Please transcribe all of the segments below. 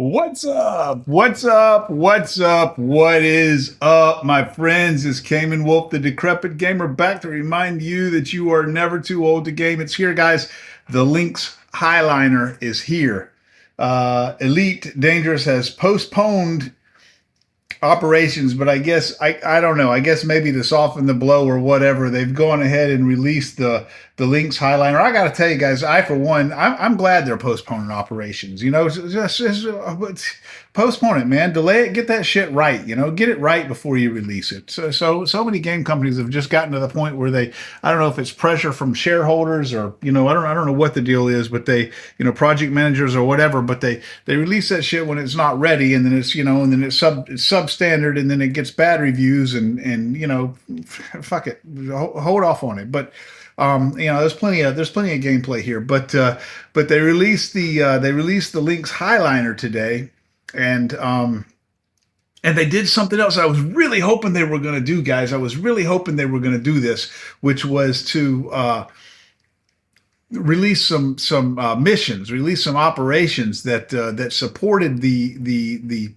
What's up? What's up? What's up? What is up, my friends? It's Cayman Wolf, the Decrepit Gamer, back to remind you that you are never too old to game. It's here, guys. The Lynx Highliner is here. Elite Dangerous has postponed operations, but I guess I don't know. I guess maybe to soften the blow or whatever, they've gone ahead and released the Lynx Highliner. I got to tell you guys, I for one, I'm glad they're postponing operations. Just postpone it, man. Delay it. Get that shit right. Get it right before you release it. So many game companies have just gotten to the point where I don't know if it's pressure from shareholders or I don't know what the deal is, but project managers or whatever, but they release that shit when it's not ready, and then it's it's substandard, and then it gets bad reviews, and fuck it, hold off on it. But there's plenty of gameplay here, but they released the Lynx Highliner today, and they did something else I was really hoping they were going to do, guys. I was really hoping they were going to do this, which was to release some missions, release some operations that supported the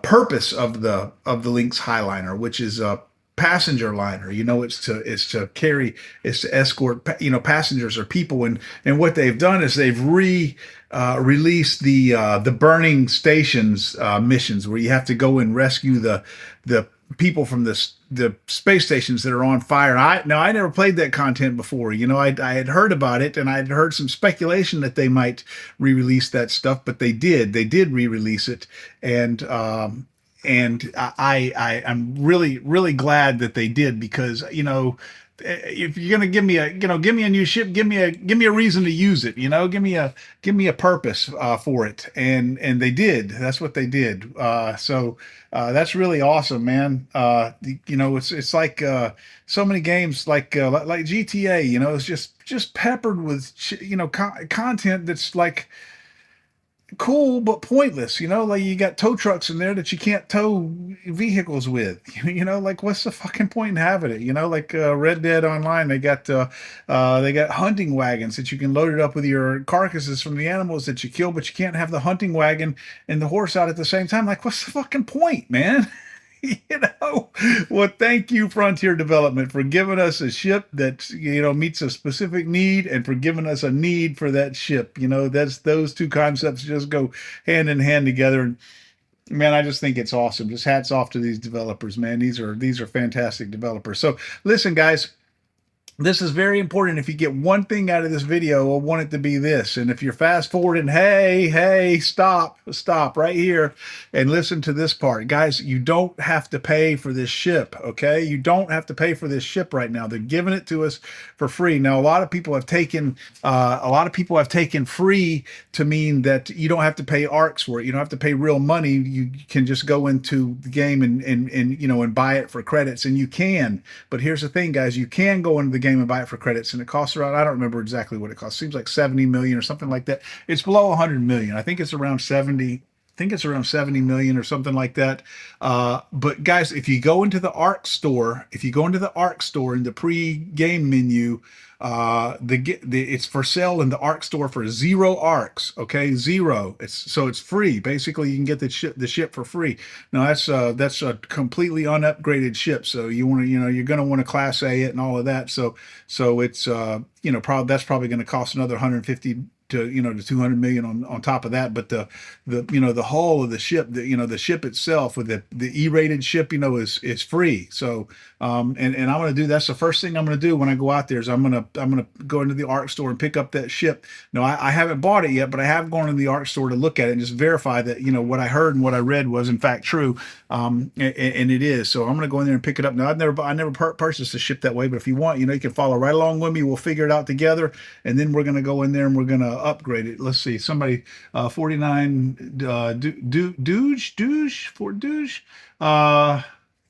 purpose of the Lynx Highliner, which is a passenger liner. It's to escort passengers or people, and what they've done is they've released the burning stations missions, where you have to go and rescue the people from the space stations that are on fire. I never played that content before. I had heard about it, and I had heard some speculation that they might re-release that stuff, but they did re-release it, and I'm really glad that they did, because if you're gonna give me a new ship, give me a reason to use it. Give me a purpose for it, and they did. That's what they did. So that's really awesome, man. It's like so many games like GTA. It's just peppered with content that's like cool but pointless. Like you got tow trucks in there that you can't tow vehicles with. Like what's the fucking point in having it? Like Red Dead Online, they got hunting wagons that you can load it up with your carcasses from the animals that you kill, but you can't have the hunting wagon and the horse out at the same time. Like what's the fucking point, man? Well, thank you, Frontier Development, for giving us a ship that meets a specific need, and for giving us a need for that ship. Those two concepts just go hand in hand together. And man, I just think it's awesome. Just hats off to these developers, man. These are fantastic developers. So listen, guys. This is very important. If you get one thing out of this video, I want it to be this. And if you're fast forwarding, hey, stop right here and listen to this part. Guys, you don't have to pay for this ship, okay? You don't have to pay for this ship right now. They're giving it to us for free. Now, a lot of people have taken free to mean that you don't have to pay ARCs for it. You don't have to pay real money. You can just go into the game and buy it for credits, and you can. But here's the thing, guys, you can go into the game and buy it for credits, and it costs around, I don't remember exactly what it costs. Seems like 70 million or something like that. It's below 100 million. I think it's around 70. I think it's around 70 million or something like that. But guys, if you go into the ARC store, in the pre-game menu, it's for sale in the ARC store for 0 ARCs. Okay, 0. It's free. Basically, you can get the ship for free. Now that's a completely unupgraded ship. So you're gonna want to Class A it and all of that. So it's that's probably going to cost another 150 to 200 million on top of that. But the hull of the ship, the ship itself with the E-rated ship, is free. So I'm going to do, that's the first thing I'm going to do when I go out there, is I'm going to go into the ARC store and pick up that ship. No, I haven't bought it yet, but I have gone to the ARC store to look at it and just verify that what I heard and what I read was in fact true. And it is. So I'm going to go in there and pick it up. Now I never purchased a ship that way, but if you want, you can follow right along with me. We'll figure it out together, and then we're going to go in there and we're going to upgrade it. Let's see, somebody 49 Douche for Douche.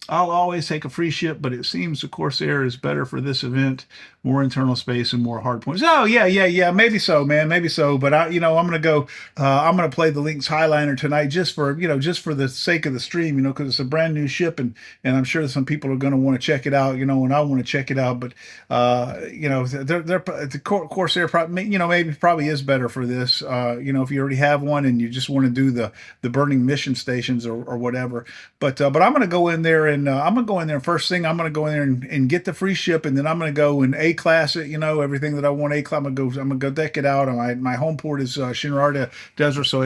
I'll always take a free ship, but it seems the Corsair is better for this event. More internal space and more hard points. Oh yeah. Maybe so, man. Maybe so. But I'm gonna go. I'm gonna play the Lynx Highliner tonight, just for just for the sake of the stream, because it's a brand new ship, and I'm sure some people are gonna want to check it out, and I want to check it out. But the Corsair, maybe probably is better for this. If you already have one and you just want to do the burning mission stations or whatever. But I'm gonna go in there and I'm gonna go in there. First thing, I'm gonna go in there and get the free ship, and then I'm gonna go and A class it. Everything that I want A class. I'm gonna go deck it out. My home port is Shinrarta Desert, so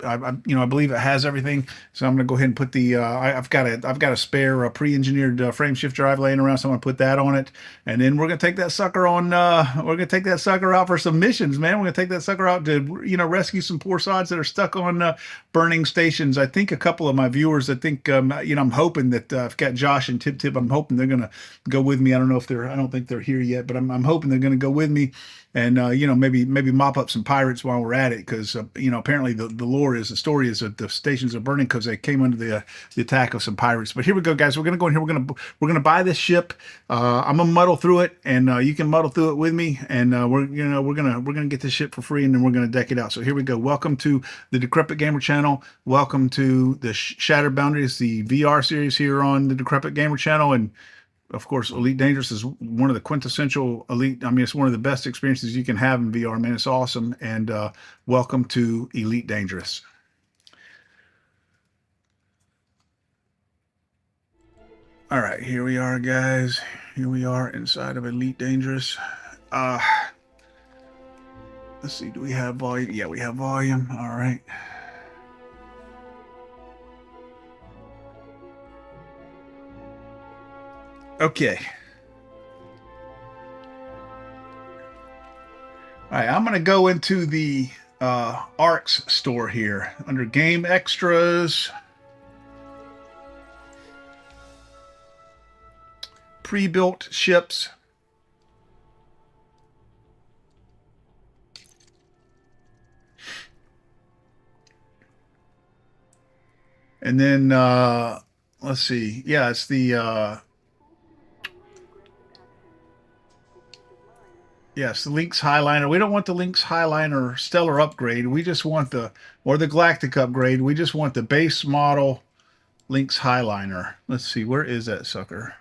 I believe it has everything. So I'm gonna go ahead and put the I've got a spare pre-engineered frame shift drive laying around, so I'm gonna put that on it, and then we're gonna take that sucker on. We're gonna take that sucker out for some missions, man. We're gonna take that sucker out to rescue some poor sods that are stuck on burning stations. I think a couple of my viewers, I think I'm hoping that I've got Josh and Tip Tip. I'm hoping they're gonna go with me. I don't think they're here yet, but I'm hoping they're gonna go with me, and maybe mop up some pirates while we're at it, because apparently the story is that the stations are burning because they came under the attack of some pirates. But here we go, guys. We're gonna go in here. We're gonna buy this ship. I'm gonna muddle through it, and you can muddle through it with me, and we're gonna get this ship for free, and then we're gonna deck it out. So here we go. Welcome to the Decrepit Gamer channel. Welcome to the Shattered Boundaries, the VR series here on the Decrepit Gamer channel, and of course, Elite Dangerous is one of the quintessential elite. I mean, it's one of the best experiences you can have in VR, man. It's awesome. And welcome to Elite Dangerous. All right, here we are, guys. Here we are inside of Elite Dangerous. Let's see, do we have volume? Yeah, we have volume. All right. Okay. All right, I'm going to go into the ARX store here under Game Extras. Pre-built ships. And then let's see. Yeah, it's the yes, the Lynx Highliner. We don't want the Lynx Highliner Stellar upgrade. We just want or the Galactic upgrade. We just want the base model Lynx Highliner. Let's see, where is that sucker?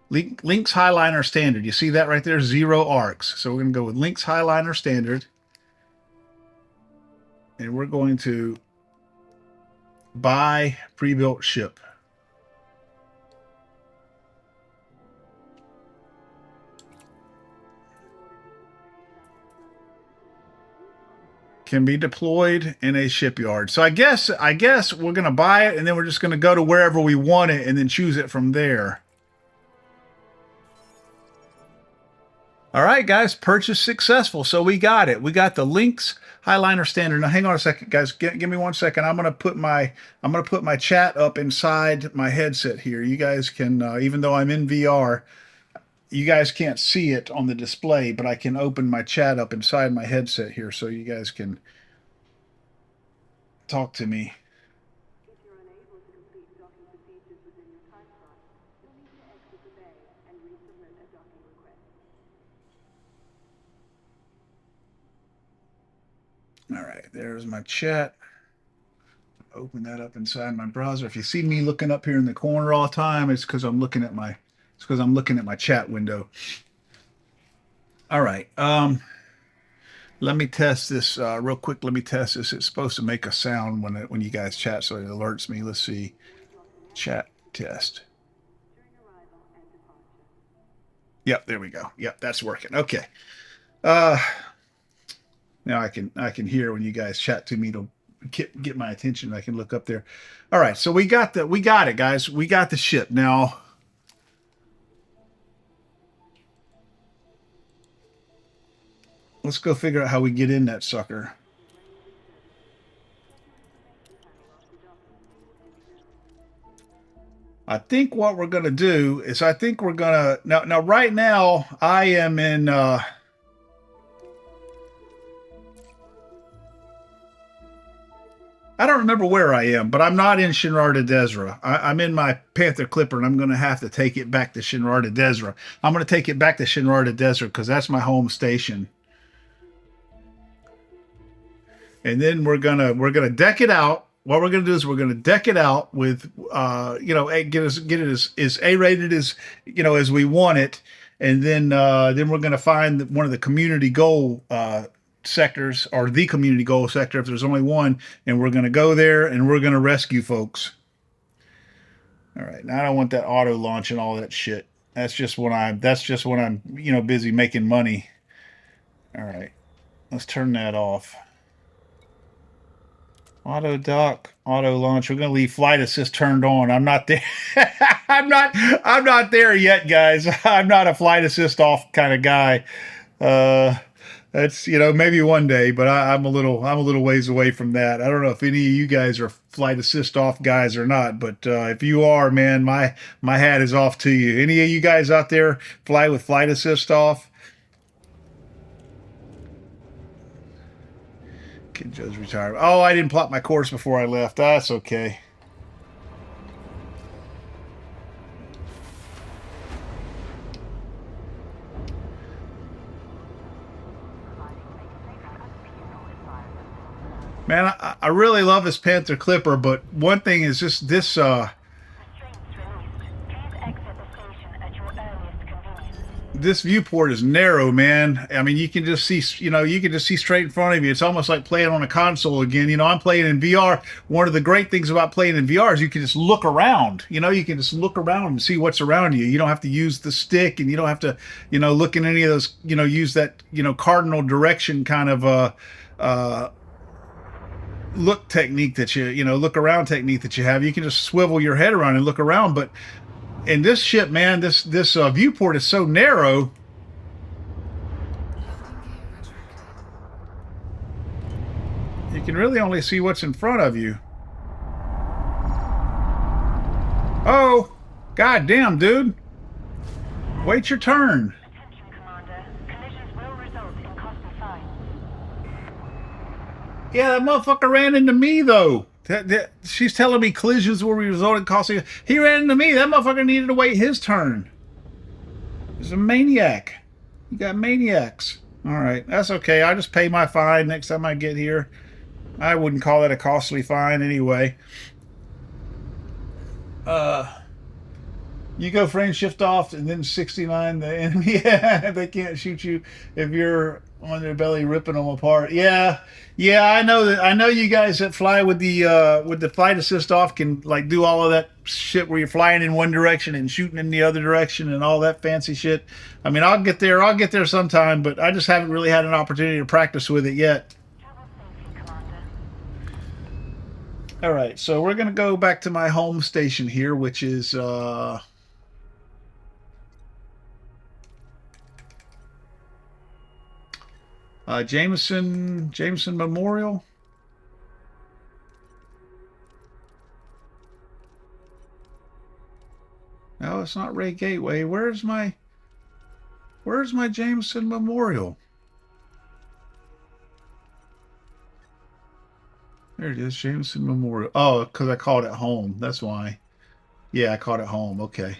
Lynx Highliner Standard. You see that right there? 0 arcs. So we're going to go with Lynx Highliner Standard. And we're going to buy pre-built ship. Can be deployed in a shipyard. So I guess we're going to buy it, and then we're just going to go to wherever we want it and then choose it from there. All right, guys, purchase successful. So we got it. We got the Lynx Highliner Standard. Now, hang on a second, guys. Give me 1 second. I'm gonna put my chat up inside my headset here. You guys can, even though I'm in VR, you guys can't see it on the display, but I can open my chat up inside my headset here, so you guys can talk to me. All right, there's my chat. Open that up inside my browser. If you see me looking up here in the corner all the time, it's because I'm looking at my chat window. All right. Let me test this real quick. Let me test this. It's supposed to make a sound when you guys chat, so it alerts me. Let's see. Chat test. Yep, there we go. Yep, that's working. Okay. Now I can hear when you guys chat to me to get my attention. I can look up there. All right, so we got it, guys. We got the ship. Now let's go figure out how we get in that sucker. I think what we're going to do is now right now I am in I don't remember where I am, but I'm not in Shinrar de Desra. I'm in my Panther Clipper, and I'm going to have to take it back to Shinrar de Desra. I'm going to take it back to Shinrar de Desra because that's my home station. And then we're gonna deck it out. What we're gonna do is we're gonna deck it out with get it as A-rated as as we want it, and then we're gonna find one of the community goal sectors, or the community goal sector if there's only one, and we're gonna go there and we're gonna rescue folks. All right, now I don't want that auto launch and all that shit. That's just when I'm busy making money. All right, let's turn that off. Auto dock, auto launch. We're gonna leave flight assist turned on. I'm not there. I'm not there yet, guys. I'm not a flight assist off kind of guy. That's maybe one day, but I'm a little ways away from that. I don't know if any of you guys are flight assist off guys or not, but if you are, man, my hat is off to you. Any of you guys out there fly with flight assist off? Kid Joe's retired. Oh, I didn't plot my course before I left. That's okay. Man, I really love this Panther Clipper, but one thing is just this this viewport is narrow, man. I mean, you can just see, straight in front of you. It's almost like playing on a console again. I'm playing in VR. One of the great things about playing in VR is you can just look around. You can just look around and see what's around you. You don't have to use the stick, and you don't have to, look in any of those, use that, cardinal direction kind of look technique that look around technique that you have. You can just swivel your head around and look around, but and this ship, man, this viewport is so narrow. You can really only see what's in front of you. Oh, goddamn, dude! Wait your turn. Attention, Commander. Collisions will result in costly fines. Yeah, that motherfucker ran into me though. She's telling me collisions will result in costly. He ran into me. That motherfucker needed to wait his turn. He's a maniac. You got maniacs. All right, that's okay. I'll just pay my fine next time I get here. I wouldn't call that a costly fine anyway. You go frame shift off and then 69 the enemy. They can't shoot you if you're on their belly ripping them apart. Yeah, I know that. I know you guys that fly with the flight assist off can like do all of that shit where you're flying in one direction and shooting in the other direction and all that fancy shit. I mean, I'll get there sometime, but I just haven't really had an opportunity to practice with it yet. All right, so we're gonna go back to my home station here, which is Jameson Memorial. No, it's not Ray Gateway. Where's my Jameson Memorial? There it is, Jameson Memorial. Oh, because I called it home. That's why. Yeah, I called it home. Okay.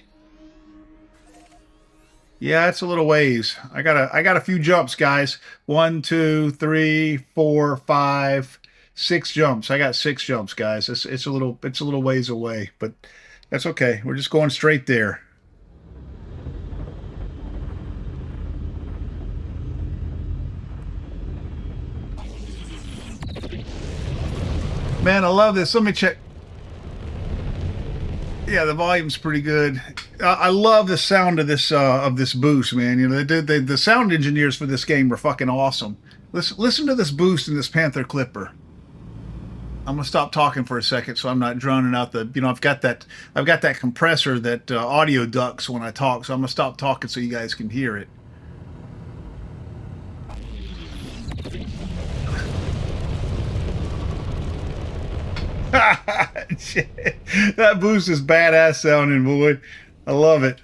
Yeah, it's a little ways. I got a few jumps, guys. 1, 2, 3, 4, 5, 6 jumps. I got 6 jumps, guys. It's a little ways away, but that's okay. We're just going straight there. Man, I love this. Let me check. Yeah, the volume's pretty good. I love the sound of this boost, man. The sound engineers for this game are fucking awesome. Listen to this boost in this Panther Clipper. I'm gonna stop talking for a second so I'm not drowning out the. I've got that compressor that audio ducts when I talk, so I'm gonna stop talking so you guys can hear it. Shit. That boost is badass sounding, boy. I love it.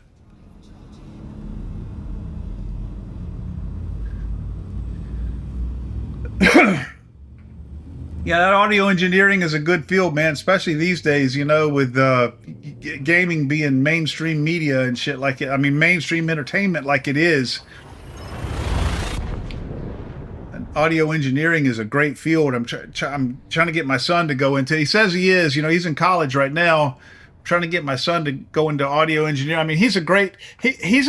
Yeah, that audio engineering is a good field, man, especially these days, with gaming being mainstream media and shit like it. I mean, mainstream entertainment like it is. And audio engineering is a great field. I'm trying to get my son to go into. He says he is, he's in college right now. Trying to get my son to go into audio engineering. I mean, he's a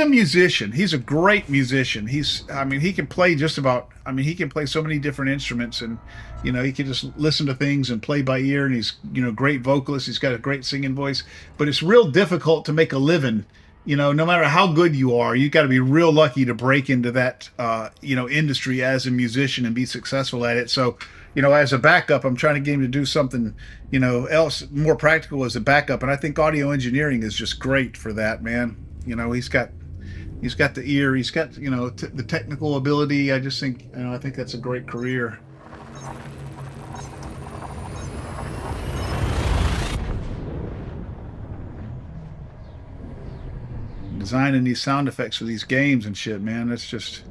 musician. He's a great musician. I mean, he can play just about, I mean, he can play so many different instruments, and, he can just listen to things and play by ear, and he's, great vocalist. He's got a great singing voice, but it's real difficult to make a living. No matter how good you are, you got to be real lucky to break into that, industry as a musician and be successful at it. So, as a backup, I'm trying to get him to do something, else more practical as a backup. And I think audio engineering is just great for that, man. He's got the ear, he's got, the technical ability. I just think, I think that's a great career. Designing these sound effects for these games and shit, man. That's just,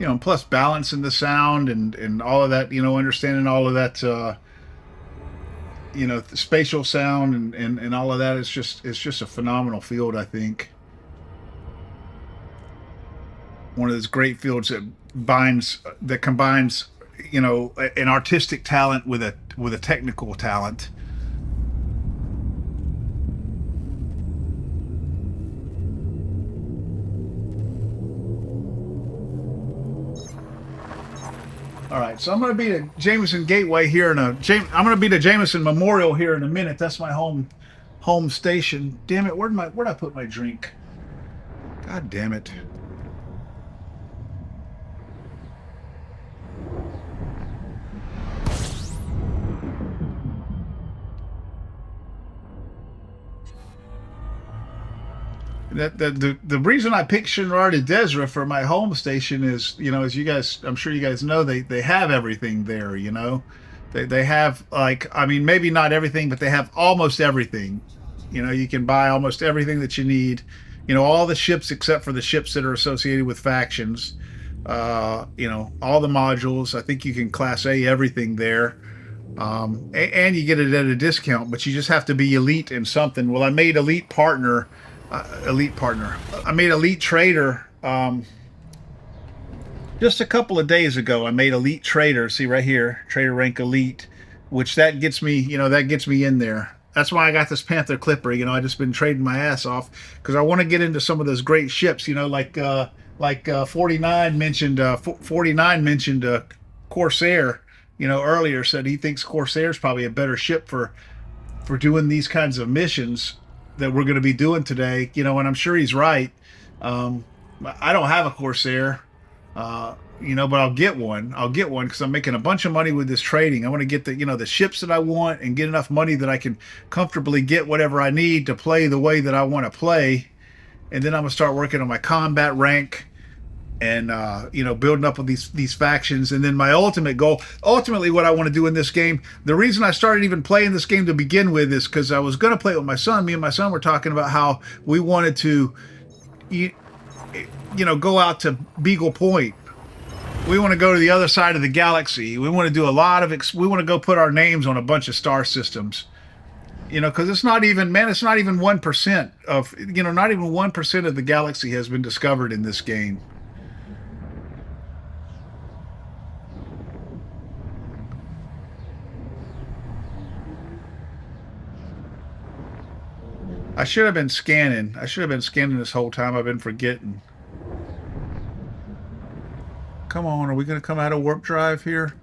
and plus balancing the sound and all of that, understanding all of that, the spatial sound and all of that. It's just a phenomenal field, I think. One of those great fields that combines, an artistic talent with a technical talent. All right, so I'm going to be at Jameson Gateway here I'm going to be to Jameson Memorial here in a minute. That's my home station. Damn it, where'd I put my drink? God damn it. The reason I picked Shinrar de Desra for my home station is, as I'm sure you guys know, they have everything there. They have, like, I mean, maybe not everything, but they have almost everything. You can buy almost everything that you need. All the ships except for the ships that are associated with factions. All the modules. I think you can Class A everything there. And you get it at a discount, but you just have to be elite in something. Well, I made elite partner. I made elite trader just a couple of days ago. I made elite trader. See right here, trader rank elite, which that gets me, in there. That's why I got this Panther Clipper. I just been trading my ass off because I want to get into some of those great ships. Like 49 mentioned. 49 mentioned Corsair. Earlier said he thinks Corsair is probably a better ship for doing these kinds of missions that we're going to be doing today, and I'm sure he's right. I don't have a Corsair, but I'll get one. Because I'm making a bunch of money with this trading. I want to get the ships that I want and get enough money that I can comfortably get whatever I need to play the way that I want to play. And then I'm going to start working on my combat rank and, building up with these factions. And then my ultimately what I want to do in this game, the reason I started even playing this game to begin with is because I was going to play it with my son. Me and my son were talking about how we wanted to, go out to Beagle Point. We want to go to the other side of the galaxy. We want to do we want to go put our names on a bunch of star systems. Because it's not even 1% of, not even 1% of the galaxy has been discovered in this game. I should have been scanning. This whole time. I've been forgetting. Come on, are we going to come out of warp drive here?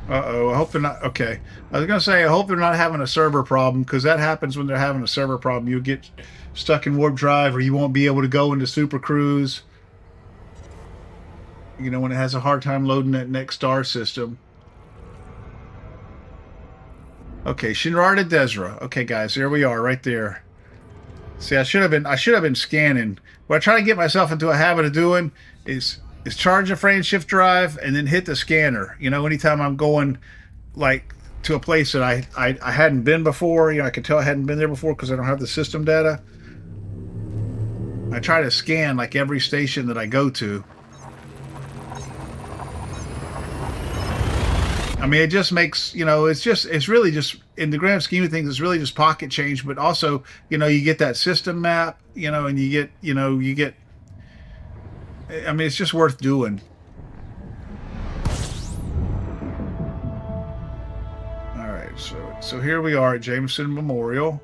Uh-oh, I hope they're not. Okay. I was going to say, I hope they're not having a server problem, because that happens when they're having a server problem. You'll get stuck in warp drive, or you won't be able to go into Super Cruise. When it has a hard time loading that next star system. Okay, Shinrar de Desra. Okay, guys, there we are, right there. See, I should have been scanning. What I try to get myself into a habit of doing is charge the frame shift drive and then hit the scanner. Anytime I'm going like to a place that I hadn't been before. You know, I could tell I hadn't been there before because I don't have the system data. I try to scan like every station that I go to. I mean, it just makes, you know, it's really just, in the grand scheme of things, it's really just pocket change, but also, you know, you get that system map, you know, and you get, I mean, it's just worth doing. All right, so here we are at Jameson Memorial.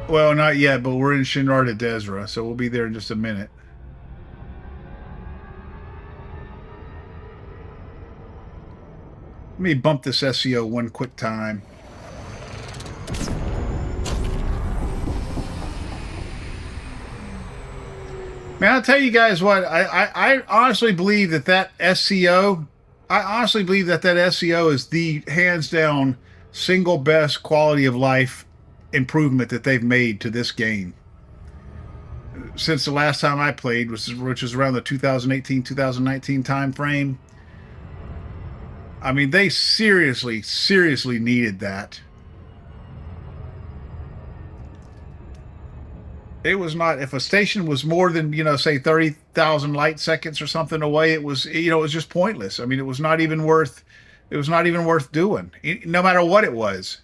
Well, not yet, but we're in Shinar de Desra, so we'll be there in just a minute. Let me bump this SEO one quick time. Man, I'll tell you guys what, I honestly believe that SEO, I honestly believe that SEO is the hands down single best quality of life improvement that they've made to this game since the last time I played, which was around the 2018-2019 time frame. I mean, they seriously needed that. It was not, if a station was more than, you know, say 30,000 light seconds or something away, it was, you know, it was just pointless. I mean, it was not even worth doing, no matter what it was.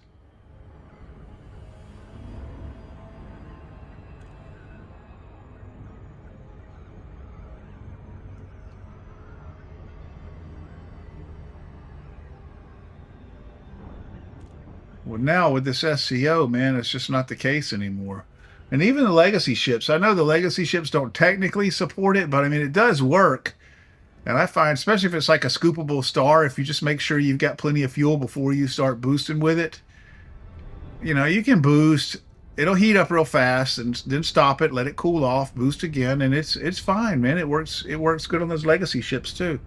Well, now with this SEO, man, it's just not the case anymore. And even the legacy ships, I know the legacy ships don't technically support it, but I mean, it does work. And I find, especially if it's like a scoopable star, if you just make sure you've got plenty of fuel before you start boosting with it, you know, you can boost. It'll heat up real fast and then stop it, let it cool off, boost again, and it's fine, man. It works good on those legacy ships too.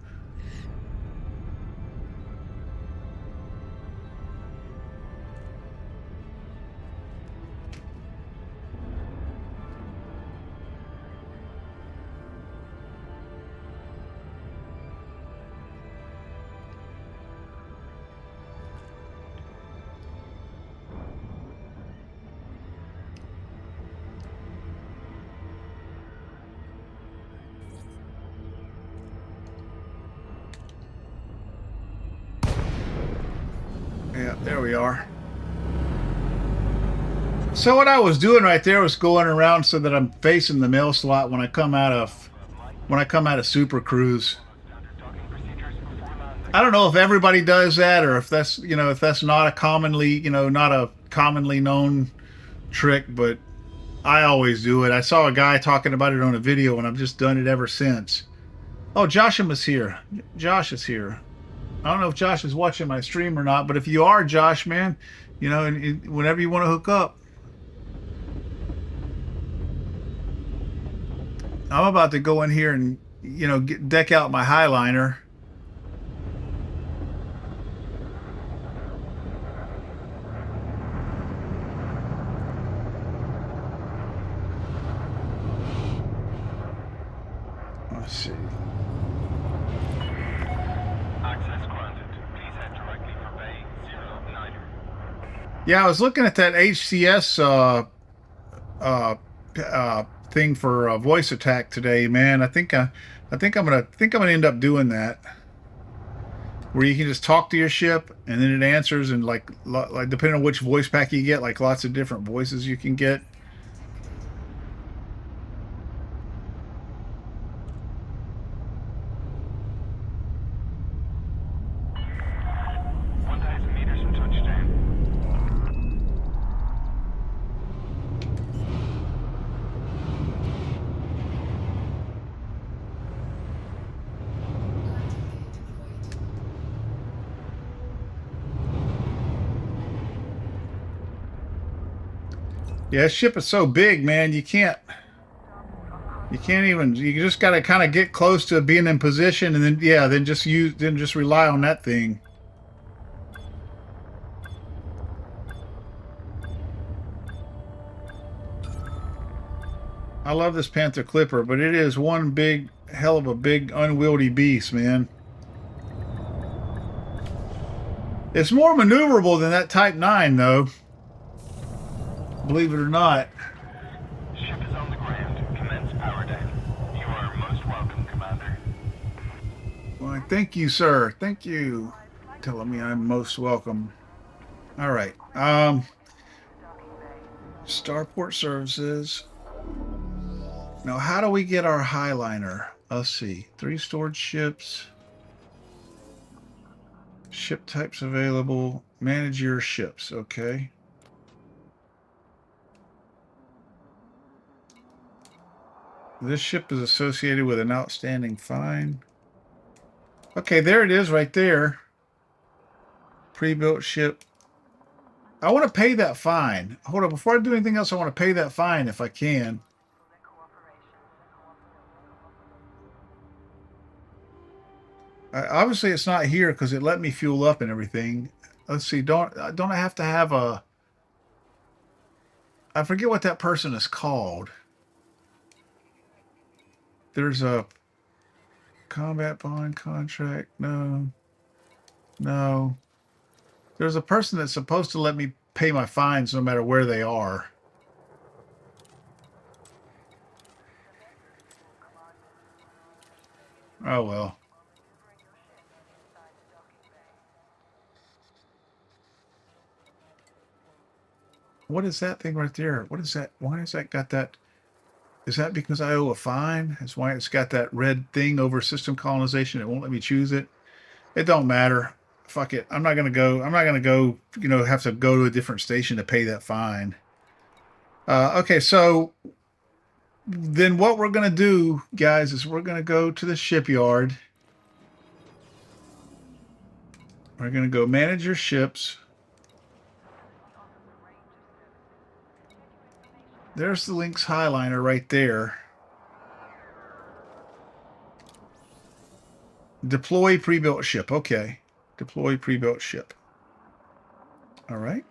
Yeah, there we are. So what I was doing right there was going around so that I'm facing the mail slot when I come out of Super Cruise. I don't know if everybody does that or if that's, you know, if that's not a commonly, you know, not a commonly known trick, but I always do it. I saw a guy talking about it on a video and I've just done it ever since. Oh, Joshua is here. Josh is here. I don't know if Josh is watching my stream or not, but if you are, Josh, man, you know, whenever you want to hook up. I'm about to go in here and, you know, deck out my Highliner. Let's see. Yeah, I was looking at that HCS thing for voice attack today, man. I think I'm gonna end up doing that, where you can just talk to your ship and then it answers, and like depending on which voice pack you get, like lots of different voices you can get. Yeah, this ship is so big, man. You can't even, you just got to kind of get close to being in position and then, yeah, then just rely on that thing. I love this Panther Clipper, but it is one big hell of a big unwieldy beast, man. It's more maneuverable than that Type 9, though. Believe it or not. Ship is on the ground. Commence power down. You are most welcome, Commander. Well, thank you, sir. Thank you. Telling me I'm most welcome. All right. Starport services. Now, how do we get our Highliner? Let's see. 3 stored ships. Ship types available. Manage your ships. Okay. This ship is associated with an outstanding fine. Okay, there it is right there. Pre-built ship. I want to pay that fine. Hold on. Before I do anything else, I want to pay that fine if I can. Obviously, it's not here because it let me fuel up and everything. Let's see. Don't I have to have a... I forget what that person is called. There's a combat bond contract. No. No. There's a person that's supposed to let me pay my fines no matter where they are. Oh, well. What is that thing right there? What is that? Why has that got that? Is that because I owe a fine? That's why it's got that red thing over system colonization. It won't let me choose it. It don't matter. Fuck it. I'm not going to go. I'm not going to go, have to go to a different station to pay that fine. Okay, so then what we're going to do, guys, is we're going to go to the shipyard. We're going to go manage your ships. There's the Lynx Highliner right there. Deploy pre-built ship. Okay. Deploy pre-built ship. All right.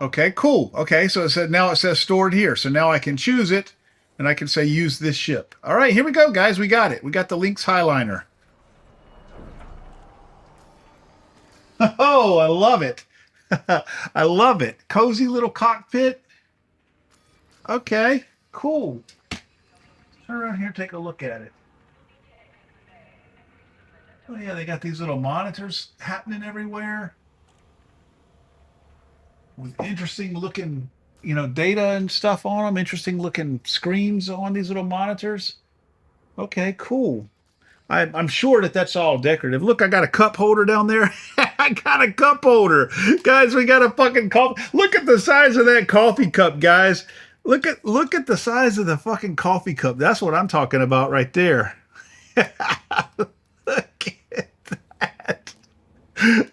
Okay, cool. Okay, so now it says stored here. So now I can choose it, and I can say use this ship. All right, here we go, guys. We got it. We got the Lynx Highliner. Oh, I love it. I love it. Cozy little cockpit. Okay, cool. Turn around here and take a look at it. Oh, yeah, they got these little monitors happening everywhere with interesting looking, data and stuff on them, interesting looking screens on these little monitors. Okay, cool. I'm sure that's all decorative. Look, I got a cup holder down there. I got a cup holder. Guys, we got a fucking coffee. Look at the size of that coffee cup, guys. Look at the size of the fucking coffee cup. That's what I'm talking about right there. Look at that.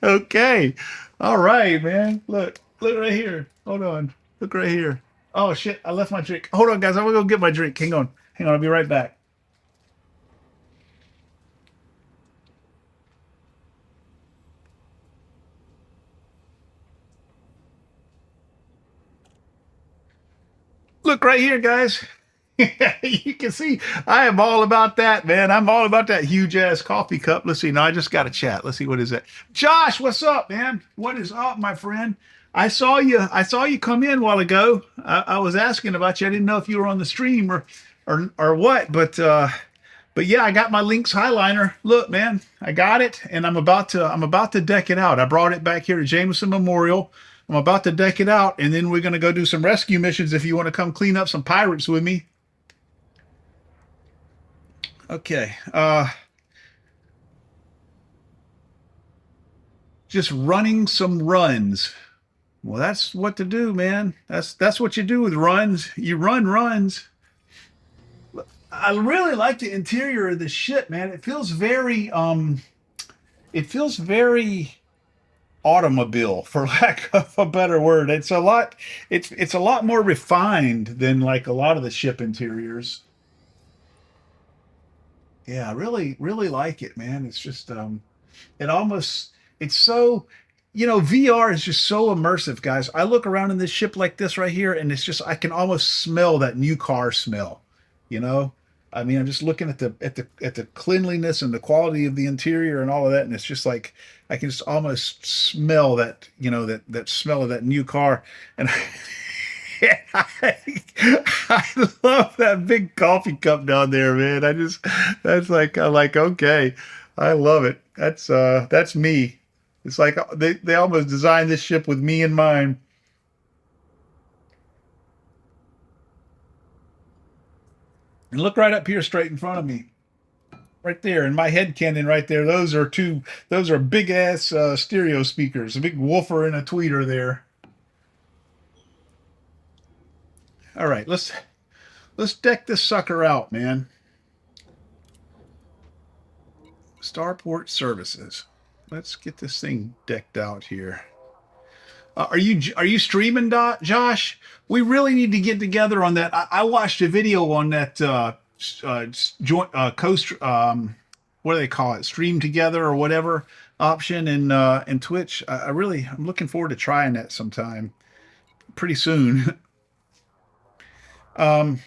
Okay. All right, man. Look right here. Hold on. Look right here. Oh shit, I left my drink. Hold on, guys. I'm gonna go get my drink. Hang on. I'll be right back. Look right here, guys. You can see I am all about that, man. I'm all about that huge ass coffee cup. Let's see. Now I just got a chat. Let's see what is that. Josh, what's up, man? What is up, my friend? I saw you. I saw you come in a while ago. I was asking about you. I didn't know if you were on the stream or what, but yeah, I got my Lynx Highliner. Look, man, I got it, and I'm about to deck it out. I brought it back here to Jameson Memorial. I'm about to deck it out, and then we're going to go do some rescue missions if you want to come clean up some pirates with me. Okay. Just running some runs. Well, that's what to do, man. That's what you do with runs. You run runs. I really like the interior of this ship, man. It feels very automobile, for lack of a better word. It's a lot more refined than like a lot of the ship interiors. Yeah, I really like it, man. It's just it almost it's so VR is just so immersive, guys. I look around in this ship like this right here, and it's just I can almost smell that new car smell, you know. I mean, I'm just looking at the cleanliness and the quality of the interior and all of that, and it's just like I can just almost smell that, that smell of that new car. And I love that big coffee cup down there, man. I'm like, okay, I love it. That's me. It's like they almost designed this ship with me in mind. And look right up here, straight in front of me, right there, in my head cannon, right there. Those are big ass stereo speakers, a big woofer and a tweeter there. All right, let's deck this sucker out, man. Starport services. Let's get this thing decked out here. Are you streaming, Josh? We really need to get together on that. I watched a video on that joint coast. What do they call it? Stream together or whatever option in Twitch. I'm looking forward to trying that sometime pretty soon. All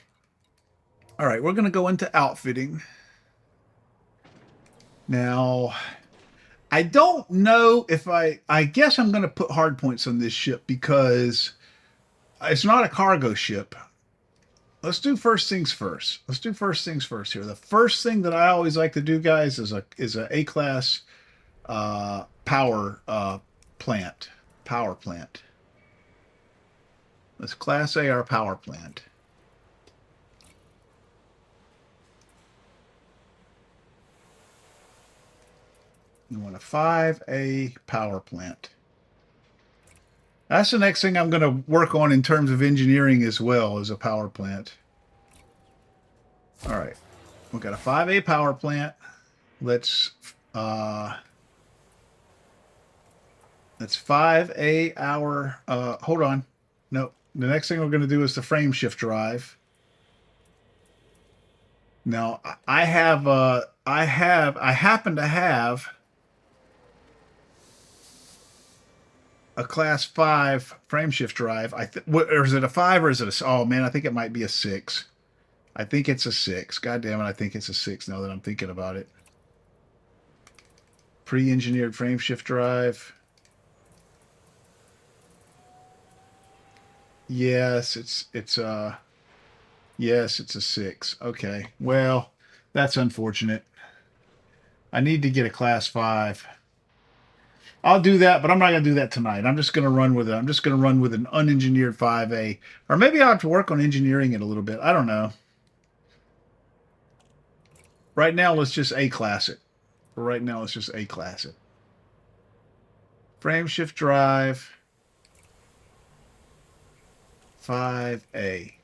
right, we're gonna go into outfitting now. I don't know if I guess I'm going to put hard points on this ship because it's not a cargo ship. Let's do first things first. Let's do first things first here. The first thing that I always like to do, guys, is a A-class power plant. Power plant. Let's class A our power plant. You want a 5A power plant. That's the next thing I'm going to work on in terms of engineering as well, as a power plant. All right. We've got a 5A power plant. Let's 5A our hold on. No, the next thing we're going to do is the frame shift drive. Now, I happen to have a class 5 frame shift drive. Or is it a 5 or is it a? Oh man, I think it might be a 6. I think it's a 6. God damn it, I think it's a 6 now that I'm thinking about it. Pre-engineered frame shift drive. Yes, it's a 6. Okay. Well, that's unfortunate. I need to get a class 5. I'll do that, but I'm not going to do that tonight. I'm just going to run with it. I'm just going to run with an unengineered 5A. Or maybe I'll have to work on engineering it a little bit. I don't know. Right now, let's just A-class it. Right now, let's just A-class it. Frame shift drive. 5A.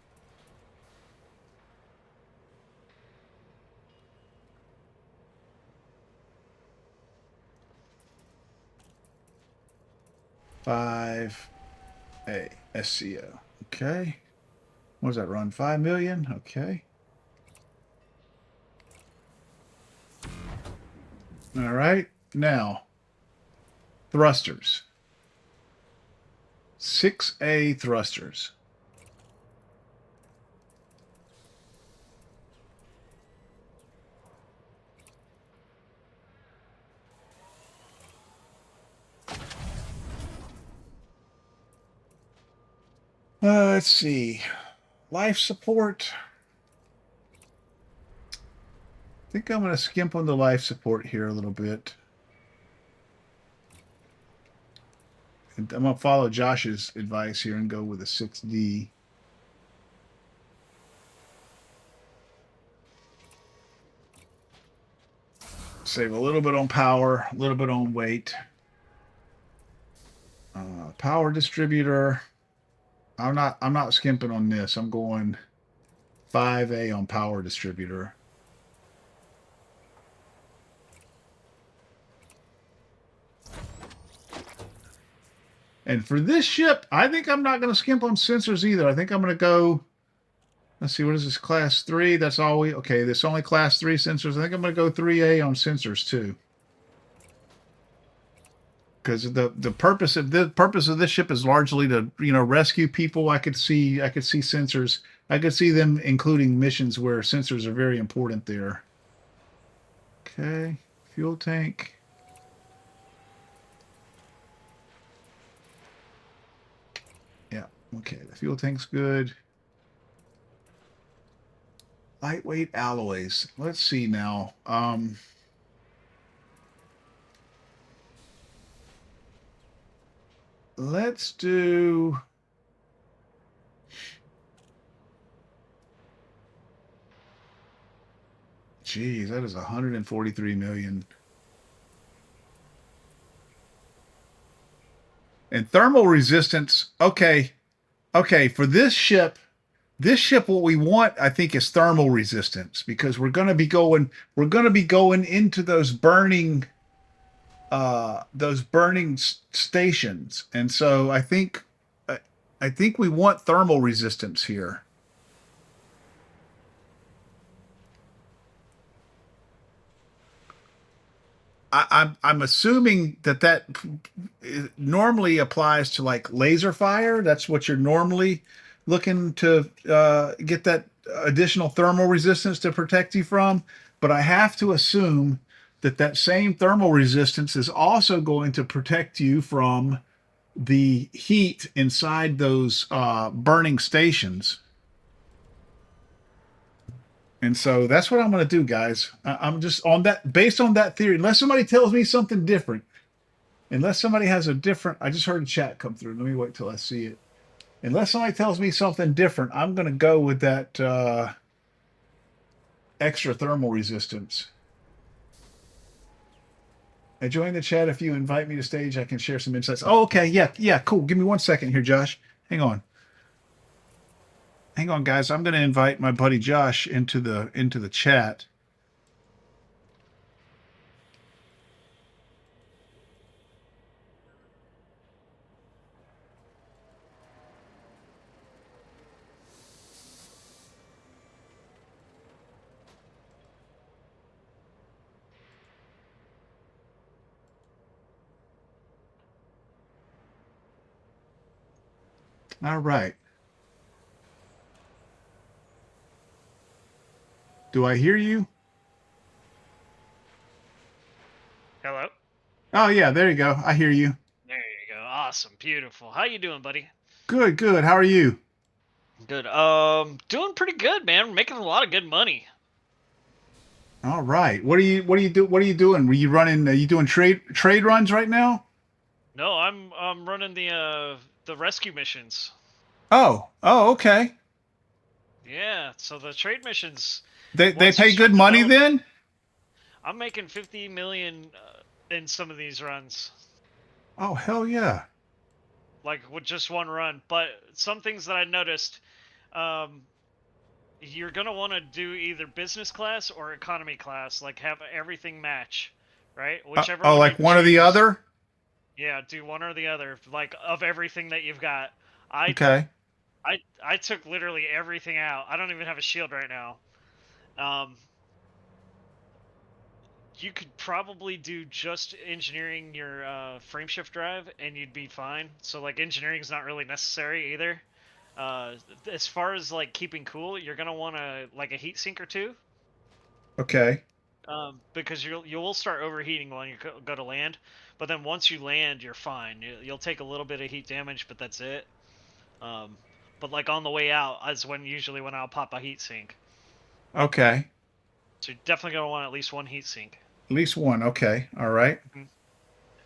A SCO. Okay. What does that run? 5 million? Okay. All right. Now, thrusters. 6A thrusters. Let's see. Life support. I think I'm going to skimp on the life support here a little bit. And I'm going to follow Josh's advice here and go with a 6D. Save a little bit on power, a little bit on weight. Power distributor. I'm not skimping on this. I'm going 5A on power distributor. And for this ship, I think I'm not going to skimp on sensors either. I think I'm going to go, let's see, what is this, class 3? That's all okay, this only class 3 sensors. I think I'm going to go 3A on sensors too. Because the purpose of this ship is largely to rescue people. I could see sensors I could see them including missions where sensors are very important there. Okay, fuel tank. Yeah, okay, the fuel tank's good. Lightweight alloys. Let's see now. Let's do. Geez, that is 143 million. And thermal resistance. Okay, okay. For this ship, what we want, I think, is thermal resistance because we're going to be going into those burning stations, and so I think we want thermal resistance here. I'm assuming that normally applies to like laser fire. That's what you're normally looking to get that additional thermal resistance to protect you from. But I have to assume that that same thermal resistance is also going to protect you from the heat inside those burning stations. And so that's what I'm going to do, guys. I'm just on that, based on that theory, unless somebody tells me something different, unless somebody has a different, I just heard a chat come through. Let me wait till I see it. Unless somebody tells me something different, I'm going to go with that extra thermal resistance. I join the chat. If you invite me to stage, I can share some insights. Oh, okay. Yeah. Yeah. Cool. Give me 1 second here, Josh. Hang on. Hang on, guys. I'm going to invite my buddy Josh into the chat. All right. Do I hear you? Hello. Oh yeah, there you go. I hear you. There you go. Awesome. Beautiful. How you doing, buddy? Good, good. How are you? Good. Doing pretty good, man. We're making a lot of good money. All right. What are you doing? Were you running? Are you doing trade runs right now? No, I'm running the rescue missions. Oh, oh, okay. Yeah. So the trade missions. They Once you pay start good money developing, then? I'm making 50 million in some of these runs, Oh hell yeah. like with just one run. But some things that I noticed, um, you're gonna want to do either business class or economy class, like have everything match, right? Whichever Oh, one you like one or the choose. other? Yeah, do one or the other, like of everything that you've got. I Okay. I took literally everything out. I don't even have a shield right now. Um, you could probably do just engineering your frameshift drive, and you'd be fine. So like engineering is not really necessary either. As far as like keeping cool, you're gonna want to like a heat sink or two. Okay. Because you will start overheating when you go to land, but then once you land, you're fine. You'll take a little bit of heat damage, but that's it. Um, but like on the way out is usually when I'll pop a heat sink. Okay. So you're definitely gonna want at least one heat sink. At least one. Okay. All right. Mhm.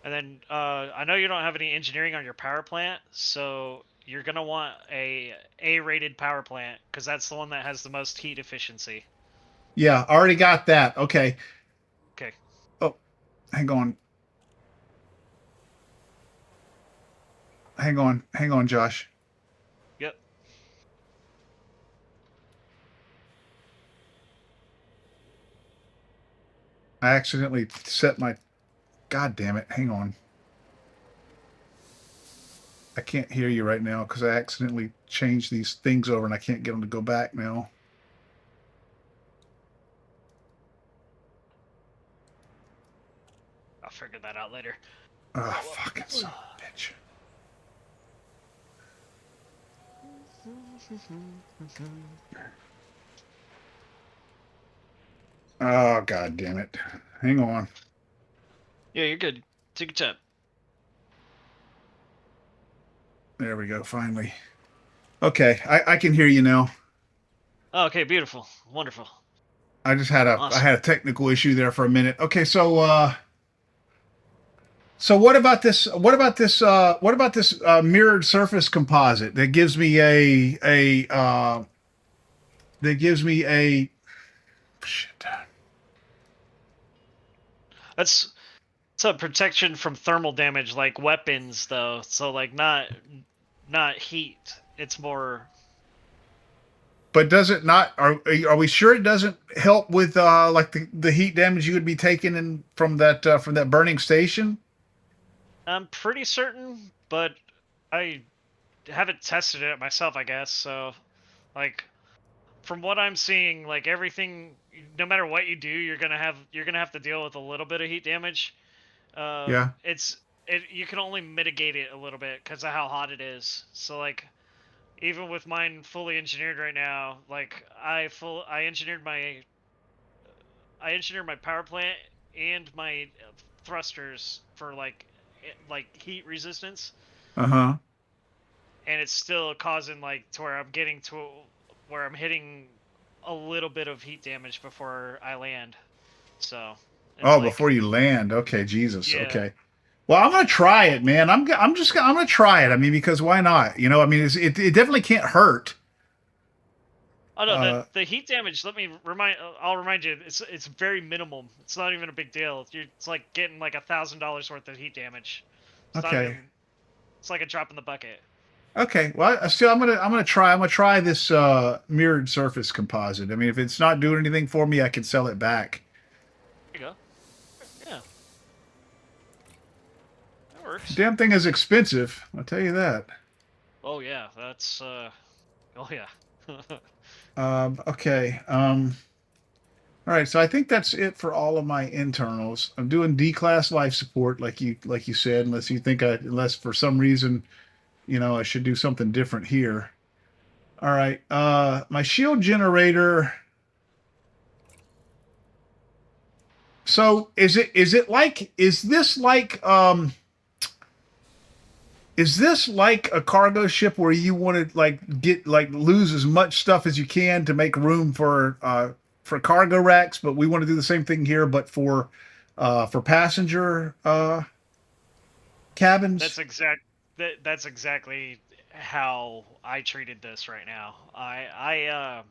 And then I know you don't have any engineering on your power plant, so you're gonna want a A-rated power plant because that's the one that has the most heat efficiency. Yeah, already got that. Okay. Okay. Oh, hang on. Hang on. Hang on, Josh. Yep. I accidentally set my God damn it. Hang on. I can't hear you right now because I accidentally changed these things over and I can't get them to go back now. I'll figure that out later. Oh, fucking son of a bitch. Oh, God damn it. Hang on. Yeah, you're good. Take your time. There we go, finally. Okay, I can hear you now. Oh, okay, beautiful, wonderful, I just had I awesome. had a technical issue there for a minute. Okay, so what about this? What about this mirrored surface composite that gives me a shit. That's it's a protection from thermal damage, like weapons, though. So like not heat. It's more. But does it not? Are we sure it doesn't help with like the heat damage you would be taking in from that burning station? I'm pretty certain, but I haven't tested it myself. I guess so. Like from what I'm seeing, like everything, no matter what you do, you're gonna have to deal with a little bit of heat damage. Yeah. You can only mitigate it a little bit because of how hot it is. So like even with mine fully engineered right now, like I engineered my power plant and my thrusters for like heat resistance, Uh huh. and it's still causing like to where I'm getting to where I'm hitting a little bit of heat damage before I land. So it's Oh, like before you land. Okay, Jesus. yeah. Okay. Well, I'm gonna try it, man. I'm gonna try it. I mean, because why not? You know, I mean, it definitely can't hurt. Oh no, Uh, the heat damage. Let me remind. I'll remind you. It's very minimal. It's not even a big deal. It's like getting like $1,000 worth of heat damage. It's not okay. even. It's like a drop in the bucket. Okay. Well, still, I'm gonna try this mirrored surface composite. I mean, if it's not doing anything for me, I can sell it back. There you go. Yeah, that works. Damn thing is expensive. I'll tell you that. Oh yeah, that's. Oh yeah. Okay. All right. So I think that's it for all of my internals. I'm doing D class life support, like you said, unless for some reason, I should do something different here. All right. My shield generator. So is this like a cargo ship where you want to lose as much stuff as you can to make room for cargo racks, but we want to do the same thing here, but for passenger cabins? That's exactly how I treated this right now. I'm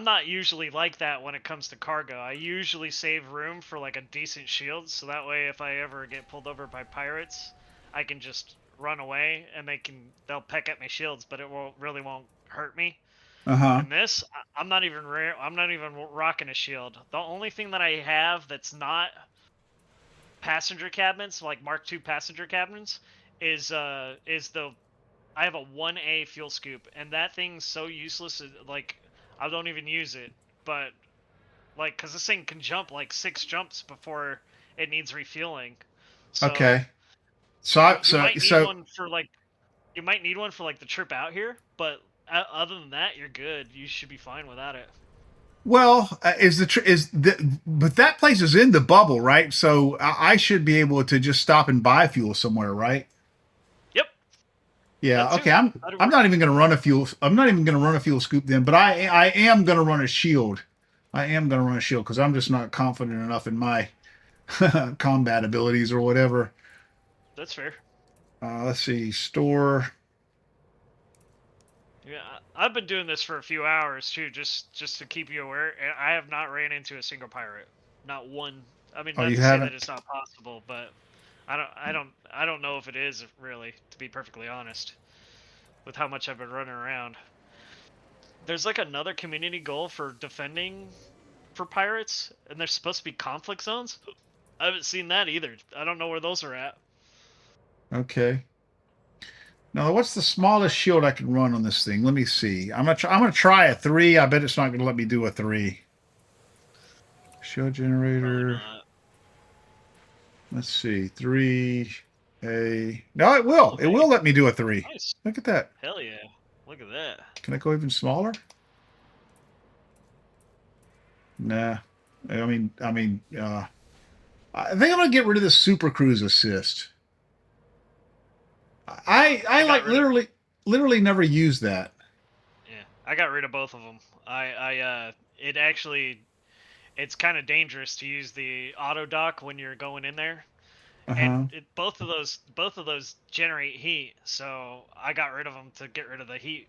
not usually like that when it comes to cargo. I usually save room for like a decent shield, so that way if I ever get pulled over by pirates, I can just run away and they'll peck at my shields, but it won't hurt me. Uh-huh. And this, I'm not even rocking a shield. The only thing that I have that's not passenger cabins, like Mark II passenger cabins, is the I have a 1A fuel scoop, and that thing's so useless. Like I don't even use it, but like because this thing can jump like 6 jumps before it needs refueling. So Okay. So you I, you so might need so one for like the trip out here, but other than that, you're good. You should be fine without it. well, but that place is in the bubble, right? So I should be able to just stop and buy fuel somewhere, right? Yep, that Yeah, too. okay. That'd I'm work. not even going to run a fuel. I'm not even going to run a fuel scoop then. But I am going to run a shield. I am going to run a shield because I'm just not confident enough in my combat abilities or whatever. That's fair. Let's see. Store. Yeah, I've been doing this for a few hours too, just to keep you aware. And I have not ran into a single pirate, not one. I mean, Oh, not you to say that it's haven't. not possible, but I don't know if it is really, to be perfectly honest, with how much I've been running around. There's like another community goal for defending for pirates, and there's supposed to be conflict zones. I haven't seen that either. I don't know where those are at. Okay. Now, what's the smallest shield I can run on this thing? Let me see. I'm gonna try a 3. I bet it's not gonna let me do a 3. Shield Probably generator. not. Let's see. 3. No, it will. It Okay, will let me do a 3. nice. Look at that. Hell yeah. Look at that. Can I go even smaller? Nah. I think I'm gonna get rid of the Super Cruise Assist. I got like rid of literally never use that. Yeah, I got rid of both of them. It actually, it's kind of dangerous to use the auto dock when you're going in there, and Uh-huh. both of those generate heat. So I got rid of them to get rid of the heat.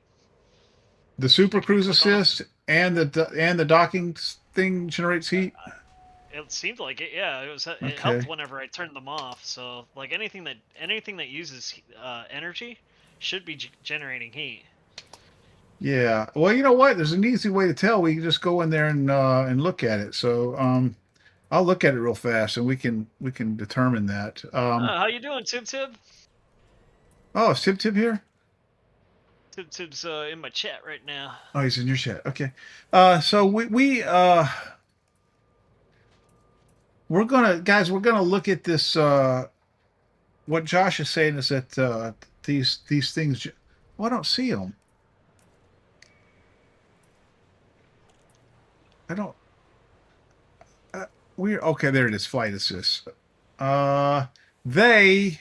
The Super Like you Cruise click on them, Assist and the docking thing generates heat. it seemed like it. Yeah, it helped Okay. whenever I turned them off. So like anything that uses energy should be generating heat. Yeah. Well, you know what? There's an easy way to tell. We can just go in there and look at it. So I'll look at it real fast and we can determine that. How you doing, Tib Tib? Oh, is Tip here? Tib Tib's in my chat right now. Oh, he's in your chat. Okay. So we're gonna look at this. What Josh is saying is that these things. Well, I don't see them. I don't. We're okay. There it is. Flight assist. They.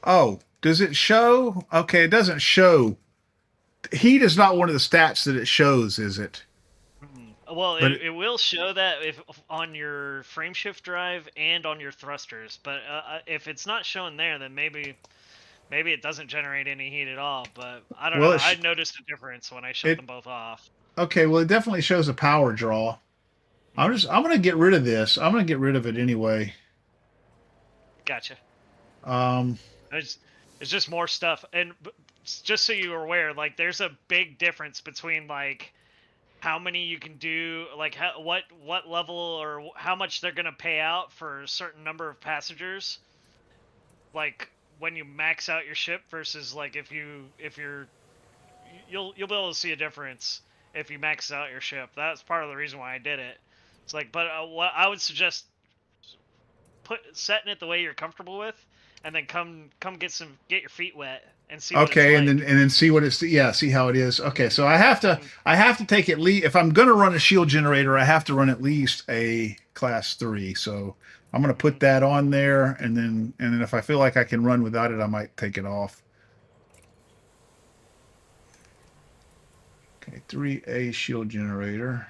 Oh, does it show? Okay, it doesn't show. Heat is not one of the stats that it shows, is it? Well, But it will show that if on your frameshift drive and on your thrusters, but if it's not showing there, then maybe it doesn't generate any heat at all. But I don't well, know. I noticed a difference when I shut it them both off. okay. Well, it definitely shows a power draw. I'm gonna get rid of this. I'm gonna get rid of it anyway. Gotcha. Um, It's just more stuff, and just so you're aware, like there's a big difference between like how many you can do, like what level or how much they're gonna pay out for a certain number of passengers, like when you max out your ship versus like if you're you'll be able to see a difference if you max out your ship. That's part of the reason why I did it. It's like, but what I would suggest setting it the way you're comfortable with, and then come get your feet wet and see what it's okay, like. and then see what it's see how it is. Okay, so I have to take at least if I'm gonna run a shield generator, I have to run at least a class 3. So I'm gonna put that on there, and then if I feel like I can run without it, I might take it off. Okay, 3A shield generator.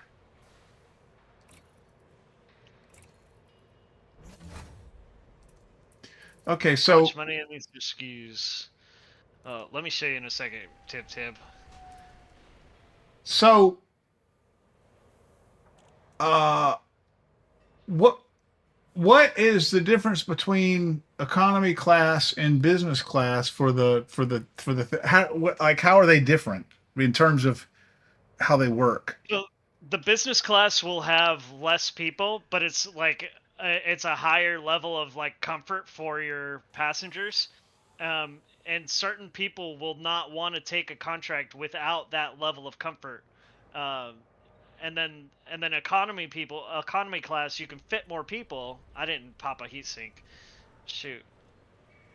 Okay, How so much money in these SKUs? Let me show you in a second, Tib. so uh what is the difference between economy class and business class for how are they different in terms of how they work? So the business class will have less people, but it's like it's a higher level of like comfort for your passengers. And certain people will not want to take a contract without that level of comfort. Um, and then economy class, you can fit more people. I didn't pop a heatsink. Shoot,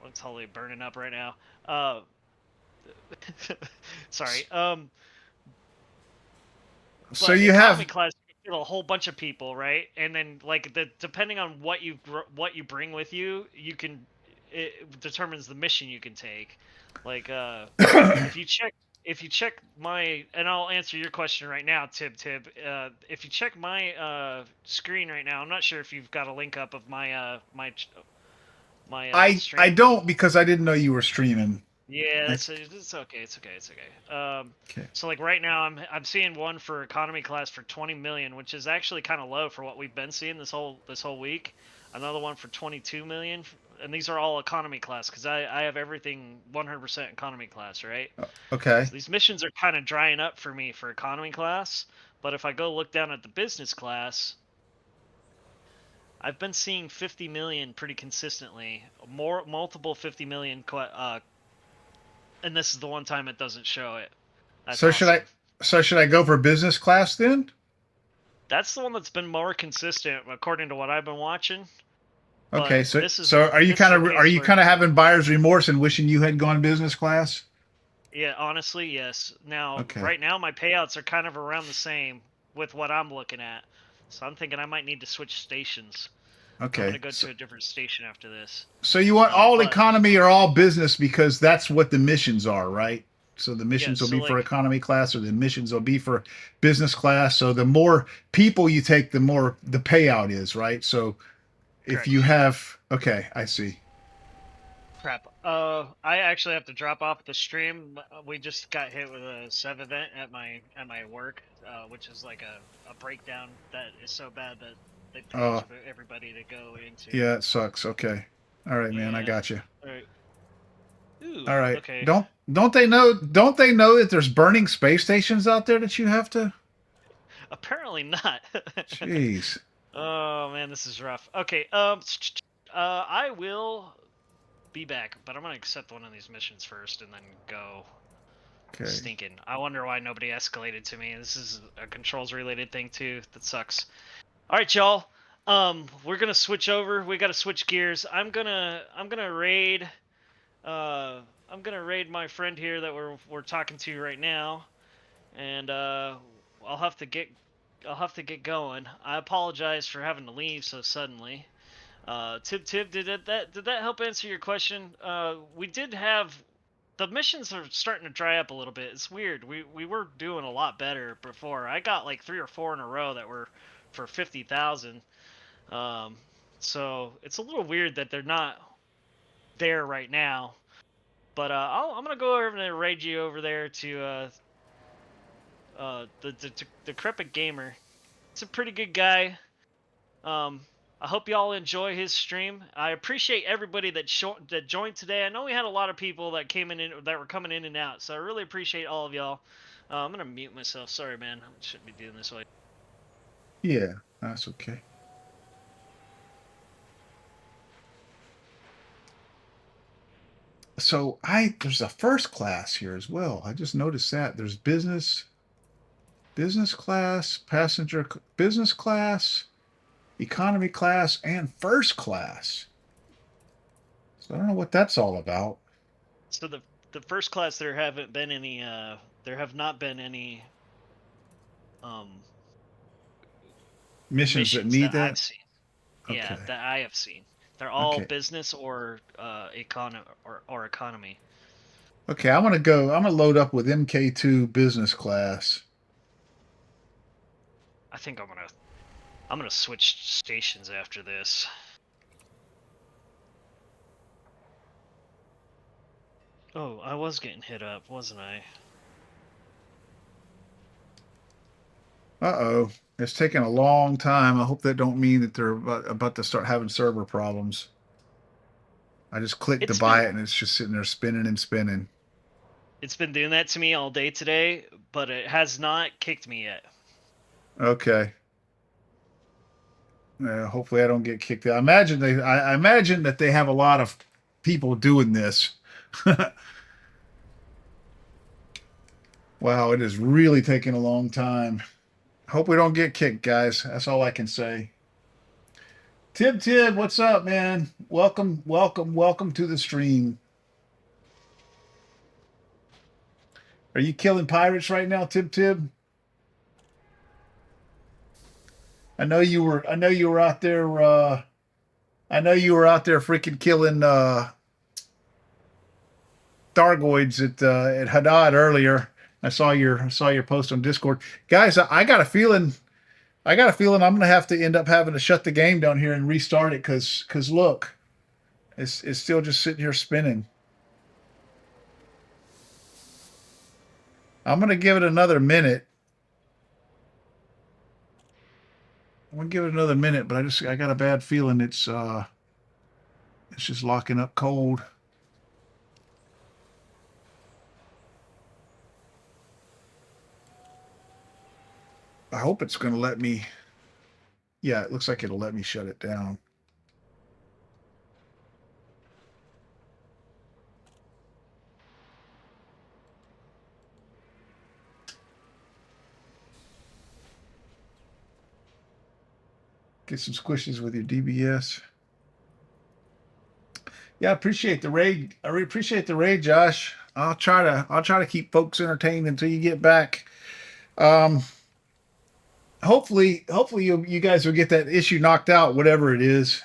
I'm totally burning up right now. Sorry. So But you economy have class, you can fit a whole bunch of people, right? And then like depending on what you bring with you, it determines the mission you can take. Like if you check my, and I'll answer your question right now, Tib. If you check my screen right now, I'm not sure if you've got a link up of my I stream. don't because I didn't know you were streaming. Yeah, it's okay. It's okay. Okay. So like right now, I'm seeing one for economy class for 20 million, which is actually kind of low for what we've been seeing this whole week. Another one for 22 million, and these are all economy class because I have everything 100% economy class, right? Okay. So these missions are kind of drying up for me for economy class, but if I go look down at the business class, I've been seeing 50 million pretty consistently, multiple 50 million and this is the one time it doesn't show it. That's So awesome. should I go for business class then? That's the one that's been more consistent according to what I've been watching. But Okay, so this is so are you this is kind a of case where- having buyer's remorse and wishing you had gone business class? Yeah, honestly, yes. Now, Okay. right now, my payouts are kind of around the same with what I'm looking at. So I'm thinking I might need to switch stations. I'm Okay. gonna go to a different station after this. So you want all But economy or all business because that's what the missions are, right? So the yeah, missions will so be for like, economy class, or the missions will be for business class. So the more people you take, the more the payout is, right? So if you correct. have, okay, I see. Crap. I actually have to drop off the stream. We just got hit with a sub event at my work, which is like a breakdown that is so bad that they page Uh, everybody to go into. yeah, it sucks. Okay, all right, man, I Yeah. got you. All right. Ooh. All right, Okay. don't they know that there's burning space stations out there that you have to? Apparently not. Jeez. Oh man, this is rough. Okay. I will be back, but I'm gonna accept one of these missions first and then go. Okay. Stinking. I wonder why nobody escalated to me. This is a controls related thing too. That sucks. All right, y'all. We're gonna switch over. We gotta switch gears. I'm gonna raid. I'm gonna raid my friend here that we're talking to right now, and I'll have to get I'll have to get going. I apologize for having to leave so suddenly. Tib, did that help answer your question? We did have the missions are starting to dry up a little bit. It's weird. We were doing a lot better before. I got like 3 or 4 in a row that were for 50,000. Um, so it's a little weird that they're not there right now. But I'm gonna go over and raid you over there to the decrepit gamer. It's a pretty good guy. Um, I hope y'all enjoy his stream. I appreciate everybody that joined today. I know we had a lot of people that came in that were coming in and out, so I really appreciate all of y'all. I'm gonna mute myself. Sorry, man. I shouldn't be doing this way. Yeah, that's okay. So there's a first class here as well. I just noticed that there's business class, business class, economy class, and first class. So I don't know what that's all about. So the first class there haven't been any. There have not been any um Missions that missions need that that. I've seen. Yeah, Okay. that I have seen. They're all Okay. business or or economy. Okay, I'm gonna load up with MK2 business class. I think I'm gonna switch stations after this. Oh, I was getting hit up, wasn't I? Uh-oh. It's taking a long time. I hope that don't mean that they're about to start having server problems. I just clicked to It's buy been it and it's just sitting there spinning and spinning. it's been doing that to me all day today, but it has not kicked me yet. Okay. Hopefully I don't get kicked out. I imagine that they have a lot of people doing this. Wow, it is really taking a long time. Hope we don't get kicked, guys. That's all I can say. Tib, what's up, man? Welcome to the stream. Are you killing pirates right now, Tib? I know you were out there I know you were out there freaking killing Thargoids at Hadad earlier. I saw your post on Discord. Guys, I got a feeling I'm gonna have to end up having to shut the game down here and restart it because look, it's still just sitting here spinning. I'm gonna give it another minute. I'm gonna give it another minute, but I got a bad feeling it's just locking up cold. I hope it's gonna let me. Yeah, it looks like it'll let me shut it down. Get some squishes with your DBS. Yeah, I appreciate the raid. I really appreciate the raid, Josh. I'll try to keep folks entertained until you get back. Um, hopefully you guys will get that issue knocked out, whatever it is.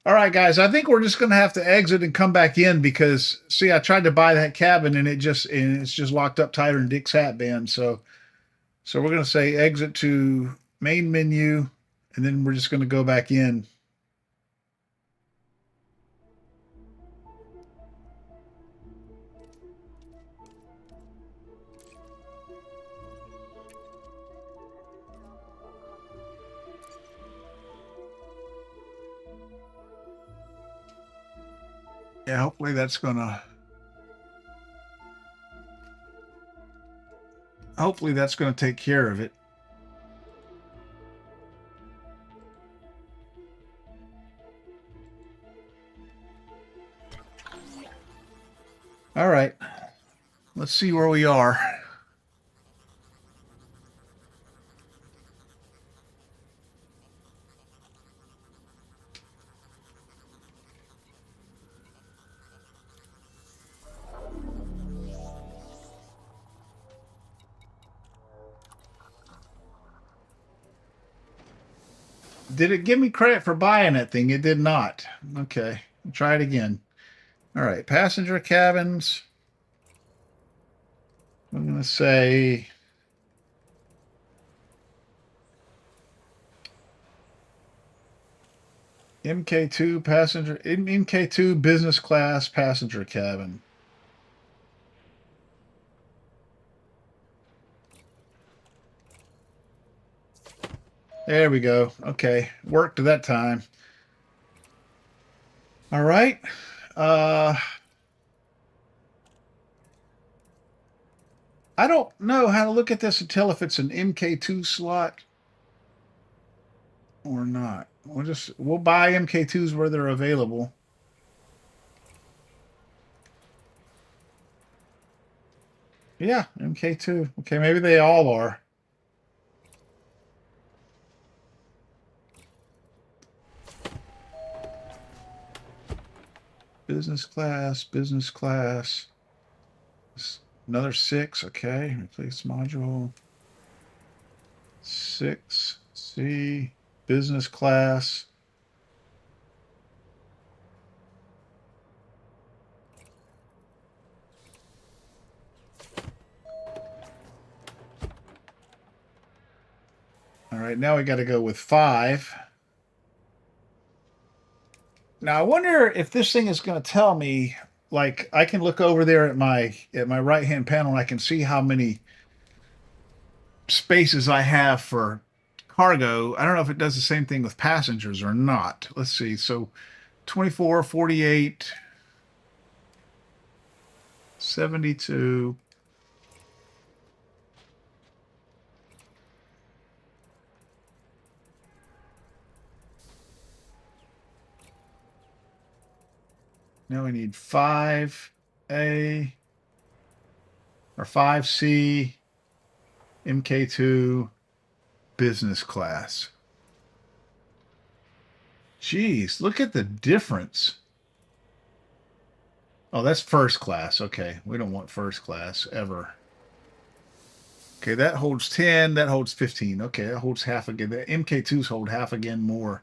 All right, guys, I think we're just going to have to exit and come back in because see, I tried to buy that cabin and it's just locked up tighter than Dick's hat band. So we're going to say exit to main menu, and then we're just going to go back in. Yeah, hopefully that's gonna take care of it. All right, let's see where we are. Did it give me credit for buying that thing? It did not. Okay, try it again. All right, passenger cabins. I'm going to say MK2 passenger, MK2 business class passenger cabin. There we go. Okay, worked that time. All right. I don't know how to look at this and tell if it's an MK2 slot or not. We'll buy MK2s where they're available. Yeah, MK2. Okay, maybe they all are. Business class, business class. Another 6, okay. Replace module. 6C, business class. All right, now we got to go with 5. Now I wonder if this thing is going to tell me, like, I can look over there at my right hand panel and I can see how many spaces I have for cargo. I don't know if it does the same thing with passengers or not. Let's see. So 24, 48, 72. Now we need 5A or 5C, MK2, business class. Geez, look at the difference. Oh, that's first class. Okay, we don't want first class ever. Okay, that holds 10. That holds 15. Okay, that holds half again. The MK2s hold half again more.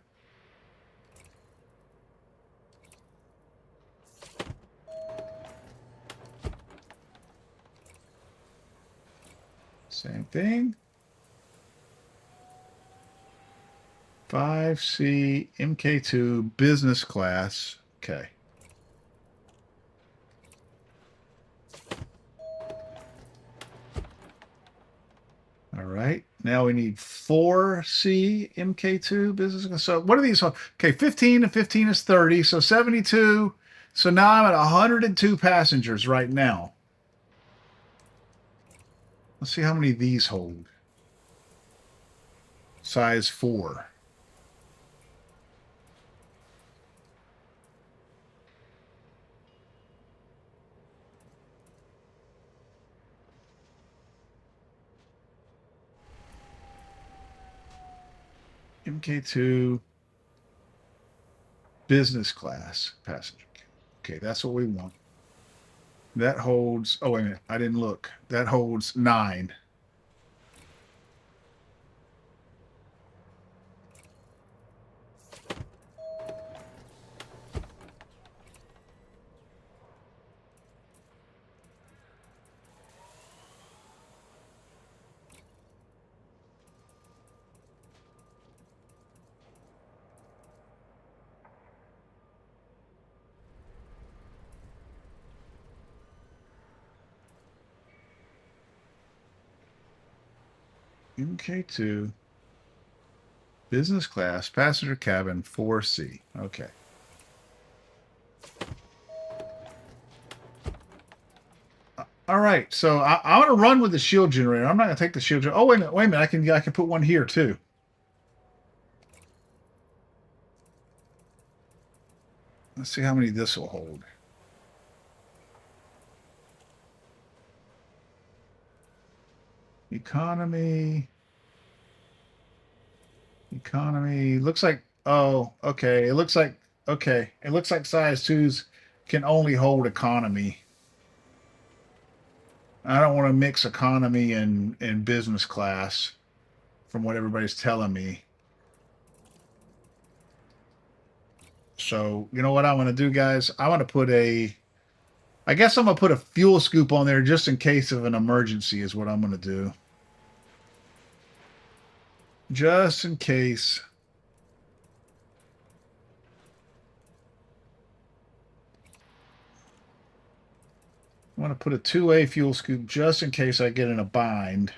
Same thing. 5C, MK2, business class. Okay. All right. Now we need 4C, MK2, business class. So what are these? Okay, 15 and 15 is 30. So 72. So now I'm at 102 passengers right now. Let's see how many of these hold. Size 4. MK2 business class passenger. Okay, that's what we want. That holds, oh, wait a minute. I didn't look. That holds 9. MK2. Business class, passenger cabin, 4C. Okay. All right. So I want to run with the shield generator. I'm not going to take the shield generator. Oh, wait a minute. Wait a minute. I can put one here too. Let's see how many this will hold. Economy. Economy. Looks like, oh, okay. It looks like, okay. It looks like size 2s can only hold economy. I don't want to mix economy and business class from what everybody's telling me. So, you know what I want to do, guys? I want to put I guess I'm going to put a fuel scoop on there just in case of an emergency is what I'm going to do. Just in case. I want to put a 2A fuel scoop just in case I get in a bind.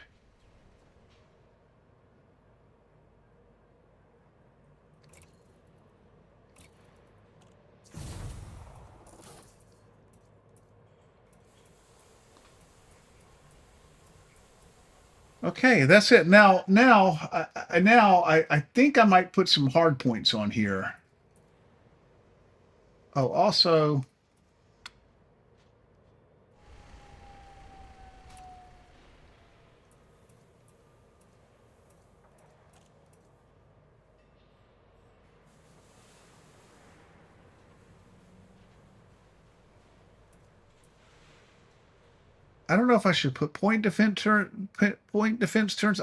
Okay, that's it. I think I might put some hard points on here. Oh, also, I don't know if I should put point defense turns.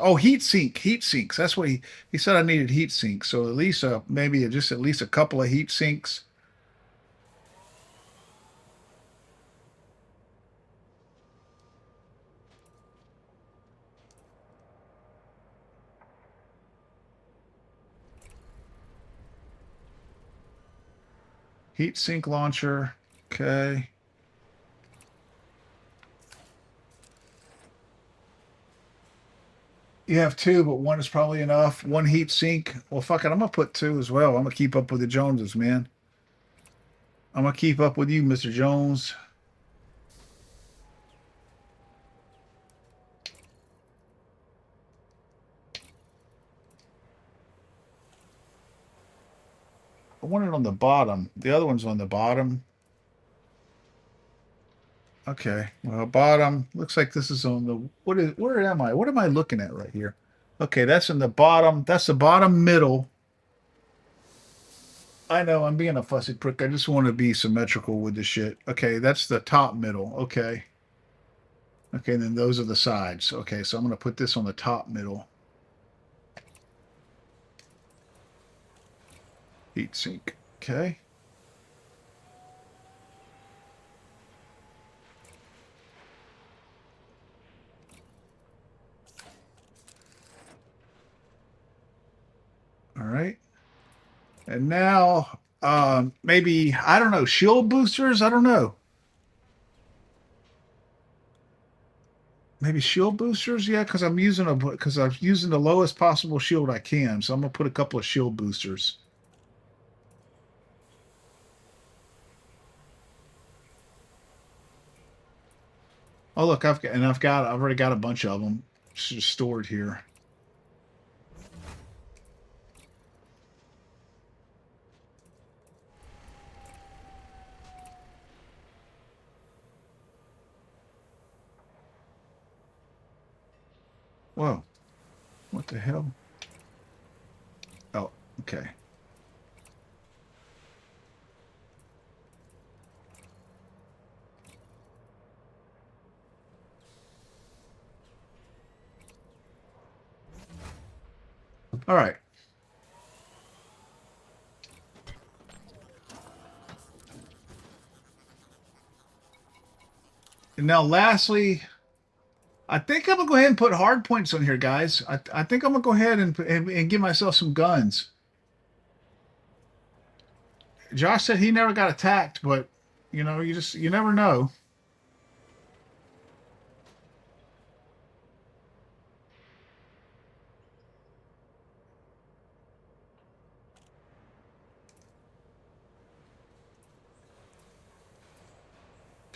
Oh, heat sinks. That's what he said. I needed heat sinks. So at least maybe just at least a couple of heat sinks. Heat sink launcher. Okay. You have 2, but 1 is probably enough. 1 heat sink. Well, fuck it. I'm gonna put 2 as well. I'm gonna keep up with the Joneses, man. I'm gonna keep up with you, Mr. Jones. I want it on the bottom. The other one's on the bottom. Okay. Well, bottom. Looks like this is on the where am I? What am I looking at right here? Okay, that's in the bottom. That's the bottom middle. I know I'm being a fussy prick. I just want to be symmetrical with the shit. Okay, that's the top middle. Okay. Okay, and then those are the sides. Okay, so I'm going to put this on the top middle. Heat sink. Okay. All right. And now, maybe, I don't know, shield boosters? I don't know. Maybe shield boosters? Yeah, because I'm using the lowest possible shield I can. So I'm going to put a couple of shield boosters. Oh, look, I've already got a bunch of them stored here. Whoa. What the hell? Oh, okay. All right. And now, lastly, I think I'm gonna go ahead and put hard points on here, guys. I think I'm gonna go ahead and give myself some guns. Josh said he never got attacked, but you know, you never know.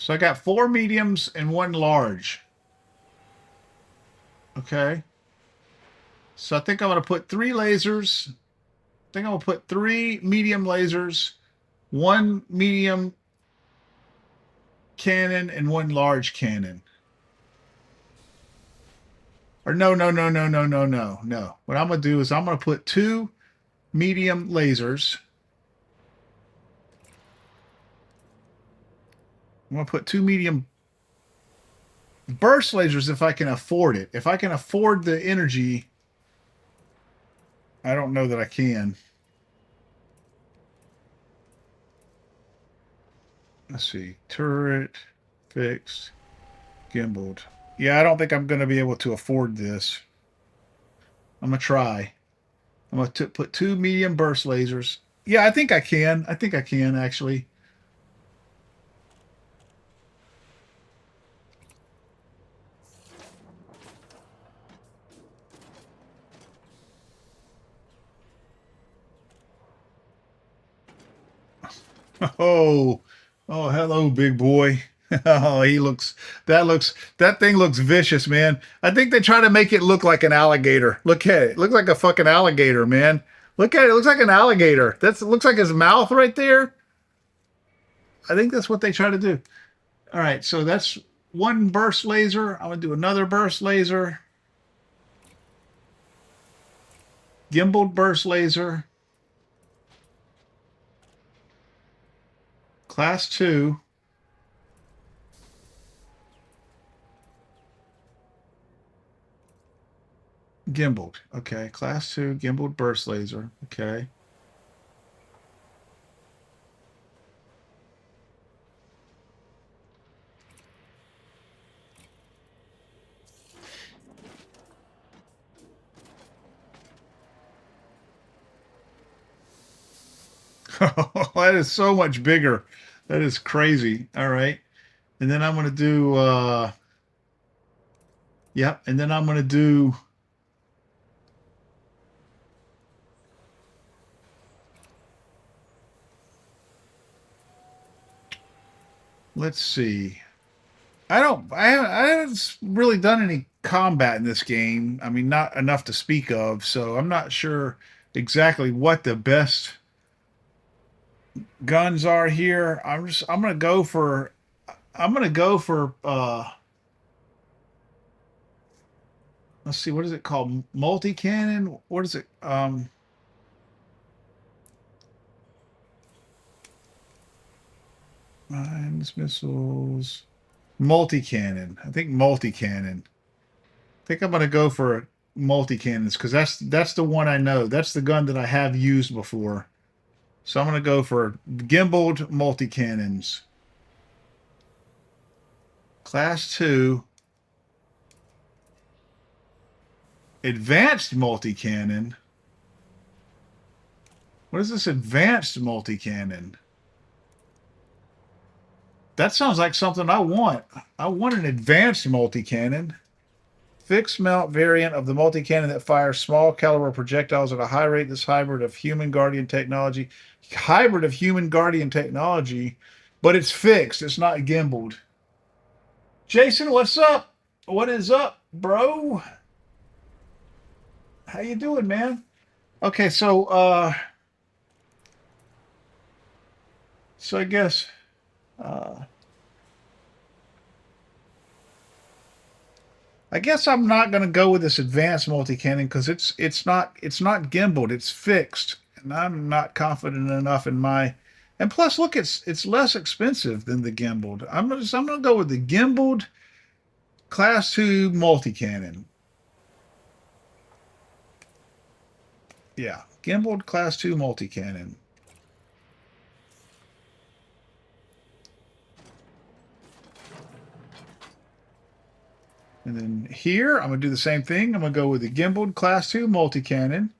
So I got 4 mediums and 1 large. Okay. So I think I'm going to put 3 lasers. I think I'm going to put 3 medium lasers, 1 medium cannon, and 1 large cannon. Or no. What I'm going to do is I'm going to put 2 medium lasers. I'm going to put 2 medium burst lasers if I can afford it. If I can afford the energy, I don't know that I can. Let's see. Turret, fixed, gimbaled. Yeah, I don't think I'm going to be able to afford this. I'm going to try. I'm going to put 2 medium burst lasers. Yeah, I think I can. I think I can, actually. Oh, oh, hello, big boy. Oh, that thing looks vicious, man. I think they try to make it look like an alligator. Look at it. It looks like a fucking alligator, man. Look at it. It looks like an alligator. It looks like his mouth right there. I think that's what they try to do. All right, so that's 1 burst laser. I'm going to do another burst laser. Gimbaled burst laser. Class 2. Gimbaled. Okay. Class 2 gimbaled burst laser. Okay. That is so much bigger. That is crazy. All right. And then I'm going to do, yep. And then I'm going to do, let's see. I haven't really done any combat in this game. I mean, not enough to speak of. So I'm not sure exactly what the best guns are here. I'm going to go for, let's see, what is it called? Multi-cannon? What is it? Mines, missiles, multi-cannon. I think multi-cannon. I think I'm going to go for multi-cannons because that's the one I know. That's the gun that I have used before. So I'm going to go for gimbaled multi-cannons. Class 2. Advanced multi-cannon. What is this advanced multi-cannon? That sounds like something I want. I want an advanced multi-cannon. Fixed mount variant of the multi-cannon that fires small caliber projectiles at a high rate. This hybrid of human guardian technology. Hybrid of human guardian technology, but it's fixed. It's not gimbaled. Jason, what's up? What is up, bro? How you doing, man? Okay, so I guess I'm not going to go with this advanced multi-cannon because it's not gimbaled, it's fixed, and I'm not confident enough in my. And plus, look, it's less expensive than the gimbaled. I'm gonna go with the gimbaled Class 2 multi-cannon. Yeah, gimbaled class 2 multi-cannon. And then here, I'm going to do the same thing. I'm going to go with the gimbaled class 2 multi-cannon.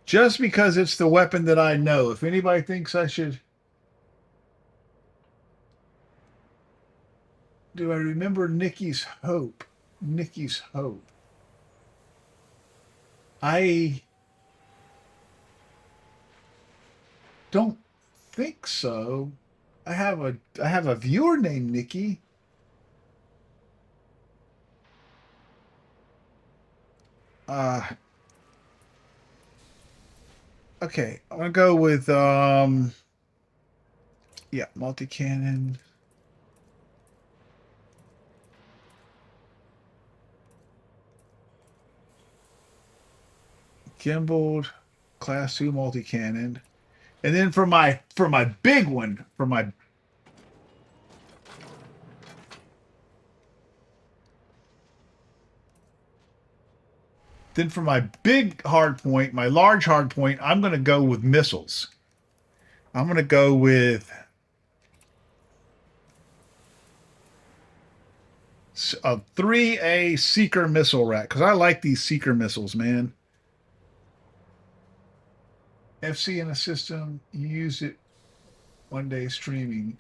Just because it's the weapon that I know. If anybody thinks I should... Do I remember Nikki's Hope? Nikki's Hope. I don't think so. I have a viewer named Nikki. Okay, I'm gonna go with yeah, multi-cannon. Gimbaled class 2 multi-cannon. And then for my big one, then for my big hard point, my large hard point, I'm going to go with missiles. I'm going to go with a 3A Seeker missile rack because I like these Seeker missiles, man. FC in a system, you used it one day streaming.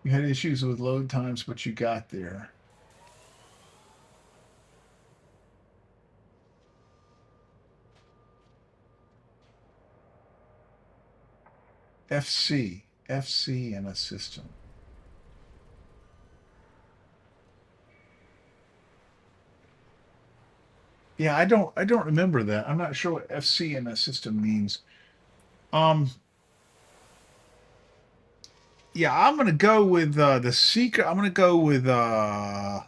You had issues with load times, but you got there. FC in a system. Yeah, I don't remember that. I'm not sure what FC in a system means. Yeah, I'm gonna go with the Seeker. I'm gonna go with a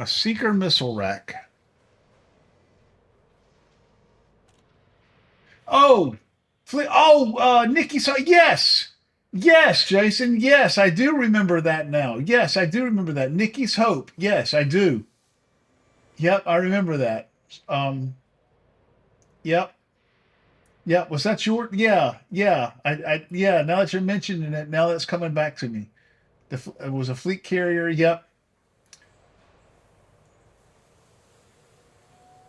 Seeker missile rack. Oh, Nikki. So yes, Jason. Yes, I do remember that now. Yes, I do remember that. Nikki's Hope. Yes, I do. Yep, I remember that. Um, yep, yep. Was that your? Yeah, yeah. Yeah. Now that you're mentioning it, now that's coming back to me. It was a fleet carrier. Yep,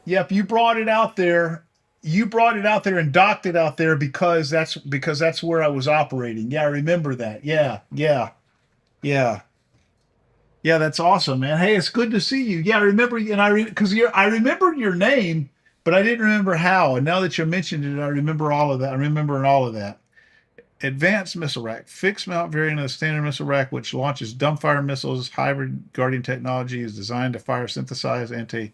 yep. You brought it out there. You brought it out there and docked it out there because that's where I was operating. Yeah, I remember that. Yeah, yeah, yeah. Yeah, that's awesome, man. Hey, it's good to see you. Yeah, I remember, and I remember your name, but I didn't remember how. And now that you mentioned it, I remember all of that. I'm remembering all of that. Advanced missile rack, fixed mount variant of the standard missile rack, which launches dumbfire missiles. Hybrid guardian technology is designed to fire synthesized anti.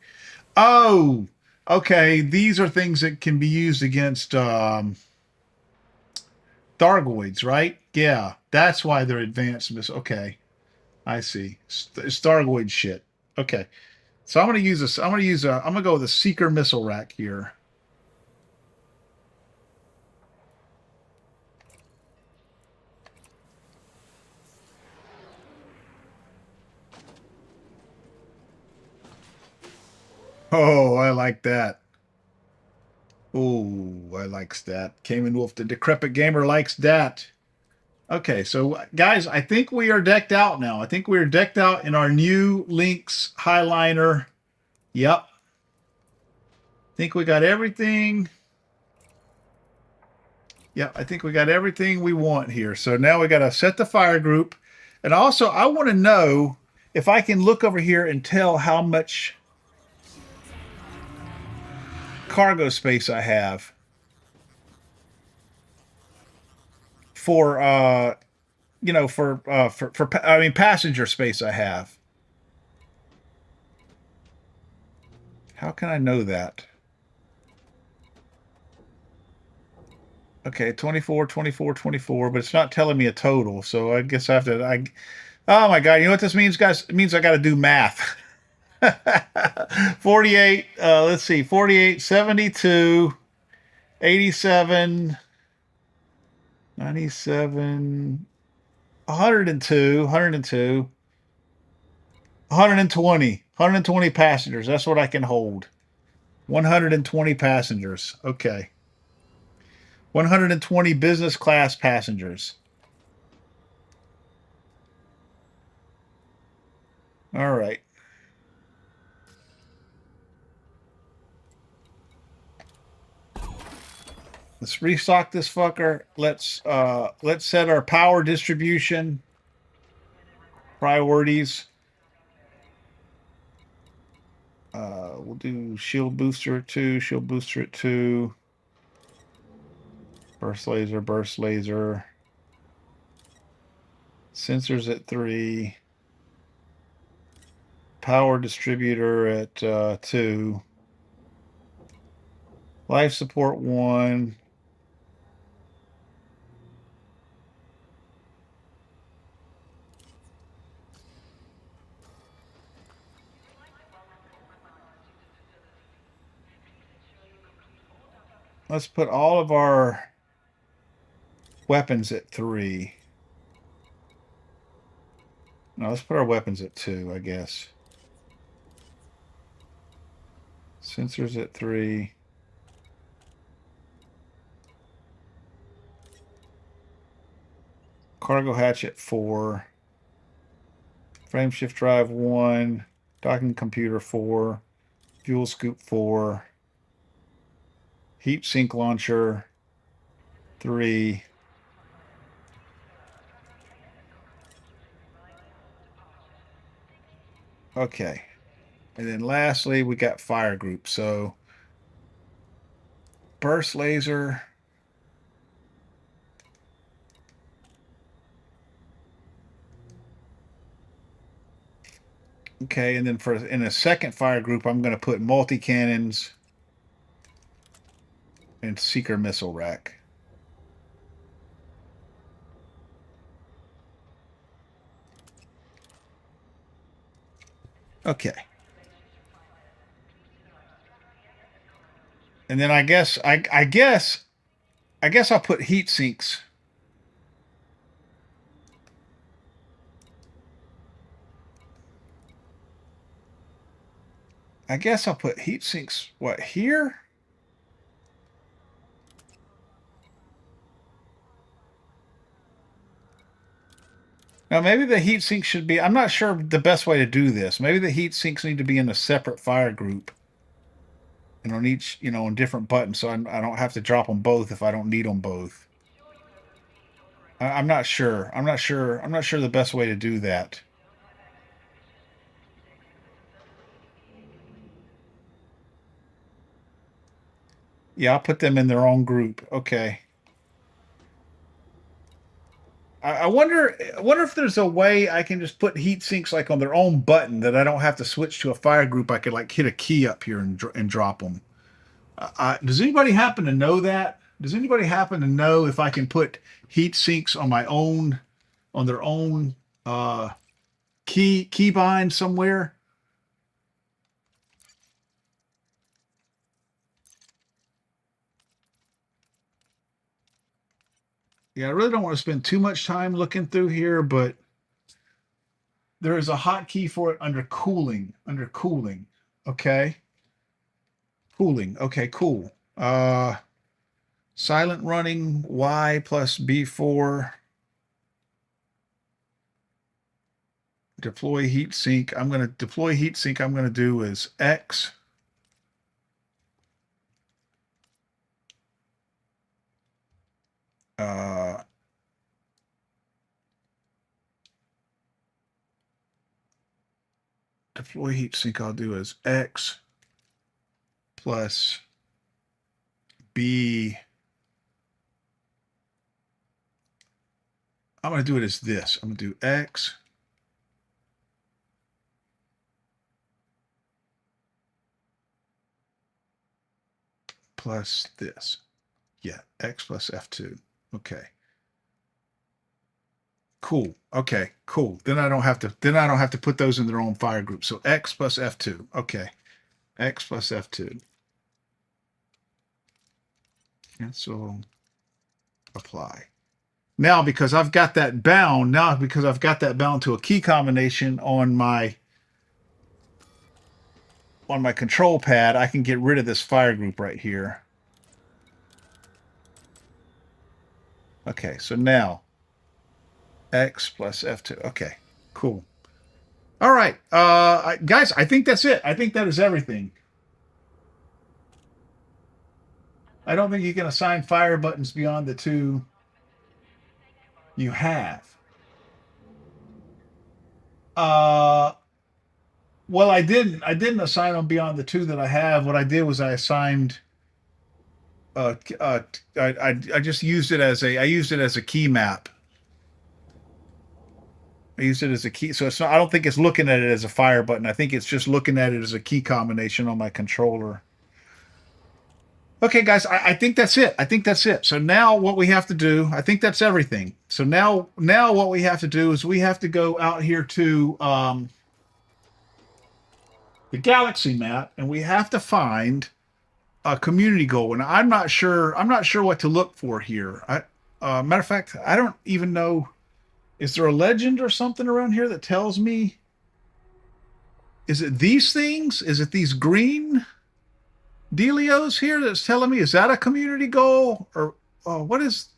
Oh, okay. These are things that can be used against Thargoids, right? Yeah, that's why they're advanced missiles. Okay. I see. Stargoid shit. Okay. So I'm gonna use this. I'm gonna go with a Seeker missile rack here. Oh, I like that. Oh, I likes that. Cayman Wolf, the decrepit gamer likes that. Okay, so guys, I think we are decked out now. I think we are decked out in our new Lynx Highliner. Yep. Think we got everything. Yeah, I think we got everything we want here. So now we got to set the fire group. And also, I want to know if I can look over here and tell how much cargo space I have for I mean passenger space I have. How can I know that? Okay, 24, 24, 24, but it's not telling me a total. So I guess I have to oh my God, you know what this means, guys? It means I got to do math. 48, let's see, 48, 72, 87. 97, 102, 102, 120 passengers. That's what I can hold. 120 passengers. Okay. 120 business class passengers. All right. Let's restock this fucker. Let's set our power distribution priorities. We'll do shield booster at 2, shield booster at 2. Burst laser, burst laser. Sensors at 3. Power distributor at 2. Life support 1. Let's put all of our weapons at 3. No, let's put our weapons at 2, I guess. Sensors at 3. Cargo hatch at 4. Frame shift drive 1. Docking computer 4. Fuel scoop 4. Heat sink launcher 3. Okay. And then lastly, we got fire group. So burst laser. Okay, and then in a second fire group, I'm going to put multi-cannons and seeker missile rack. Okay. And then I guess I'll put heat sinks. I guess I'll put heat sinks, what, here? Now, maybe the heat sink should be, I'm not sure the best way to do this. Maybe the heat sinks need to be in a separate fire group. And on each, on different buttons, so I don't have to drop them both if I don't need them both. I'm not sure. I'm not sure the best way to do that. Yeah, I'll put them in their own group. Okay. I wonder if there's a way I can just put heat sinks like on their own button that I don't have to switch to a fire group. I could like hit a key up here and drop them. Does anybody happen to know that? Does anybody happen to know if I can put heat sinks on my own, on their own key bind somewhere? Yeah, I really don't want to spend too much time looking through here, but there is a hotkey for it under cooling. Under cooling. Okay. Cooling. Okay, cool. Silent running Y plus B4. Deploy heat sink. I'm going to deploy heat sink. I'm going to do is X. Deploy heat sink. I'll do as X plus B. I'm going to do it as this. I'm going to do X plus this. Yeah, X plus F2. Okay. Cool. Okay, cool. Then I don't have to put those in their own fire group. So X plus F2. Okay. X plus F2. Cancel. Apply. Now, because I've got that bound, to a key combination on my control pad, I can get rid of this fire group right here. Okay, so now X plus F2. Okay, cool. All right, guys, I think that's it. I think that is everything. I don't think you can assign fire buttons beyond the two you have. Well, I didn't. I didn't assign them beyond the two that I have. What I did was I assigned. I just used it as a. I used it as a key map. I used it as a key. So it's not. I don't think it's looking at it as a fire button. I think it's just looking at it as a key combination on my controller. Okay, guys, I think that's it. I think that's it. So now what we have to do, I think that's everything. So now what we have to do is we have to go out here to the galaxy map, and we have to find a community goal. And I'm not sure what to look for here. Matter of fact, I don't even know. Is there a legend or something around here that tells me? Is it these things? Is it these green dealios here that's telling me? Is that a community goal? Or what is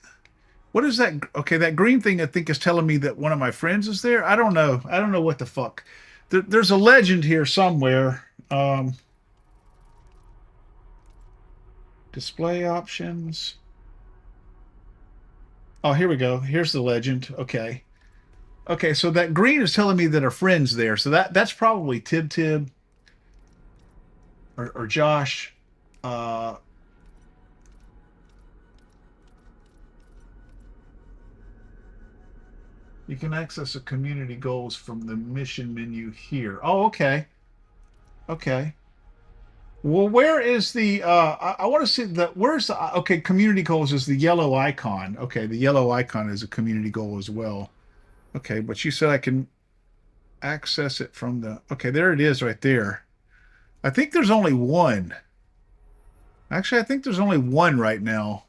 that? Okay, that green thing I think is telling me that one of my friends is there. I don't know. I don't know what the fuck. There's a legend here somewhere. Display options. Oh, here we go. Here's the legend. Okay. Okay, so that green is telling me that a friend's there. So that's probably Tib or Josh. You can access the community goals from the mission menu here. Oh, okay. Okay. Well, where is the I want to see that where's the okay, community goals is the yellow icon. Okay, the yellow icon is a community goal as well. Okay, but you said I can access it from the okay, there it is right there. I think there's only one. Actually, I think there's only one right now.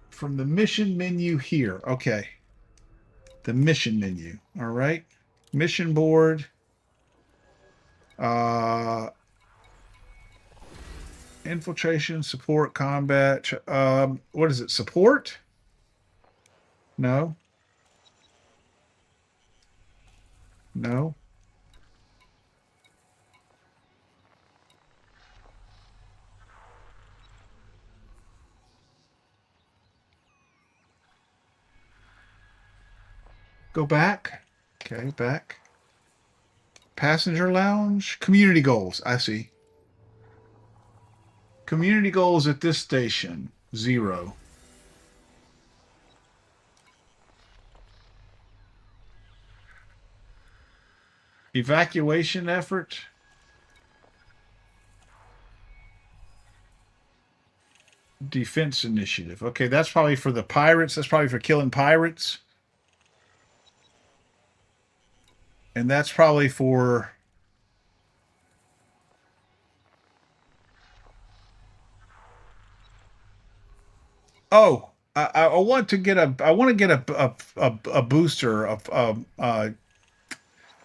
From the mission menu here. Okay. The mission menu. All right. Mission board. Infiltration, support, combat. What is it? Support? No. No. Go back. Okay, back. Passenger lounge. Community goals. I see. Community goals at this station. 0. Evacuation effort. Defense initiative. Okay, that's probably for the pirates. That's probably for killing pirates. And that's probably for oh, I want to get a booster of I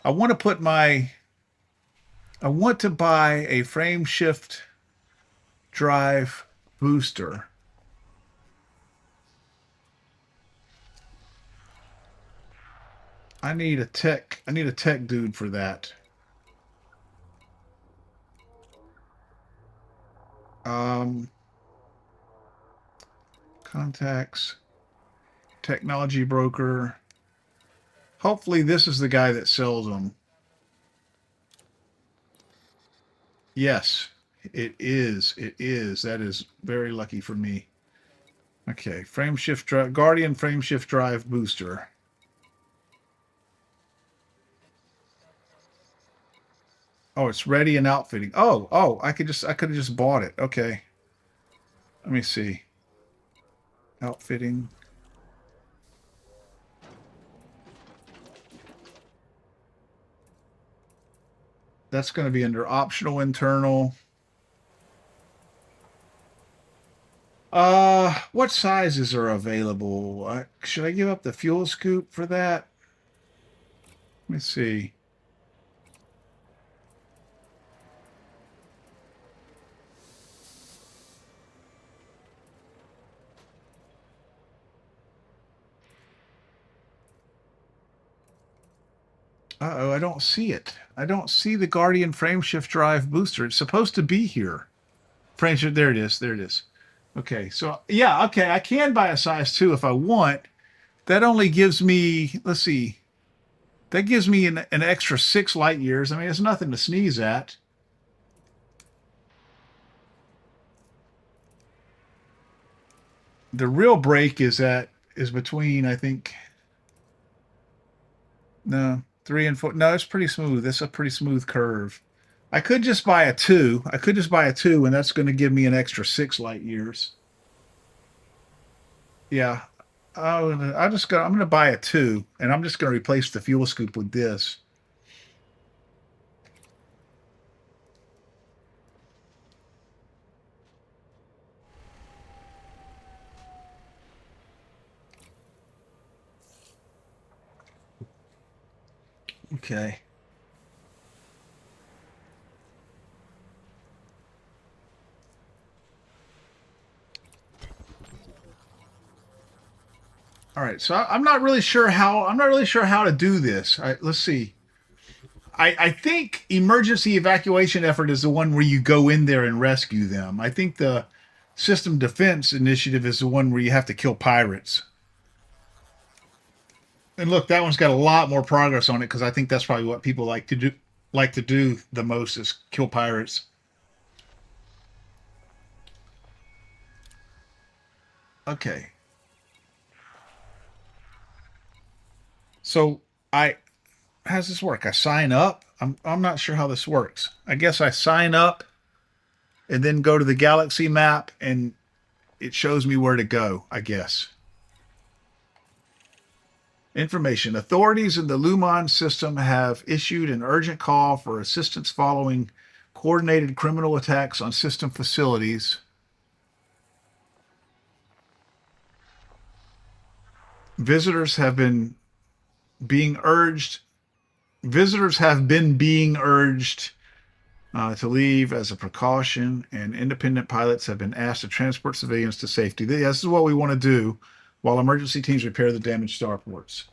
want to put my I want to buy a frame shift drive booster. I need a tech dude for that. Contacts, technology broker. Hopefully this is the guy that sells them. Yes, it is. It is. That is very lucky for me. Okay, frame shift drive, Guardian frame shift drive booster. Oh, it's ready and outfitting. Oh, I could have just bought it. Okay. Let me see. Outfitting. That's going to be under optional internal. What sizes are available? Should I give up the fuel scoop for that? Let me see. Uh-oh, I don't see it. I don't see the Guardian frameshift drive booster. It's supposed to be here. Frameshift, there it is. There it is. Okay, so yeah, okay, I can buy a size 2 if I want. That only gives me, let's see, that gives me an extra 6 light years. I mean, it's nothing to sneeze at. The real break is between, I think, no, 3 and 4. No, it's pretty smooth. It's a pretty smooth curve. I could just buy a 2. I could just buy a 2, and that's going to give me an extra 6 light years. Yeah. I'm going to buy a 2, and I'm just going to replace the fuel scoop with this. Okay. All right, so I'm not really sure how to do this. Let's see. I think emergency evacuation effort is the one where you go in there and rescue them. I think the system defense initiative is the one where you have to kill pirates. And look, that one's got a lot more progress on it because I think that's probably what people like to do the most is kill pirates. Okay. So I how does this work? I sign up. I'm not sure how this works. I guess I sign up and then go to the galaxy map and it shows me where to go, I guess. Information. Authorities in the Lumon system have issued an urgent call for assistance following coordinated criminal attacks on system facilities. Visitors have been being urged to leave as a precaution, and independent pilots have been asked to transport civilians to safety. This is what we want to do while emergency teams repair the damaged starports.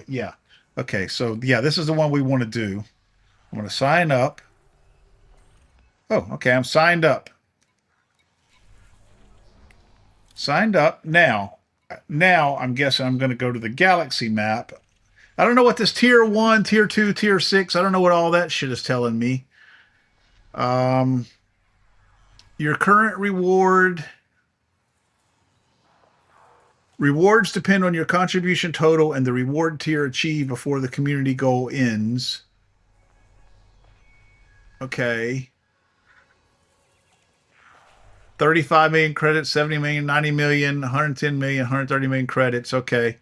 Yeah. Okay, so yeah, this is the one we want to do. I'm going to sign up. Oh, okay, I'm signed up. Signed up. Now I'm guessing I'm going to go to the galaxy map. I don't know what this tier 1, tier 2, tier 6, I don't know what all that shit is telling me. Your current rewards depend on your contribution total and the reward tier achieved before the community goal ends. Okay. 35 million credits, 70 million, 90 million, 110 million, 130 million credits. Okay.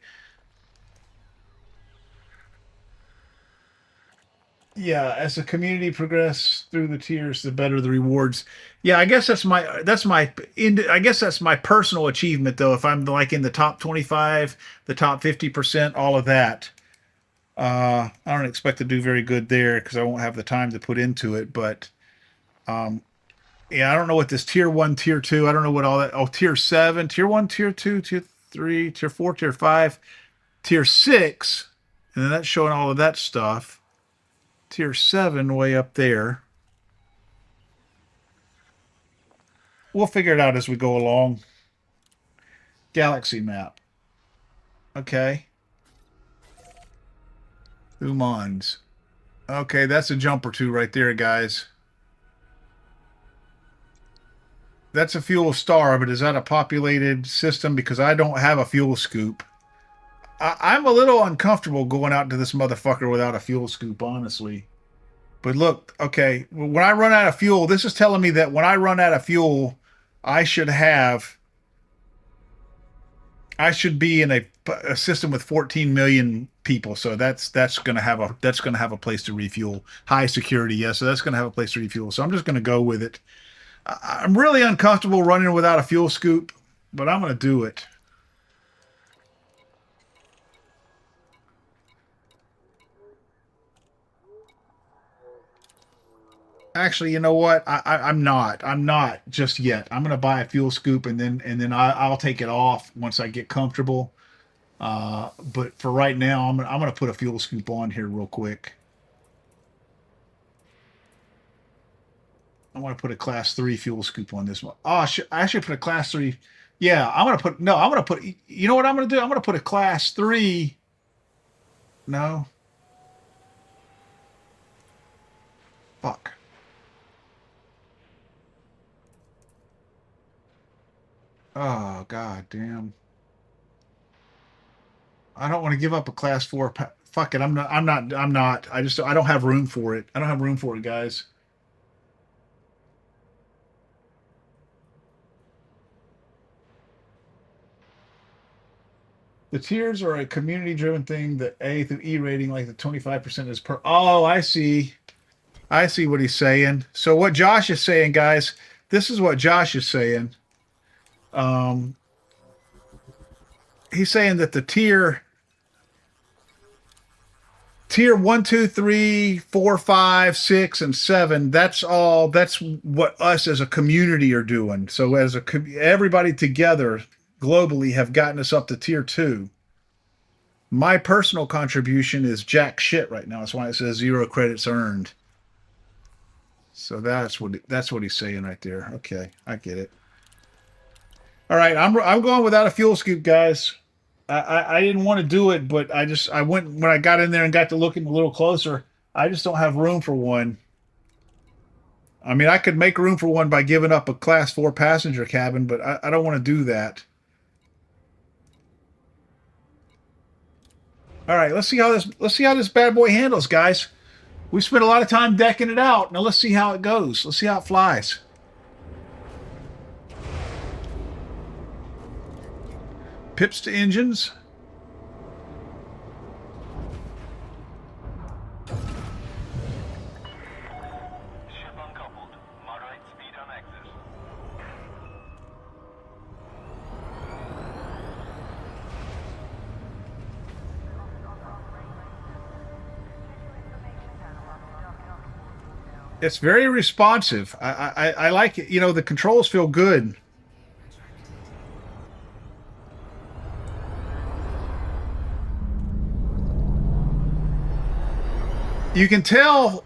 Yeah, as the community progress through the tiers, the better the rewards. Yeah, I guess I guess that's my personal achievement though. If I'm like in the top 25, the top 50%, all of that. I don't expect to do very good there because I won't have the time to put into it. But yeah, I don't know what this tier 1, tier 2. I don't know what all that. Oh, tier 7, tier 1, tier 2, tier 3, tier 4, tier 5, tier 6, and then that's showing all of that stuff. Tier 7 way up there. We'll figure it out as we go along. Galaxy map. Okay. Humans. Okay, that's a jump or two right there, guys. That's a fuel star, but is that a populated system? Because I don't have a fuel scoop. I'm a little uncomfortable going out to this motherfucker without a fuel scoop, honestly. But look, okay, when I run out of fuel, this is telling me that when I run out of fuel, I should be in a system with 14 million people. So that's going to have a place to refuel. High security, yes. So that's going to have a place to refuel. So I'm just going to go with it. I'm really uncomfortable running without a fuel scoop. but I'm going to do it. Actually, you know what? I'm not. I'm not just yet. I'm going to buy a fuel scoop and then I'll take it off once I get comfortable. But for right now, I'm going to put a fuel scoop on here real quick. I want to put a class 3 fuel scoop on this one. Oh, I should put a class 3. Yeah, I'm going to put, no, I'm going to put, you know what I'm going to do? I'm going to put a class 3. No. Fuck. Oh, god damn. I don't want to give up a class 4. Fuck it. I'm not. I don't have room for it. I don't have room for it, guys. The tiers are a community-driven thing. The A through E rating, like the 25% is per. Oh, I see. I see what he's saying. So what Josh is saying, guys, this is what Josh is saying. Um, he's saying that the tier 1, 2, 3, 4, 5, 6, and 7, that's what us as a community are doing. So as everybody together globally have gotten us up to tier 2. My personal contribution is jack shit right now. That's why it says 0 credits earned. So that's what he's saying right there. Okay, I get it. All right, I'm going without a fuel scoop, guys. I didn't want to do it, but I went when I got in there and got to looking a little closer. I just don't have room for one. I mean, I could make room for one by giving up a class 4 passenger cabin, but I don't want to do that. All right, let's see how this bad boy handles, guys. We spent a lot of time decking it out. Now let's see how it goes. Let's see how it flies. Pips to engines. Ship uncoupled. Moderate speed on exit. It's very responsive. I like it. You know, the controls feel good. You can tell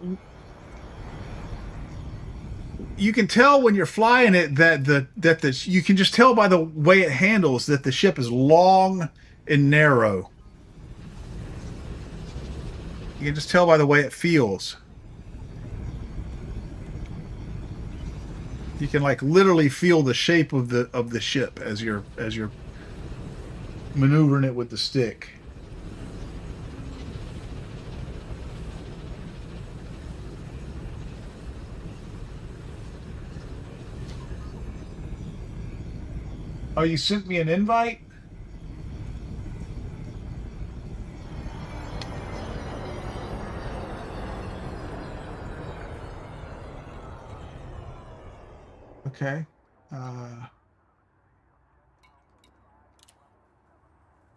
when you're flying it that you can just tell by the way it handles that the ship is long and narrow. You can just tell by the way it feels. You can like literally feel the shape of the ship as you're maneuvering it with the stick. Oh, you sent me an invite? Okay.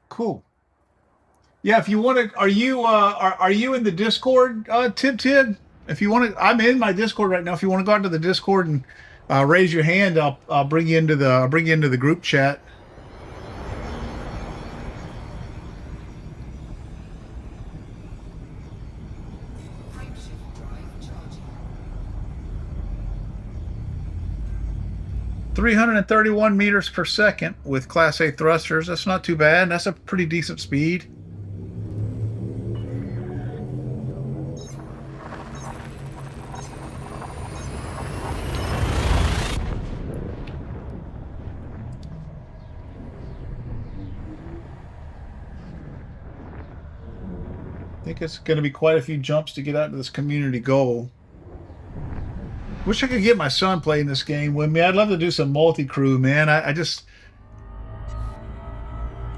Cool. Yeah, if you want to, are you in the Discord, Tib? If you want to, I'm in my Discord right now. If you want to go into the Discord and raise your hand, I'll bring you into the group chat. .331 meters per second with Class A thrusters. That's not too bad. That's a pretty decent speed. I think it's going to be quite a few jumps to get out to this community goal. Wish I could get my son playing this game with me. I'd love to do some multi-crew, man.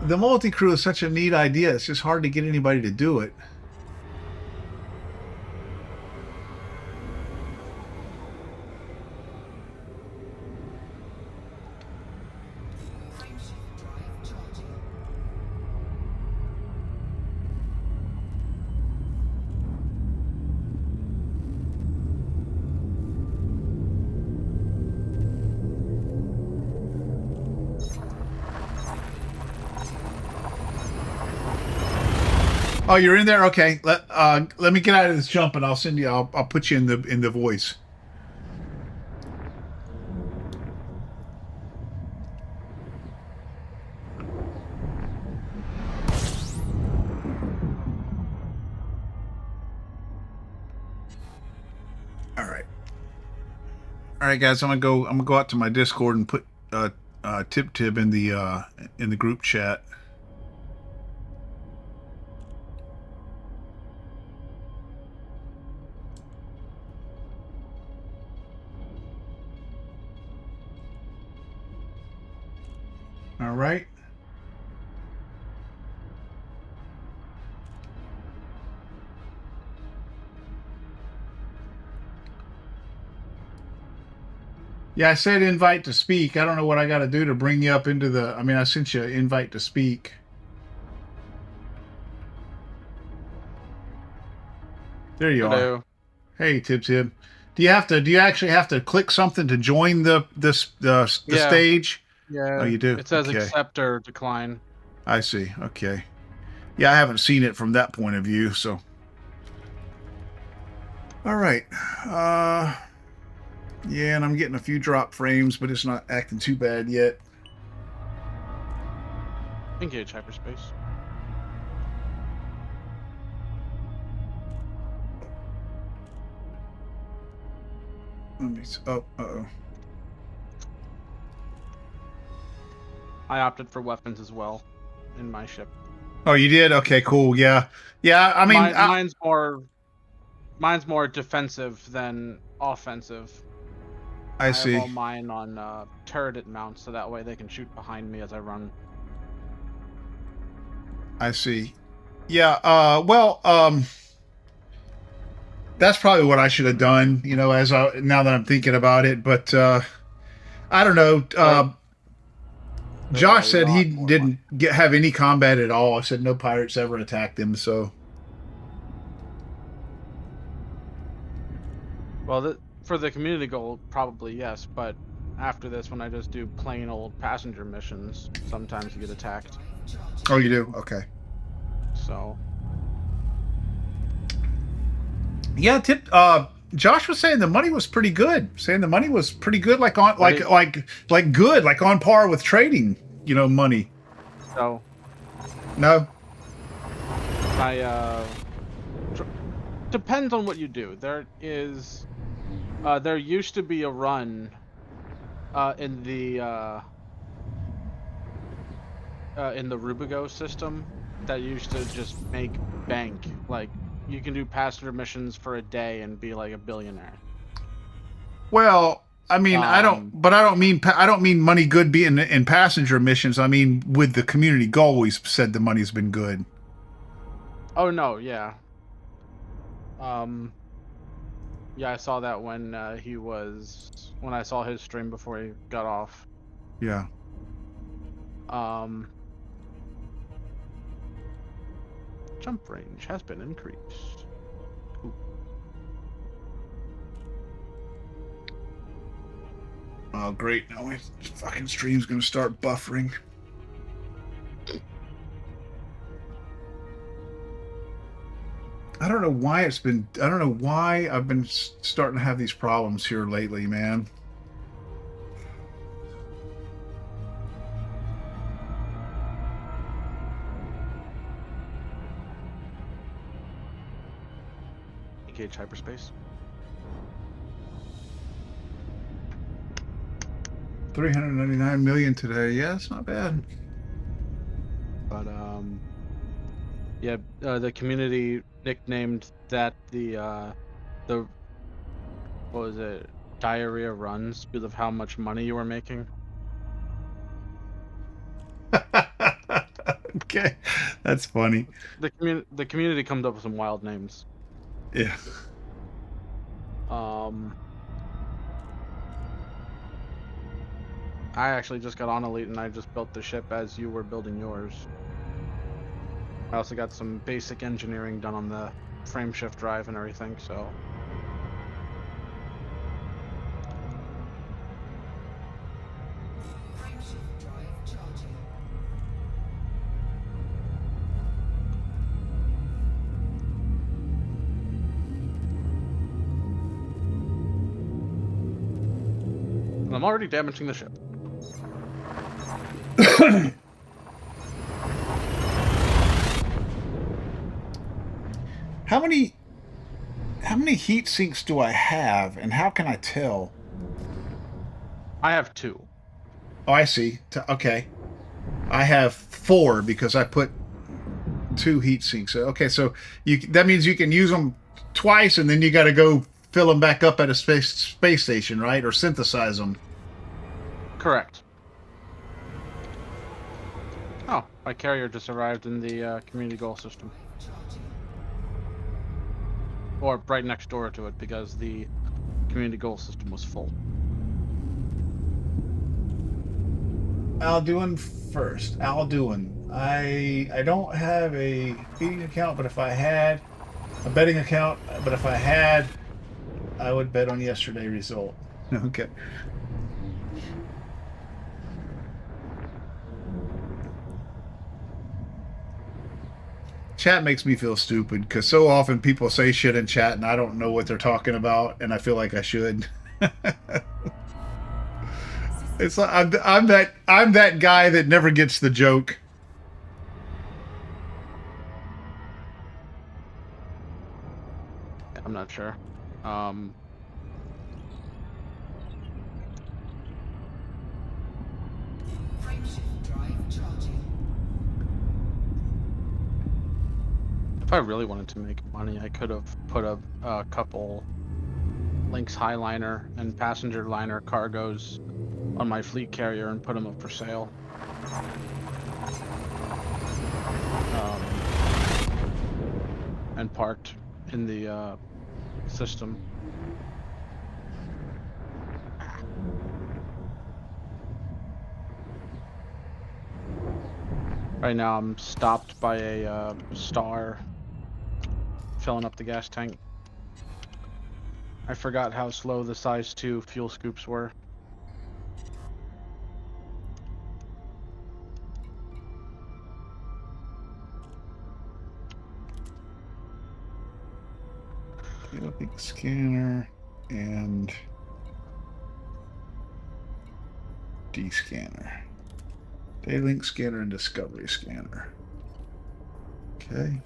The multi-crew is such a neat idea. It's just hard to get anybody to do it. Oh, you're in there. Okay. Let me get out of this jump, and I'll send you. I'll put you in the voice. All right. All right, guys. I'm gonna go out to my Discord and put Tib in the group chat. All right. Yeah, I said invite to speak. I don't know what I got to do to bring you up into the. I mean, I sent you an invite to speak. There you Hello. are. Hey, Tib. Do you have to? Do you actually have to click something to join the Yeah. stage? Yeah. Oh, you do? It says Okay. accept or decline. I see. Okay. Yeah, I haven't seen it from that point of view, so. All right. Yeah, and I'm getting a few drop frames, but it's not acting too bad yet. Engage hyperspace. Let me. Oh, uh-oh. I opted for weapons as well in my ship. Oh, you did? Okay, cool. Yeah. Yeah, I mean, mine's more defensive than offensive. I have see. all mine on turret mounts, so that way they can shoot behind me as I run. I see. Yeah, well, that's probably what I should have done, you know, now that I'm thinking about it, but I don't know. Josh said he didn't have any combat at all. I said no pirates ever attacked him, so. Well, for the community goal, probably yes, but after this, when I just do plain old passenger missions, sometimes you get attacked. Oh, you do? Okay. So. Yeah, Josh was saying the money was pretty good. Saying the money was pretty good, like on good, like on par with trading, you know, money. So. No. Depends on what you do. There used to be a run in the Rubigo system that used to just make bank. Like, you can do passenger missions for a day and be like a billionaire. Well, I mean, I don't mean money good being in passenger missions. I mean, with the community goal, we said the money's been good. Oh no, yeah. Yeah, I saw that when when I saw his stream before he got off. Yeah. Jump range has been increased. Ooh. Oh, great. Now my fucking stream's going to start buffering. I don't know why I've been starting to have these problems here lately, man. Engage hyperspace. 399 million today. Yeah, it's not bad. But yeah, the community nicknamed that the what was it, diarrhea runs, because of how much money you were making. Okay, that's funny. The community comes up with some wild names. Yeah. I actually just got on Elite and I just built the ship as you were building yours. I also got some basic engineering done on the frameshift drive and everything, so. I'm already damaging the ship. How many heat sinks do I have, and how can I tell? I have 2. Oh, I see. Okay. I have 4 because I put 2 heat sinks. Okay, so that means you can use them twice, and then you got to go fill them back up at a space station, right? Or synthesize them. Correct. Oh, my carrier just arrived in the community goal system. Or right next door to it, because the community goal system was full. Alduin first. Alduin. I don't have a feeding account, but if I had a betting account, but if I had, I would bet on yesterday result. Okay. Chat makes me feel stupid because so often people say shit in chat and I don't know what they're talking about, and I feel like I should. It's like I'm that guy that never gets the joke. I'm not sure. If I really wanted to make money, I could have put a couple Lynx Highliner and passenger liner cargoes on my fleet carrier and put them up for sale. And parked in the system. Right now I'm stopped by a star filling up the gas tank. I forgot how slow the size 2 fuel scoops were. I think scanner and D-scanner. Daylink scanner and discovery scanner. Okay.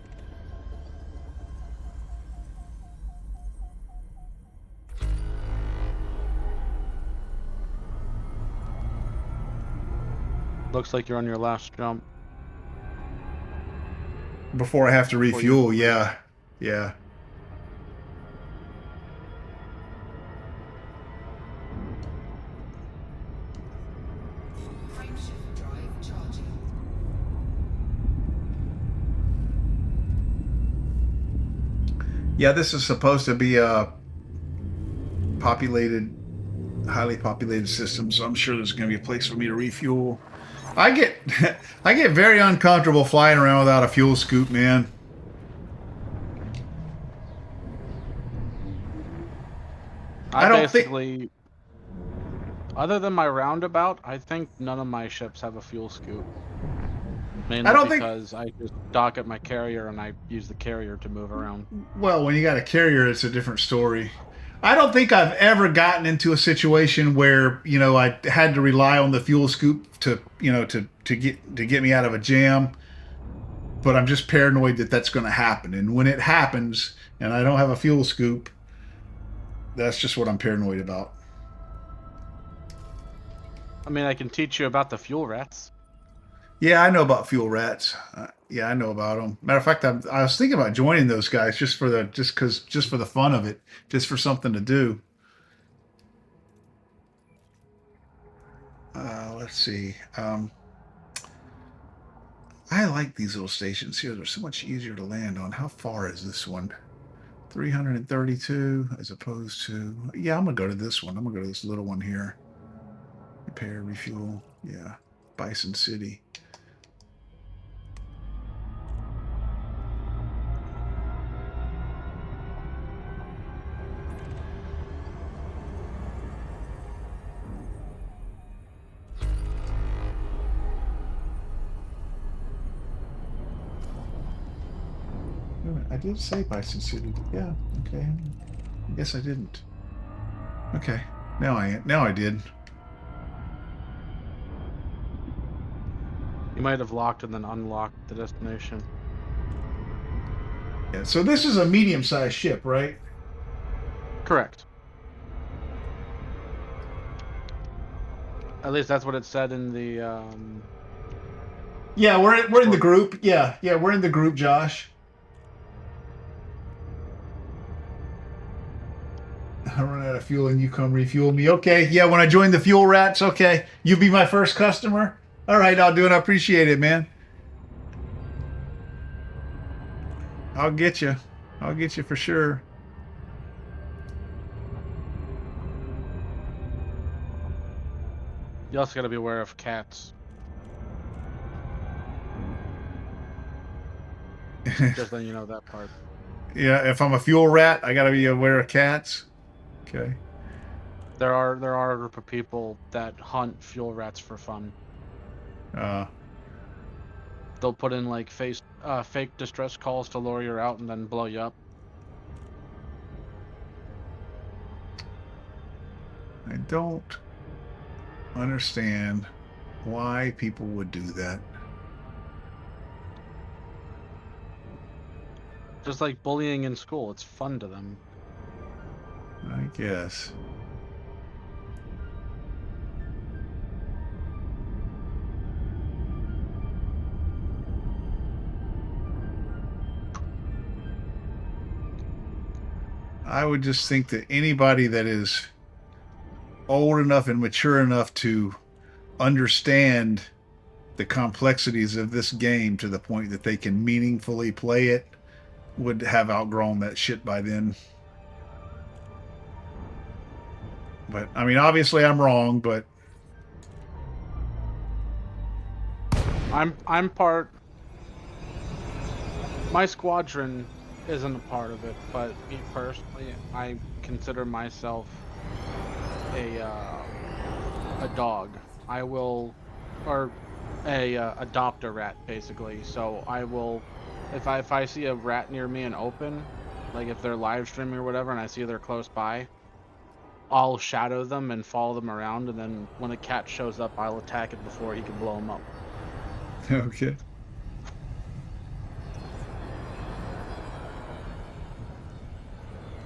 Looks like you're on your last jump. Before I have to refuel, yeah. Yeah. Yeah, this is supposed to be a highly populated system, so I'm sure there's going to be a place for me to refuel. I get very uncomfortable flying around without a fuel scoop, man. I don't think, other than my roundabout, I think none of my ships have a fuel scoop. Mainly because I just dock at my carrier and I use the carrier to move around. Well, when you got a carrier, it's a different story. I don't think I've ever gotten into a situation where, you know, I had to rely on the fuel scoop to, you know, to get me out of a jam. But I'm just paranoid that that's going to happen. And when it happens and I don't have a fuel scoop, that's just what I'm paranoid about. I mean, I can teach you about the fuel rats. Yeah, I know about fuel rats. Yeah, I know about them. Matter of fact, I was thinking about joining those guys just for the fun of it, just for something to do. Let's see. I like these little stations here. They're so much easier to land on. How far is this one? 332 as opposed to... Yeah, I'm going to go to this one. I'm going to go to this little one here. Repair, refuel. Yeah. Bison City. I did say Bison City. Yeah, okay. I guess I didn't. Okay. Now I did. You might have locked and then unlocked the destination. Yeah, so this is a medium-sized ship, right? Correct. At least that's what it said in the. Yeah, we're in the group. Yeah, we're in the group, Josh. I run out of fuel and you come refuel me. Okay, yeah, when I join the fuel rats, okay. You be my first customer? All right, I'll do it. I appreciate it, man. I'll get you. I'll get you for sure. You also got to be aware of cats. Just letting you know that part. Yeah, if I'm a fuel rat, I gotta be aware of cats. Okay. There are a group of people that hunt fuel rats for fun. They'll put in like fake distress calls to lure you out and then blow you up. I don't understand why people would do that. Just like bullying in school, it's fun to them. I guess. I would just think that anybody that is old enough and mature enough to understand the complexities of this game to the point that they can meaningfully play it would have outgrown that shit by then. But I mean, obviously I'm wrong, but I'm part. My squadron isn't a part of it, but me personally, I consider myself a dog. I will, or adopt a rat basically. So I will, if I see a rat near me and open, like if they're live streaming or whatever, and I see they're close by, I'll shadow them and follow them around, and then when a cat shows up, I'll attack it before he can blow him up. okay.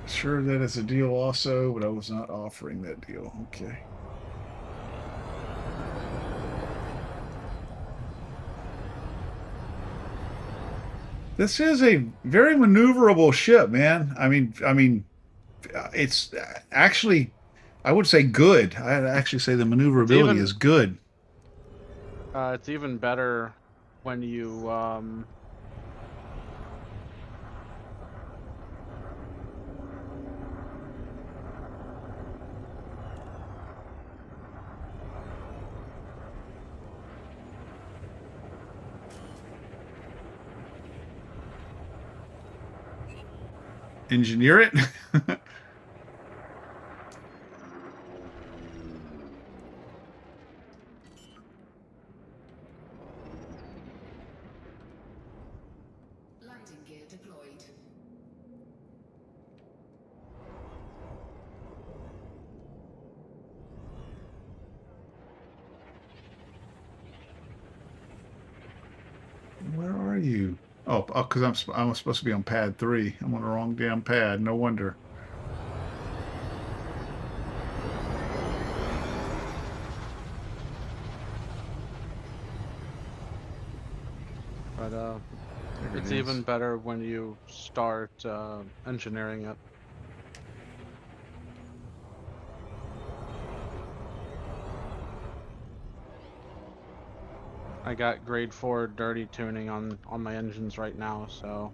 Sure, that is a deal also, but I was not offering that deal. Okay. This is a very maneuverable ship, man. I mean, it's actually, I would say good. I'd actually say the maneuverability is good. It's even better when you engineer it. Landing gear deployed. Where are you? Oh, because I'm supposed to be on pad 3. I'm on the wrong damn pad. No wonder. But it's even better when you start engineering it. I got grade 4 dirty tuning on my engines right now, so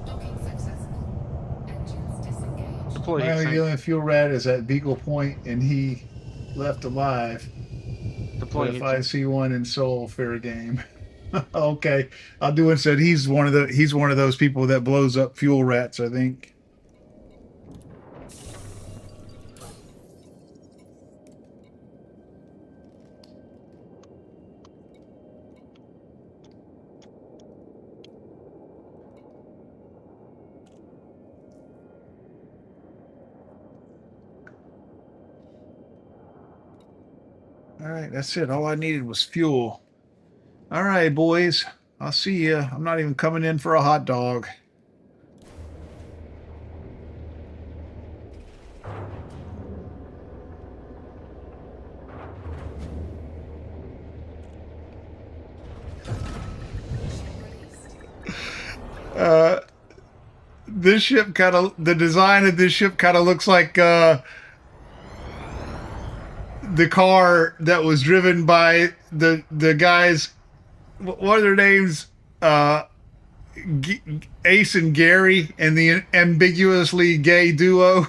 Docking successful. Engines disengaged. deploy My only heatsink. dealing fuel rat is at Beagle Point, and he left alive. But Deploy if I heatsink. see one in Seoul, fair game. Okay, I'll do it. Said he's one of those people that blows up fuel rats, I think. All right, that's it. All I needed was fuel. All right, boys. I'll see you. I'm not even coming in for a hot dog. Uh, this ship the design of this ship kind of looks like the car that was driven by the guys. What are their names? Ace and Gary and the ambiguously gay duo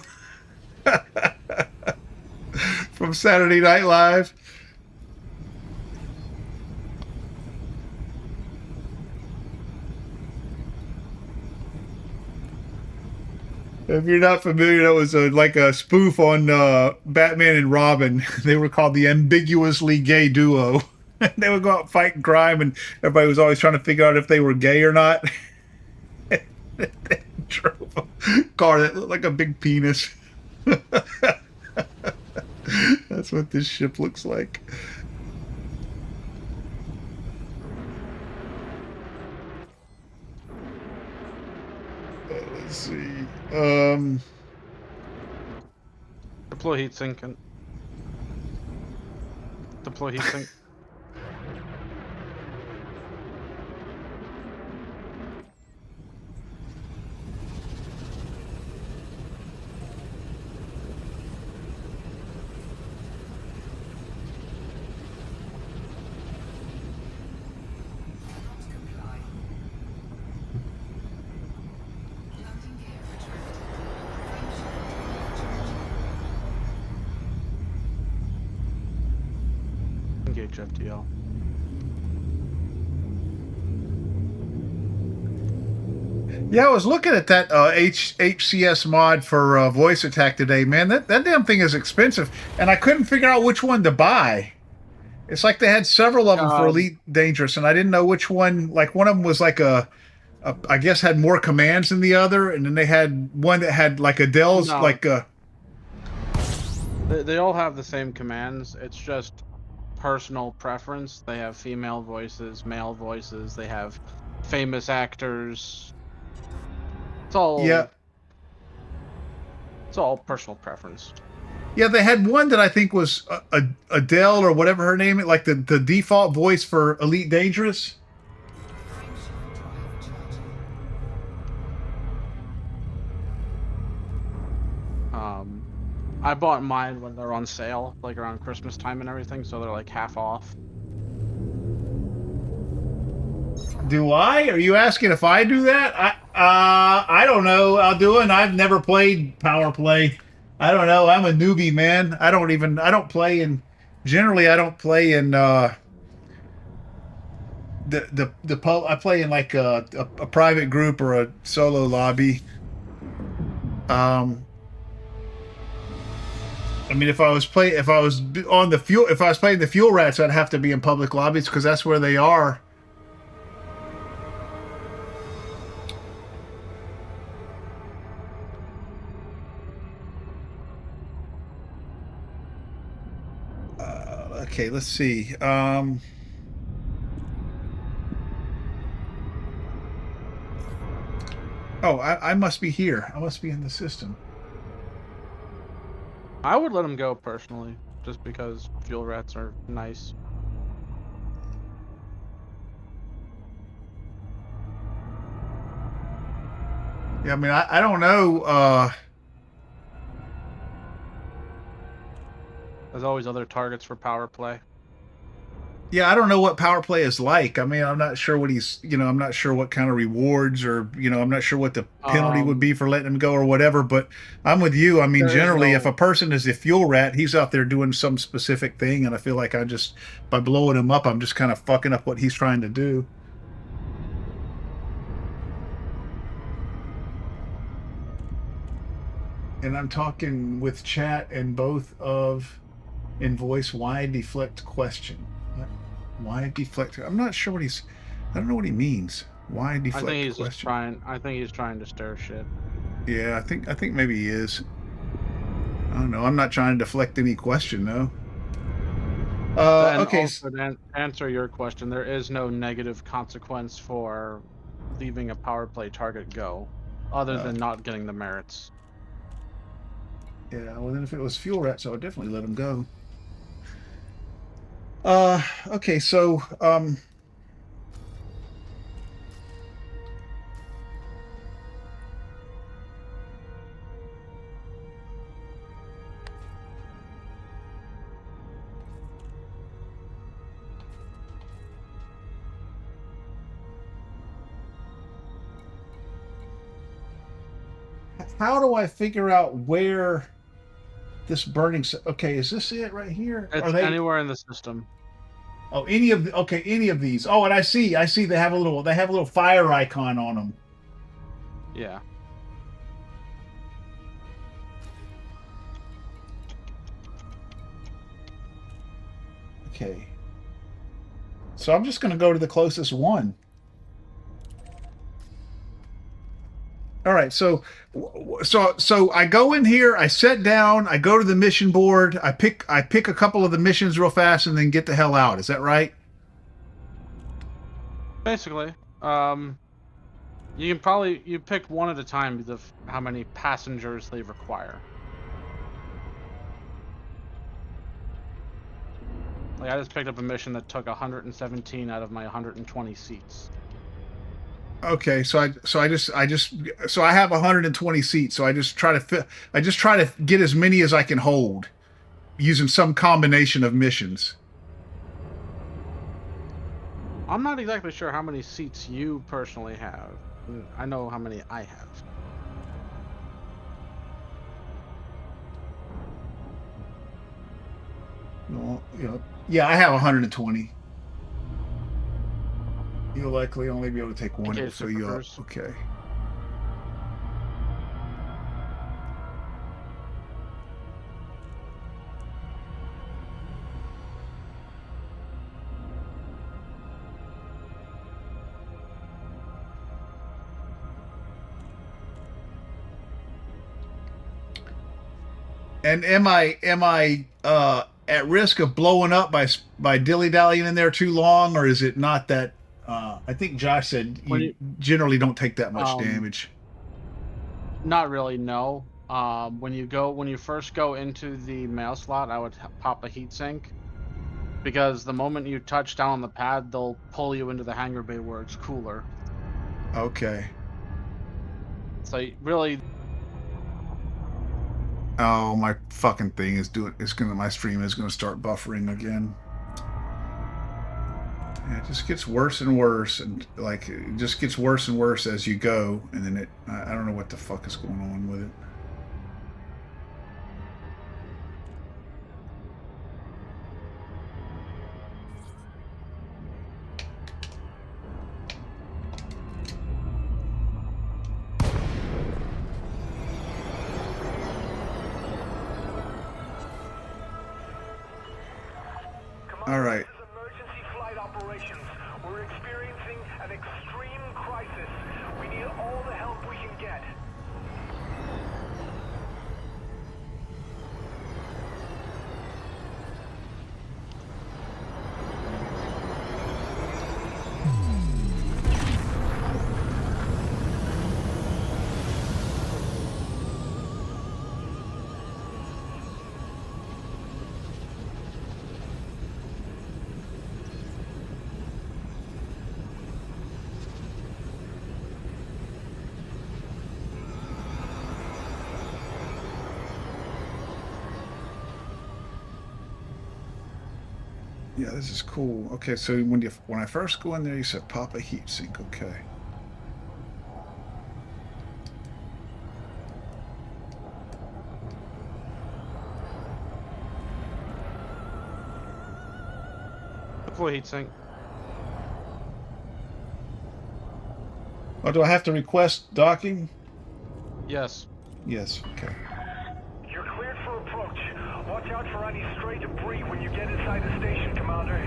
from Saturday Night Live. If you're not familiar, that was like a spoof on Batman and Robin. They were called the ambiguously gay duo. They would go out fighting crime, and everybody was always trying to figure out if they were gay or not. They drove a car that looked like a big penis. That's what this ship looks like. Let's see. Deploy heat sink and deploy heat sink. Engage FTL. Yeah, I was looking at that HCS mod for voice attack today, man. That damn thing is expensive, and I couldn't figure out which one to buy. It's like they had several of them for Elite Dangerous, and I didn't know which one. Like one of them was like I guess had more commands than the other, and then they had one that had like Adele's No. like They all have the same commands. It's just personal preference. They have female voices, male voices. They have famous actors. It's all yeah. It's all personal preference. Yeah, they had one that I think was Adele or whatever her name is, like the default voice for Elite Dangerous. I bought mine when they're on sale, like around Christmas time and everything, so they're like half off. Do I? Are you asking if I do that? I don't know. I'll do it. I've never played Power Play. I don't know. I'm a newbie, man. I don't play in. Generally, I don't play in I play in like a private group or a solo lobby. I mean, if I was playing the fuel rats, I'd have to be in public lobbies because that's where they are. Okay, let's see. Oh, I must be here. I must be in the system. I would let them go personally, just because fuel rats are nice. Yeah, I mean, I don't know. There's always other targets for power play. Yeah, I don't know what power play is like. I mean, I'm not sure what he's, I'm not sure what kind of rewards or, I'm not sure what the penalty would be for letting him go or whatever, but I'm with you. I mean, There is generally, if no- a person is a fuel rat, he's out there doing some specific thing. And I feel like by blowing him up, I'm just kind of fucking up what he's trying to do. And I'm talking with chat and both in voice. Why deflect question? Why deflect? I'm not sure what I don't know what he means. Why deflect I think he's question? just trying. I think he's trying to stir shit. Yeah, I think maybe he is. I don't know. I'm not trying to deflect any question though. And Okay. also to answer your question, there is no negative consequence for leaving a power play target go, other than not getting the merits. Yeah. Well, then if it was fuel rats, I would definitely let him go. Okay. So, how do I figure out where this burning? Okay, is this it right here? It's Are they anywhere in the system. Oh, any of these. Oh, and I see they have a little fire icon on them. Yeah. Okay. So I'm just going to go to the closest one. All right, so I go in here, I sit down, I go to the mission board, I pick a couple of the missions real fast, and then get the hell out. Is that right? Basically, you pick one at a time because of how many passengers they require. Like I just picked up a mission that took 117 out of my 120 seats. Okay, so I have 120 seats, so I just try to get as many as I can hold using some combination of missions. I'm not exactly sure how many seats you personally have. I know how many I have. Well, yeah, I have 120. You'll likely only be able to take one to fill you up. Okay. And am I at risk of blowing up by dilly-dallying in there too long, or is it not that? I think Josh said you generally don't take that much damage. Not really, no. When you first go into the mail slot, I would pop a heatsink, because the moment you touch down on the pad, they'll pull you into the hangar bay where it's cooler. Okay. So really. Oh, my fucking thing my stream is gonna start buffering again. Yeah, it just gets worse and worse, and like it just gets worse and worse as you go, and then I don't know what the fuck is going on with it. All right. This is emergency flight operations. We're experiencing an extreme crisis. We need all the help we can get. Yeah, this is cool. Okay, so when I first go in there, you said pop a heat sink. Okay. Deploy heatsink. Oh, do I have to request docking? Yes. Yes. Okay. You're cleared for approach. Watch out for any stray debris when you get inside the station, Commander.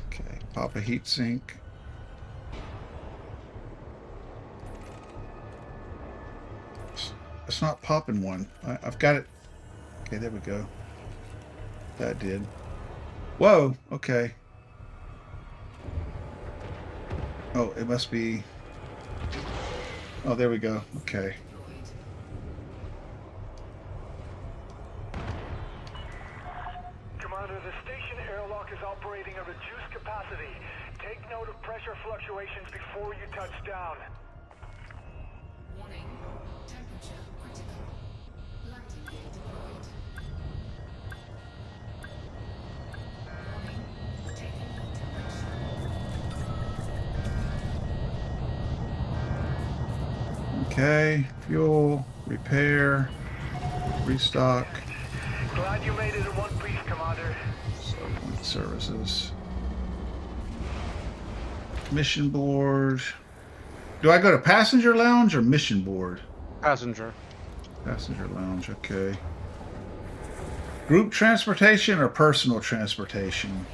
Okay. Pop a heat sink. It's not popping one. I've got it. Okay, there we go. That did. Whoa. Okay. Oh, it must be. Oh, there we go. Okay. Commander, the station airlock is operating at reduced capacity. Take note of pressure fluctuations before you touch down. Warning. Temperature critical. Landing gear deployed. Warning. Taking your temperature. Okay. Fuel. Repair. Restock. Glad you made it in one piece, Commander. Services. Mission board. Do I go to passenger lounge or mission board? Passenger. Passenger lounge, okay. Group transportation or personal transportation?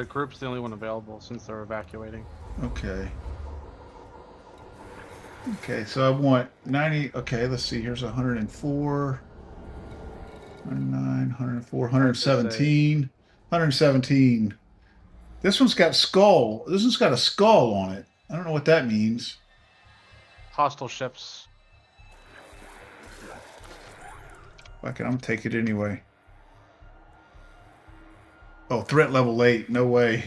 Group's the only one available since they're evacuating. Okay. Okay, so I want 90. Okay, let's see. Here's 104. 109, 104, 117. 117. This one's got skull. This one's got a skull on it. I don't know what that means. Hostile ships. Fuck it, I'm gonna take it anyway. Oh, threat level 8. No way.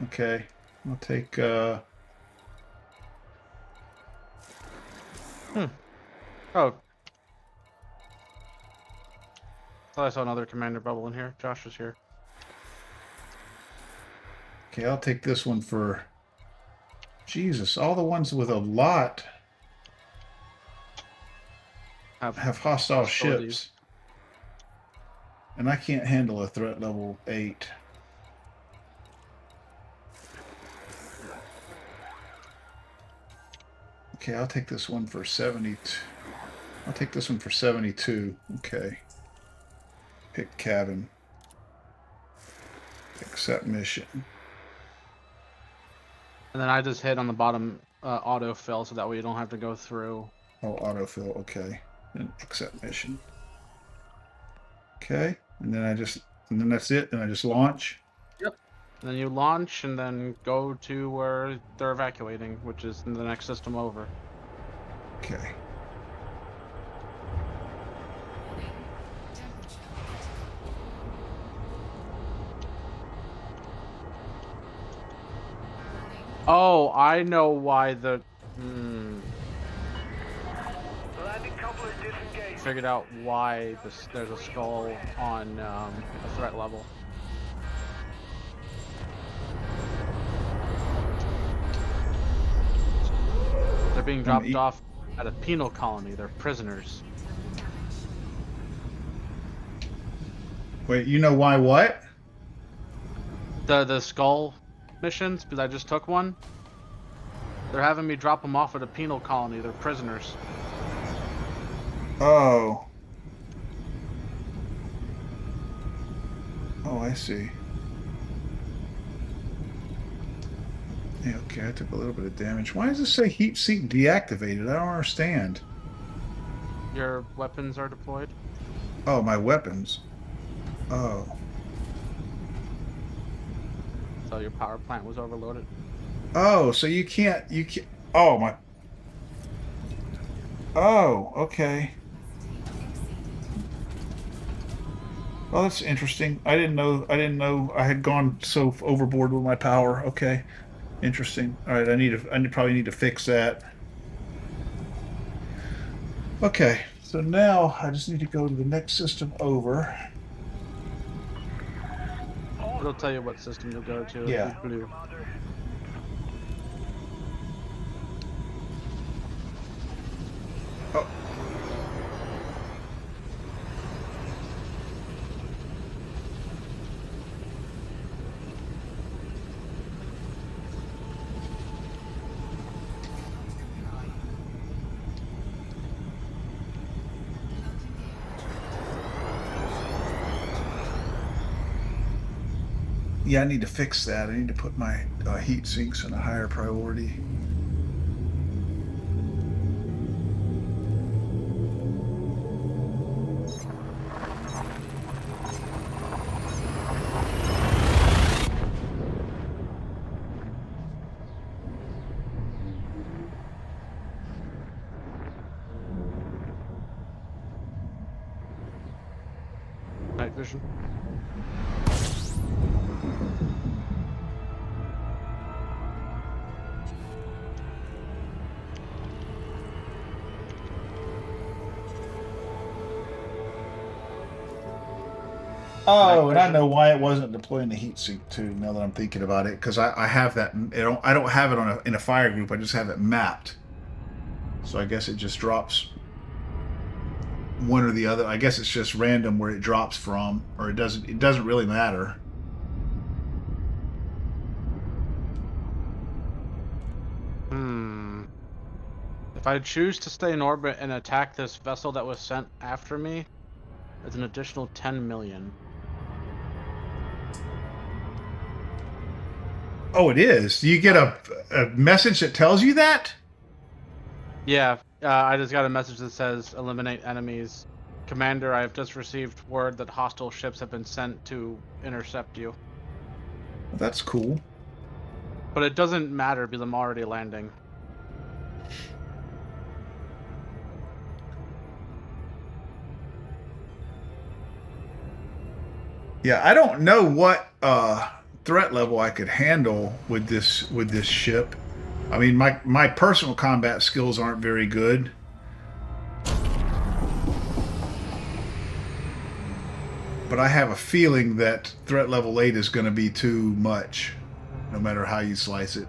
Okay. I'll take Oh. Thought I saw another commander bubble in here. Josh was here. okay, I'll take this one for Jesus, all the ones with a lot have hostile hostilities. ships. And I can't handle a threat level 8. Okay, I'll take this one for 72. I'll take this one for 72. Okay. Pick cabin. Accept mission. And then I just hit on the bottom autofill so that way you don't have to go through. Oh, autofill. Okay. And accept mission. Okay. And then that's it. Then I just launch. Yep. And then you launch and then go to where they're evacuating, which is the next system over. Okay. Warning. Temperature critical. Warning. Oh, I know why the... Landing coupler disengaged. Figured out why there's a skull on a threat level. They're being dropped off at a penal colony. They're prisoners. Wait, you know why what? The skull missions, because I just took one. They're having me drop them off at a penal colony. They're prisoners. Oh. Oh, I see. Yeah, okay, I took a little bit of damage. Why does it say heat seek deactivated? I don't understand. Your weapons are deployed. Oh, my weapons. Oh. So your power plant was overloaded. Oh, so you can't, oh, my. Oh, okay. Well, that's interesting. I didn't know I had gone so overboard with my power. Okay. Interesting. All right, probably need to fix that. Okay. So now I just need to go to the next system over. It'll tell you what system you'll go to. Yeah. It'll be blue. Commander. Oh. Yeah, I need to fix that. I need to put my heat sinks on a higher priority. Night vision. Oh, and I know why it wasn't deploying the heat sink too. Now that I'm thinking about it, because I have that. I don't have it on in a fire group. I just have it mapped. So I guess it just drops one or the other. I guess it's just random where it drops from, or it doesn't. It doesn't really matter. If I choose to stay in orbit and attack this vessel that was sent after me, it's an additional 10 million. Oh, it is. Do you get a message that tells you that? Yeah, I just got a message that says eliminate enemies. Commander, I have just received word that hostile ships have been sent to intercept you. Well, that's cool. But it doesn't matter because I'm already landing. Yeah, I don't know what threat level I could handle with this ship. I mean, my personal combat skills aren't very good. But I have a feeling that threat level 8 is going to be too much, no matter how you slice it.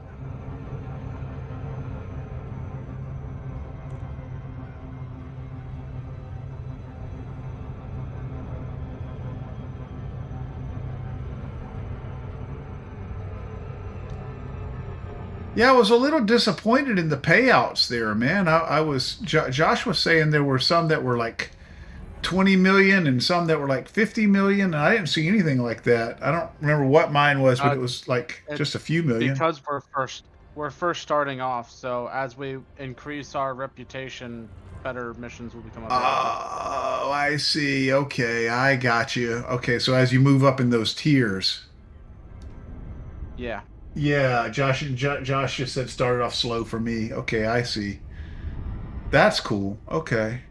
Yeah, I was a little disappointed in the payouts there, man. I was Josh was saying there were some that were like 20 million and some that were like 50 million, and I didn't see anything like that. I don't remember what mine was, but it was like just a few million. Because we're first starting off, so as we increase our reputation, better missions will become available. Oh, I see. Okay, I got you. Okay, so as you move up in those tiers. Yeah. Yeah, Josh just said started off slow for me. Okay, I see. That's cool. Okay.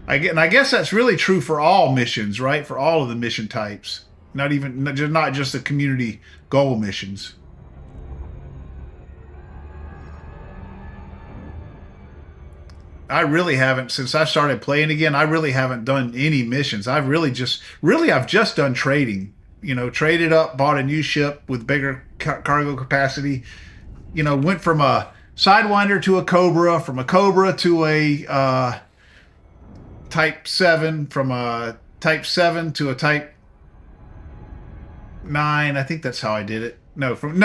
I guess that's really true for all missions, right? For all of the mission types. Not just the community goal missions. I really haven't, since I started playing again, I really haven't done any missions. I've just done trading. You know, traded up, bought a new ship with bigger cargo capacity. You know, went from a Sidewinder to a Cobra, from a Cobra to a Type 7, from a Type 7 to a Type 9. I think that's how I did it. From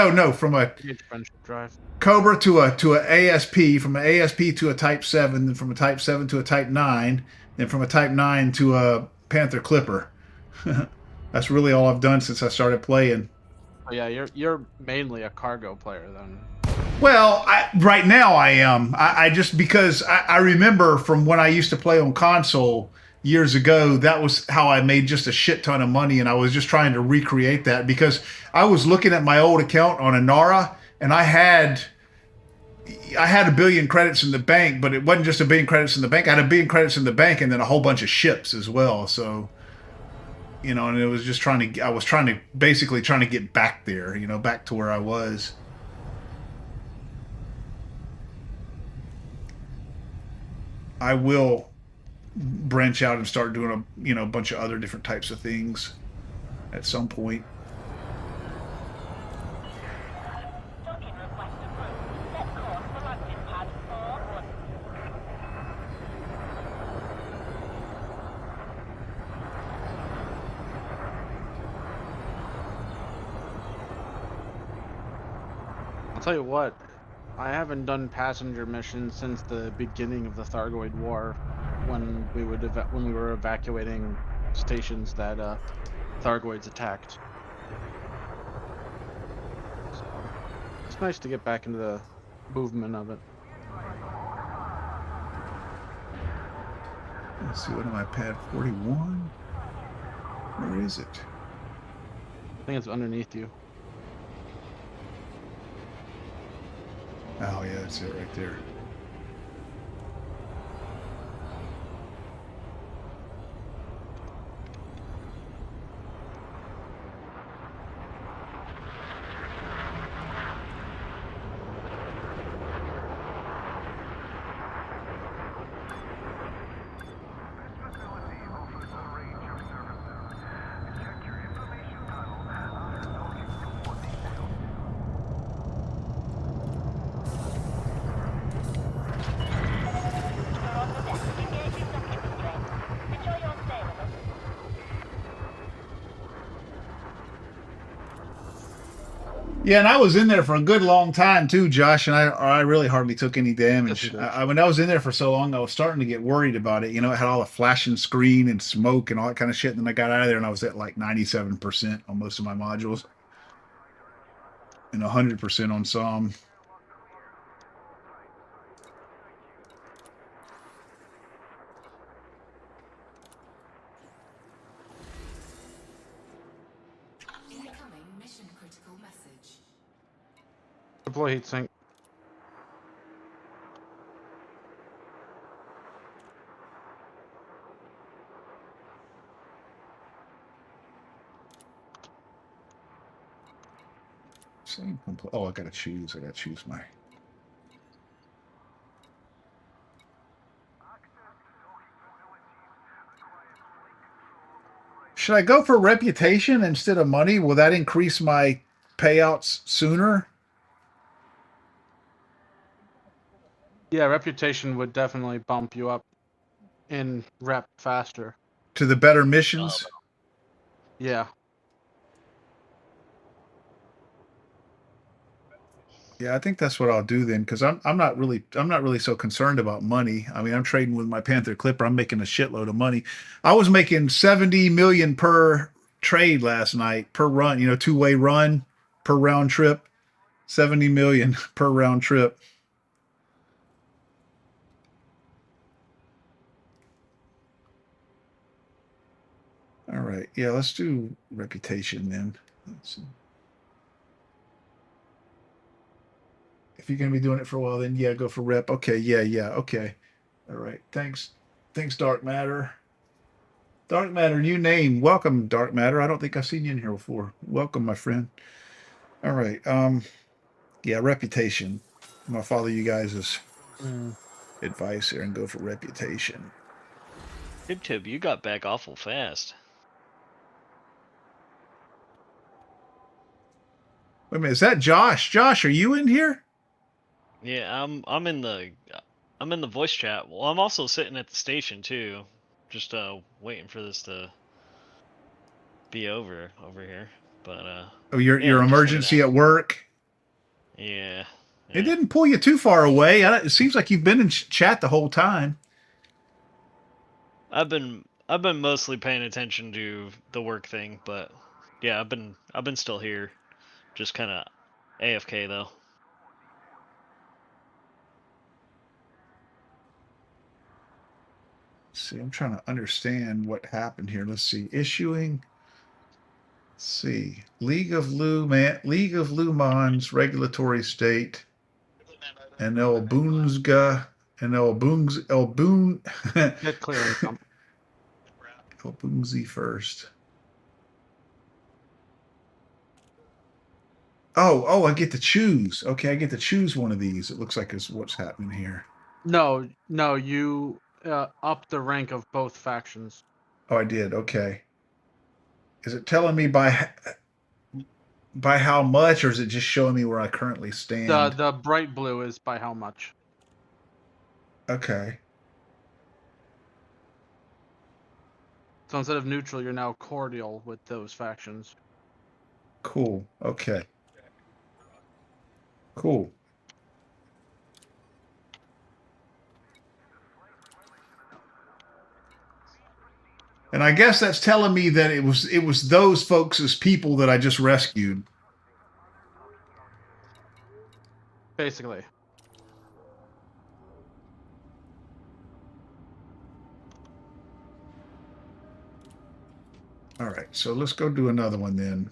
a Friendship drive. Cobra to a ASP, from an ASP to a Type 7, then from a Type 7 to a Type 9, then from a Type 9 to a Panther Clipper. That's really all I've done since I started playing. Oh yeah, you're mainly a cargo player then. Well, right now I am. I just because I remember from when I used to play on console years ago, that was how I made just a shit ton of money, and I was just trying to recreate that because I was looking at my old account on Inara, and I had 1 billion credits in the bank, but it wasn't just 1 billion credits in the bank. I had 1 billion credits in the bank, and then a whole bunch of ships as well. So, you know, and it was just basically trying to get back there, you know, back to where I was. I will branch out and start doing a bunch of other different types of things at some point. Docking request approved. Set course for landing pad 4-1. I'll tell you what, I haven't done passenger missions since the beginning of the Thargoid War, when we were evacuating stations that Thargoids attacked. So it's nice to get back into the movement of it. Let's see, what am I, pad 41? Where is it? I think it's underneath you. Oh, yeah, that's it right there. You're on the deck. Engaging docking restraints. Enjoy your stay with us. Yeah, and I was in there for a good long time too, Josh, and I really hardly took any damage. When I was in there for so long, I was starting to get worried about it. It had all the flashing screen and smoke and all that kind of shit. And then I got out of there and I was at like 97% on most of my modules and 100% on some. Incoming mission critical message. Deploy heatsink. Same. Oh, I gotta choose. I gotta choose my. Should I go for reputation instead of money? Will that increase my payouts sooner? Yeah, reputation would definitely bump you up in rep faster. To the better missions? Yeah. Yeah, I think that's what I'll do then, because I'm not really so concerned about money. I mean, I'm trading with my Panther Clipper. I'm making a shitload of money. I was making 70 million per trade last night, per run, two-way run per round trip. 70 million per round trip. All right. Yeah, let's do reputation then. Let's see. If you're gonna be doing it for a while, then yeah, go for rep. Okay, yeah, okay. All right. Thanks, Dark Matter. Dark Matter, new name. Welcome, Dark Matter. I don't think I've seen you in here before. Welcome, my friend. All right. Yeah, reputation. I'm gonna follow you guys' advice here and go for reputation. Tip, you got back awful fast. Wait a minute, is that Josh? Josh, are you in here? Yeah, I'm in the voice chat. Well, I'm also sitting at the station too, just waiting for this to be over here. But Oh, your yeah, just emergency at work. yeah. It didn't pull you too far away. It seems like you've been in chat the whole time. I've been mostly paying attention to the work thing, but yeah, I've been still here, just kind of AFK though. See, I'm trying to understand what happened here. Let's see. Issuing. Let's see. League of Lumans regulatory state. And El Boonsga. And El Boon. Get clear and come. El Boonsy first. Oh, I get to choose. Okay, I get to choose one of these. It looks like is what's happening here. No, you up the rank of both factions. Oh, I did. Okay. Is it telling me by how much, or is it just showing me where I currently stand? The bright blue is by how much. Okay. So instead of neutral, you're now cordial with those factions. Cool. Okay. Cool. And I guess that's telling me that it was those folks' people that I just rescued. Basically. All right, so let's go do another one then.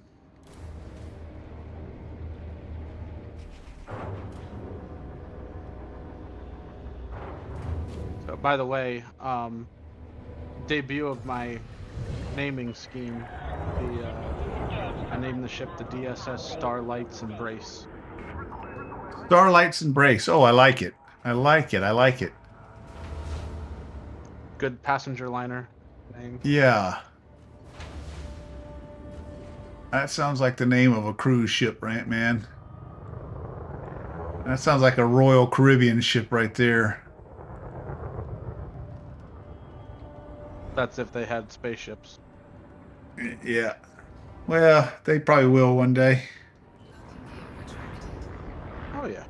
So, by the way, debut of my naming scheme. I named the ship the DSS Starlight's Embrace. Starlight's Embrace. Oh, I like it. I like it. I like it. Good passenger liner name. Yeah. That sounds like the name of a cruise ship, right, man? That sounds like a Royal Caribbean ship right there. That's if they had spaceships. Yeah. Well, they probably will one day. Oh, yeah.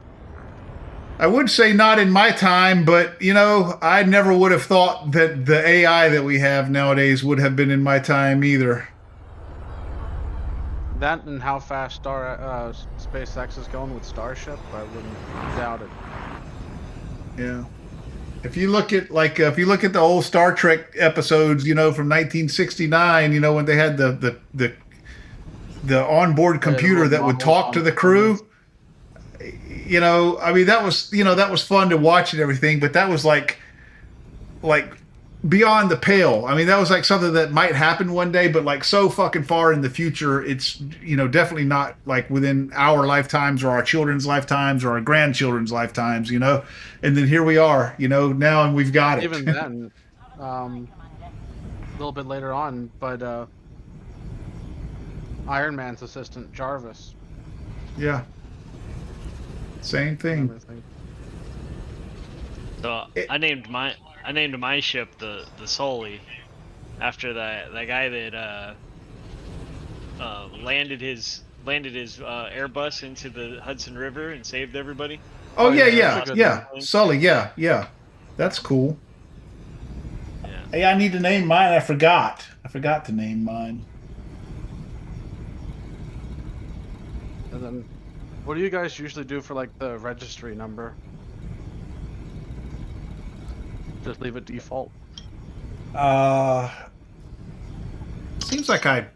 I would say not in my time, but, you know, I never would have thought that the AI that we have nowadays would have been in my time either. That and how fast SpaceX is going with Starship, I wouldn't doubt it. Yeah. If you look at the old Star Trek episodes, you know, from 1969, you know, when they had the onboard computer that would talk to the crew, you know, I mean, that was fun to watch and everything, but that was like beyond the pale. I mean, that was like something that might happen one day, but like so fucking far in the future, it's, you know, definitely not like within our lifetimes or our children's lifetimes or our grandchildren's lifetimes, you know. And then here we are, you know, now, and we've got it. Even then, a little bit later on, but Iron Man's assistant Jarvis. Yeah. Same thing. So I named my ship the Sully, after that guy that landed his Airbus into the Hudson River and saved everybody. Oh, yeah, yeah, yeah. Sully, yeah. That's cool. Yeah. Hey, I need to name mine. I forgot to name mine. And then, what do you guys usually do for like the registry number? Just leave it default. Seems like I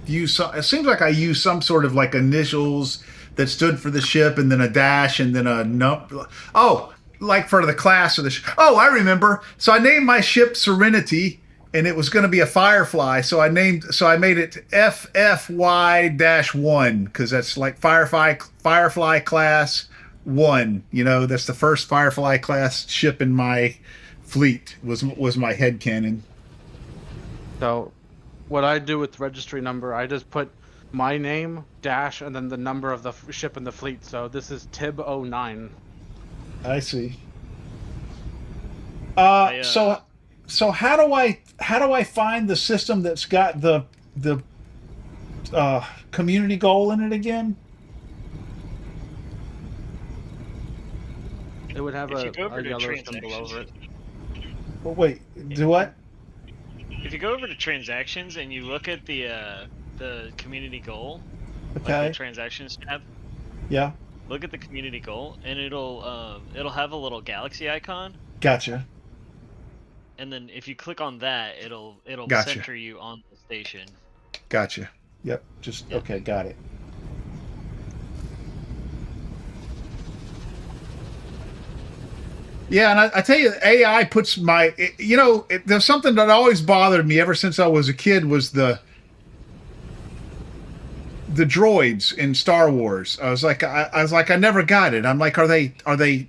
use I use some sort of like initials that stood for the ship, and then a dash, and then a number. Oh, like for the class of the ship. Oh, I remember. So I named my ship Serenity, and it was going to be a Firefly. So I made it FFY-1 because that's like Firefly class 1. You know, that's the first Firefly class ship in my fleet. Was my headcanon. So, what I do with registry number, I just put my name, dash, and then the number of the ship in the fleet. So this is TIB 09. I see. So how do I find the system that's got the community goal in it again? It would have If a you go over to yellow symbol transactions, over it. Well, wait, do what? If you go over to transactions and you look at the community goal, like Okay. the transactions tab, Yeah. look at the community goal, and it'll have a little galaxy icon, Gotcha. and then if you click on that, it'll Gotcha. center you on the station. Gotcha. Yep. Just Yeah. okay. Got it. Yeah, and I tell you, AI puts there's something that always bothered me ever since I was a kid was the the droids in Star Wars. I was like, I never got it. I'm like, are they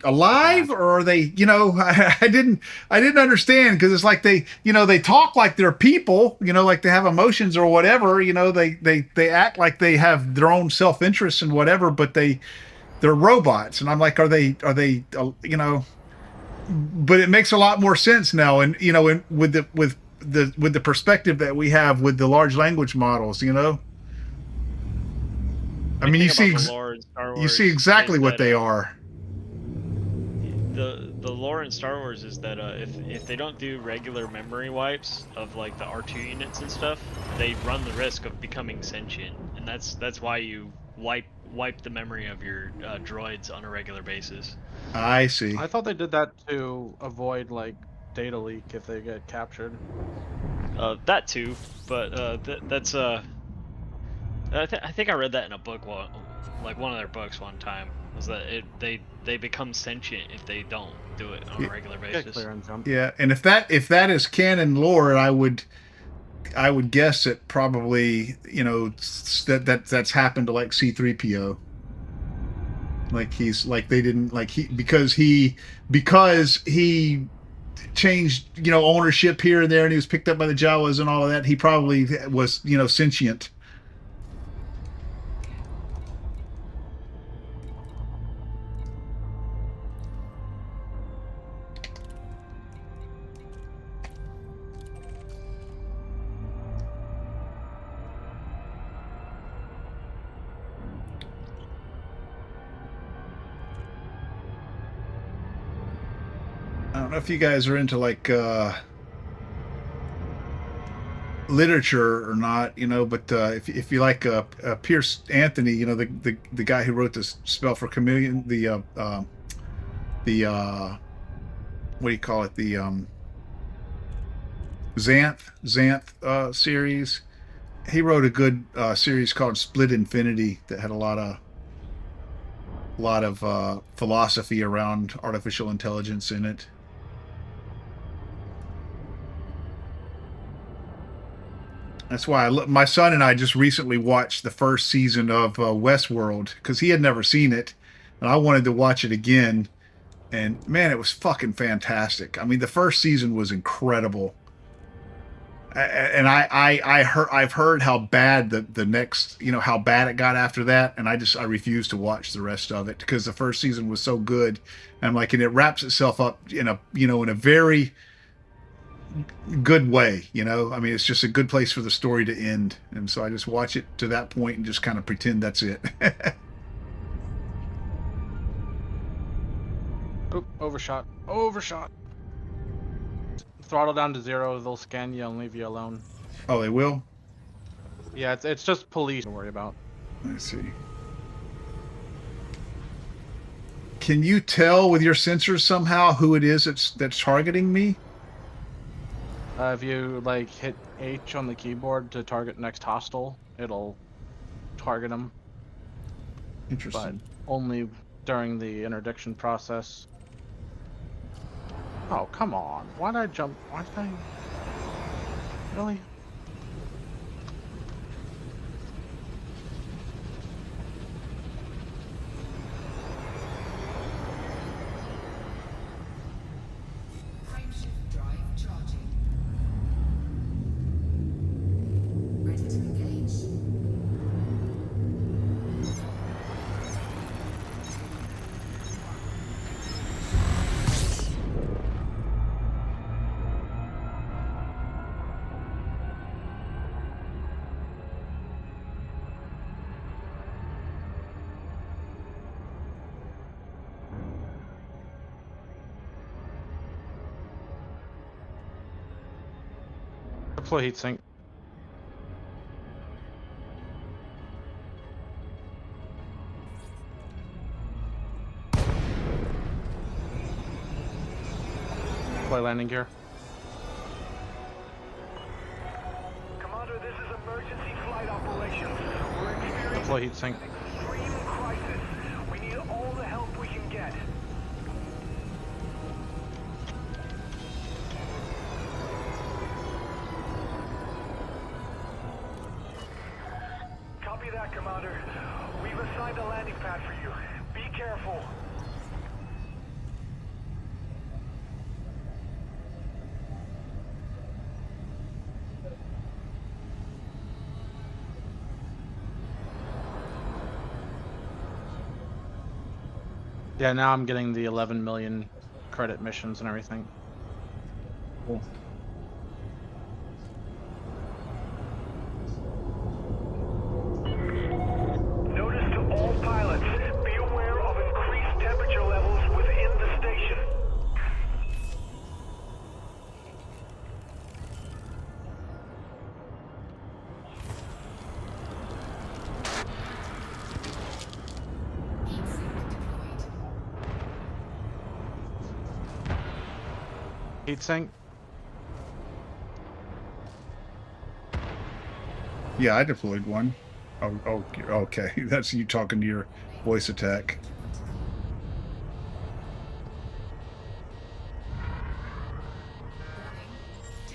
alive or are they? You know, I didn't understand because it's like they, you know, they talk like they're people. You know, like they have emotions or whatever. You know, they act like they have their own self interest and whatever, but they're robots. And I'm like, are they? You know? But it makes a lot more sense now, and you know, with the perspective that we have with the large language models, you know. I mean, you see exactly what they are. The lore in Star Wars is that if they don't do regular memory wipes of like the R2 units and stuff, they run the risk of becoming sentient, and that's why you wipe the memory of your droids on a regular basis. I see. I thought they did that to avoid like data leak if they get captured. That too, but that's I think I read that in a book, like one of their books one time, was that they become sentient if they don't do it on a regular basis. Yeah, and if that is canon lore, I would guess that probably, you know, that's happened to like C-3PO. Like he's like they didn't like because he changed, you know, ownership here and there, and he was picked up by the Jawas and all of that. He probably was, you know, sentient. I don't know if you guys are into like literature or not, you know, but if you like Pierce Anthony, you know, the guy who wrote this Spell for Chameleon, the what do you call it, the Xanth series. He wrote a good series called Split Infinity that had a lot of philosophy around artificial intelligence in it. That's why my son and I just recently watched the first season of Westworld because he had never seen it, and I wanted to watch it again. And man, it was fucking fantastic. I mean, the first season was incredible. And I've heard how bad the next, you know, how bad it got after that, and I refused to watch the rest of it because the first season was so good. And I'm like, and it wraps itself up in a, you know, in a very good way, you know. I mean, it's just a good place for the story to end, and so I just watch it to that point and just kind of pretend that's it. Oop, overshot. Throttle down to 0, they'll scan you and leave you alone. Oh, they will? Yeah, it's just police to worry about. Let's see. Can you tell with your sensors somehow who it is that's targeting me? If you like hit H on the keyboard to target next hostile, it'll target them. Interesting. But only during the interdiction process. Oh, come on. Why did I jump? Why did I... Really? Frameshift drive charging. Ready to engage. Deploy heatsink. Deploy landing gear. Commander, this is emergency flight operations. We're experiencing Deploy heatsink. extreme crisis. We need all the help we can get. Copy that, Commander. We've assigned a landing pad for you. Be careful. Yeah, now I'm getting the 11 million credit missions and everything. Cool. Notice to all pilots, be aware of increased temperature levels within the station. Heat sink deployed. Heatsink? Yeah, I deployed one. Oh, okay. That's you talking to your voice attack.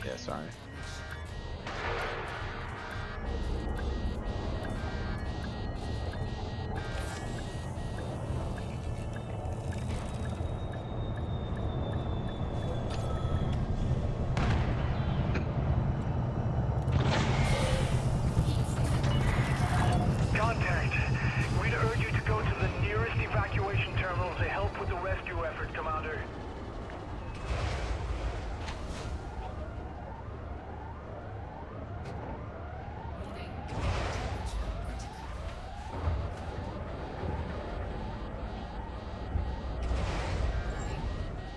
Yeah, sorry. Contact. We'd urge you to go to the nearest evacuation terminal to help with the rescue effort, Commander. Warning. Temperature critical. Warning.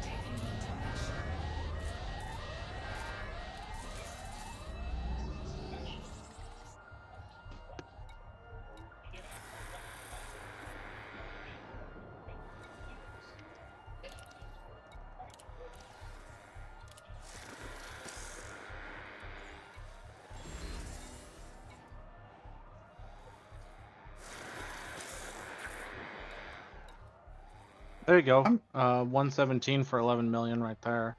Taking heat damage. There you go. I'm- 117 for 11 million right there.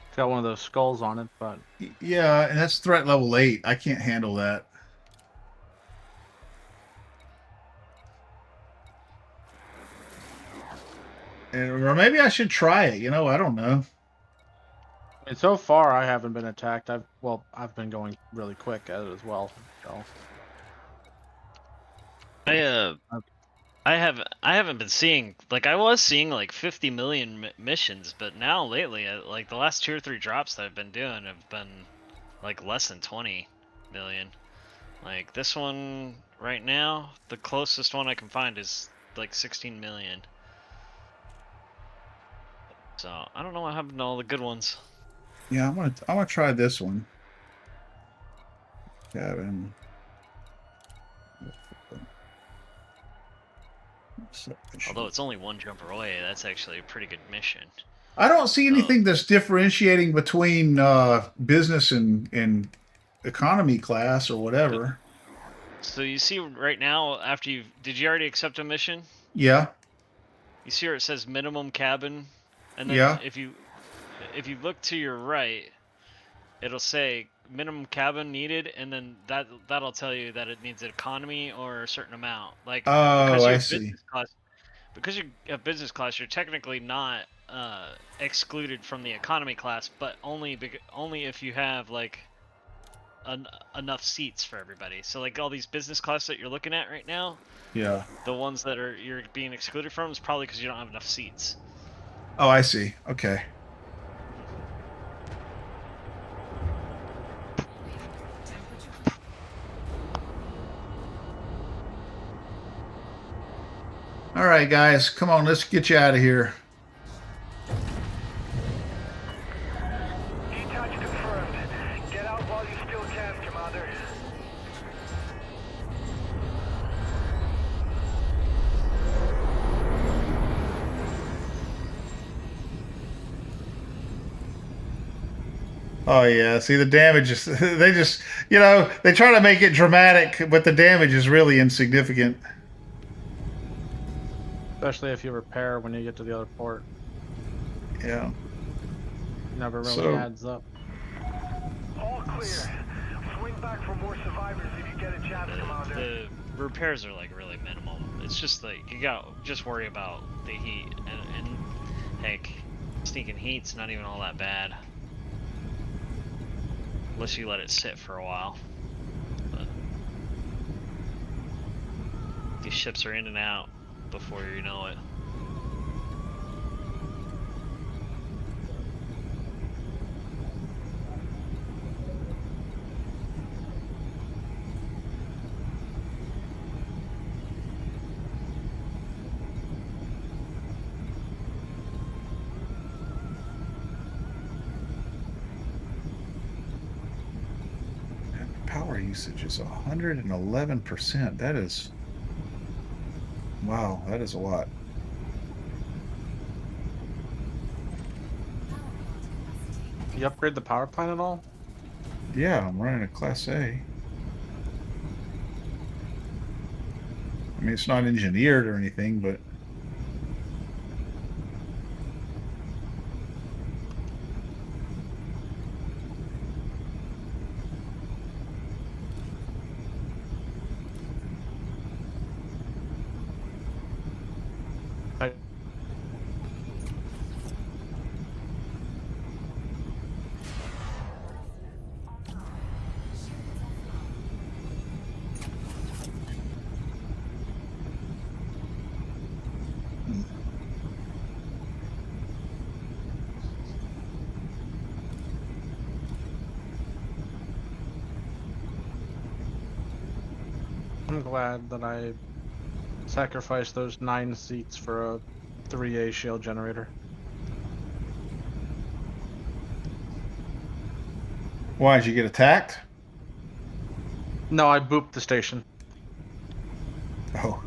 It's got one of those skulls on it, but Yeah, and that's threat level 8. I can't handle that. Or maybe I should try it. I don't know. I mean, so far I haven't been attacked. I've been going really quick at it as well. So I haven't been seeing, like, I was seeing like 50 million missions, but now lately, like the last 2 or 3 drops that I've been doing have been like less than 20 million. Like this one right now, the closest one I can find is like 16 million. So I don't know what happened to all the good ones. Yeah, I want to try this one. Cabin. Although it's only 1 jumper away, that's actually a pretty good mission. I don't see anything that's differentiating between business and economy class or whatever. So you see right now, after did you already accept a mission? Yeah. You see where it says minimum cabin, and then Yeah. if you look to your right, it'll say minimum cabin needed, and then that'll tell you that it needs an economy or a certain amount. Like Oh, I see. Because you have business class, you're technically not excluded from the economy class, but only if you have like enough seats for everybody. So like all these business class that you're looking at right now, Yeah. the ones that you're being excluded from is probably because you don't have enough seats. Oh, I see. Okay. Temperature. All right, guys, come on, let's get you out of here. Detach confirmed. Get out while you still can, Commander. Oh yeah, see the damage is they just they try to make it dramatic, but the damage is really insignificant. especially if you repair when you get to the other port, Yeah. never really So- adds up. All clear. Swing back for more survivors if you repairs are like really minimal. It's just like you got just worry about the heat, and heck, sneaking heat's not even all that bad, unless you let it sit for a while. But these ships are in and out before you know it. Power usage is 111%. That is, wow, that is a lot. You upgrade the power plant at all? Yeah, I'm running a Class A. I mean, it's not engineered or anything, but I, I'm glad that I sacrificed those 9 seats for a 3A shield generator. why did you get attacked? No, I booped the station. Oh,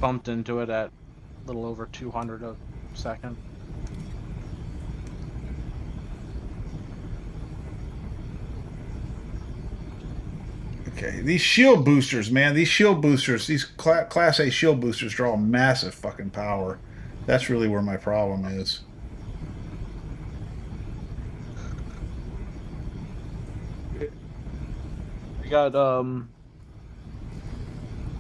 Bumped into it at a little over 200 a second. okay. These shield boosters, man. These shield boosters, these Class A shield boosters draw massive fucking power. That's really where my problem is. We got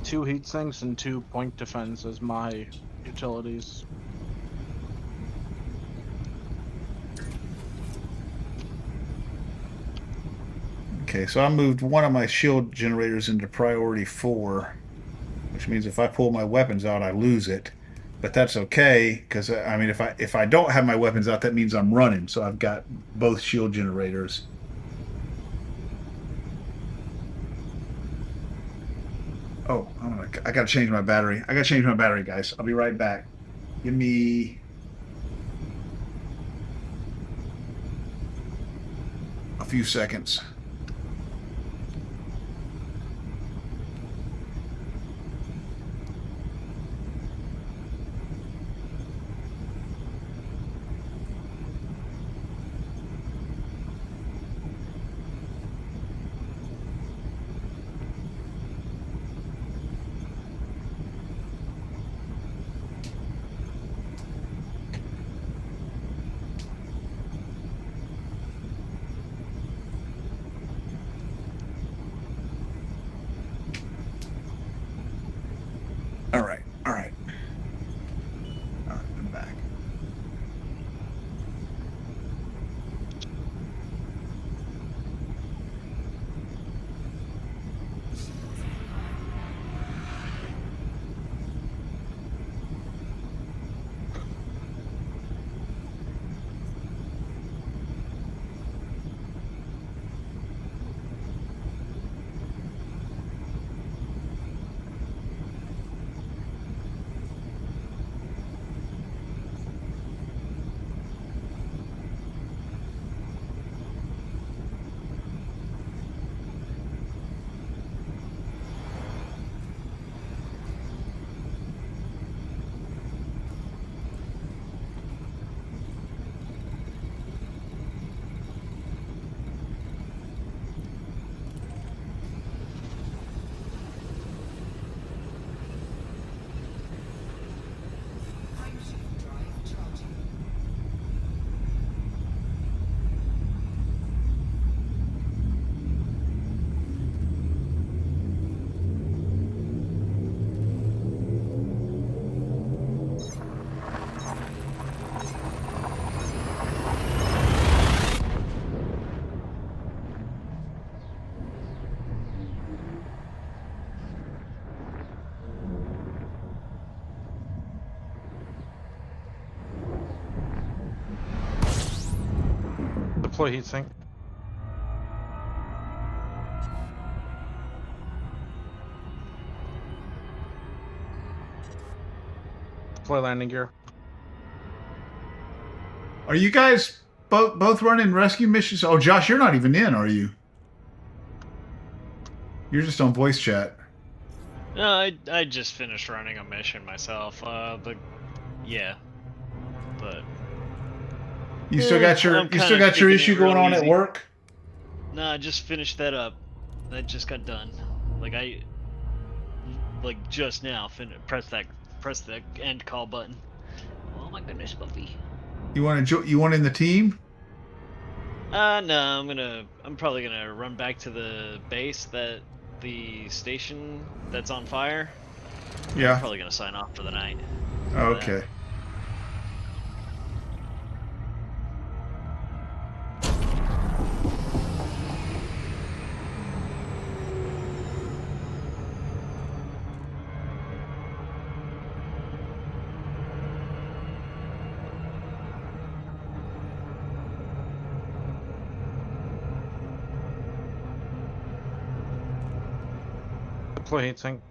2 heat sinks and 2 point defense as my utilities. Okay, so I moved one of my shield generators into priority 4, which means if I pull my weapons out, I lose it. But that's okay, because I mean, if I don't have my weapons out, that means I'm running. So I've got both shield generators. Oh, I gotta change my battery. I gotta change my battery, guys. I'll be right back. Give me a few seconds. Deploy heatsink. Deploy landing gear. Are you guys both running rescue missions? Oh, Josh, you're not even in, are you? You're just on voice chat. No, I just finished running a mission myself. But yeah, but You still got your I'm you still kinda got your taking it issue going real on at easy. work? nah, I just finished that up. That just got done. Like just now press the end call button. Oh my goodness, Buffy. You want in the team? No, I'm probably gonna run back to the base the station that's on fire. I'm Yeah. probably gonna sign off for the night. Okay. Deploy heatsink.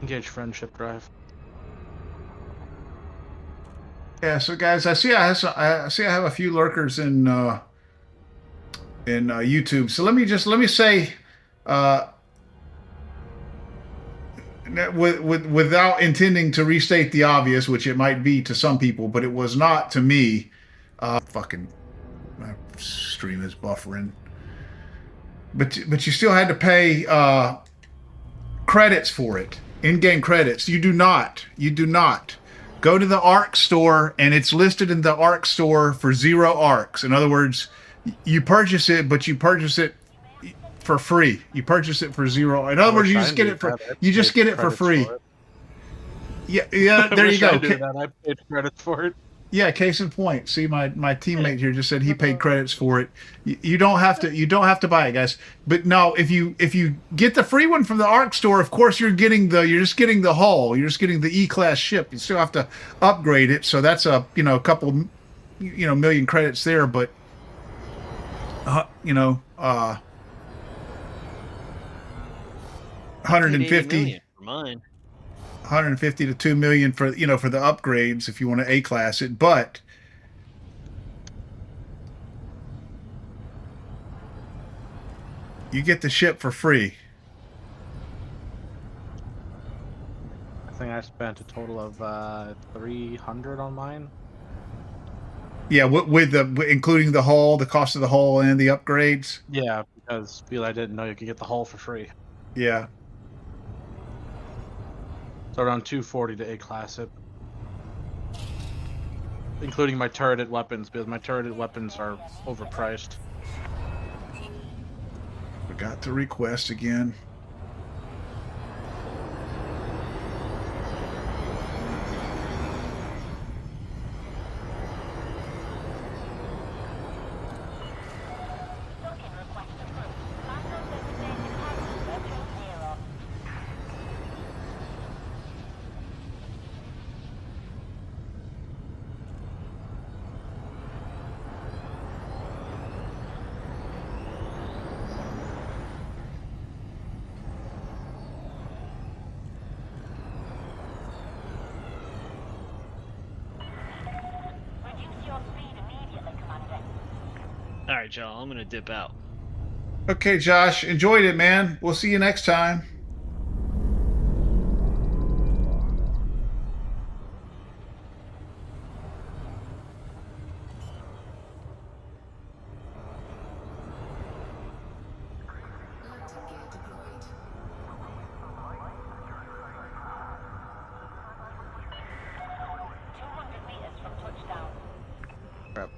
Engage friendship drive. Yeah, so guys, I see I have a few lurkers in YouTube. So let me say without intending to restate the obvious, which it might be to some people, but it was not to me. Fucking my stream is buffering. But you still had to pay credits for it, in-game credits. You do not go to the ARC store, and it's listed in the ARC store for 0 ARCs. In other words, you purchase it, but you purchase it for free. You purchase it for 0. In other words, you just get it for free. Yeah, there you go. I paid credits for it. Yeah, case in point. See, my teammate here just said he paid credits for it. You don't have to buy it, guys. But no, if you get the free one from the ARC store, of course you're just getting the hull. You're just getting the E-class ship. You still have to upgrade it, so that's a couple million credits there. But 150 for mine. 150 to 2 million for the upgrades if you want to A-class it, but you get the ship for free. I think I spent a total of 300 on mine. Yeah, with including the hull, the cost of the hull, and the upgrades. Yeah, because I didn't know you could get the hull for free. Yeah. So around 240 to A-class it. Including my turreted weapons, because my turreted weapons are overpriced. Forgot to request again. Docking request approved. Manual designated Highliner virtual 0. Reduce your speed immediately, Commander. All right, y'all. I'm gonna dip out. Okay, Josh, enjoyed it, man. We'll see you next time. Landing gear deployed. 200 meters from touchdown. Crap.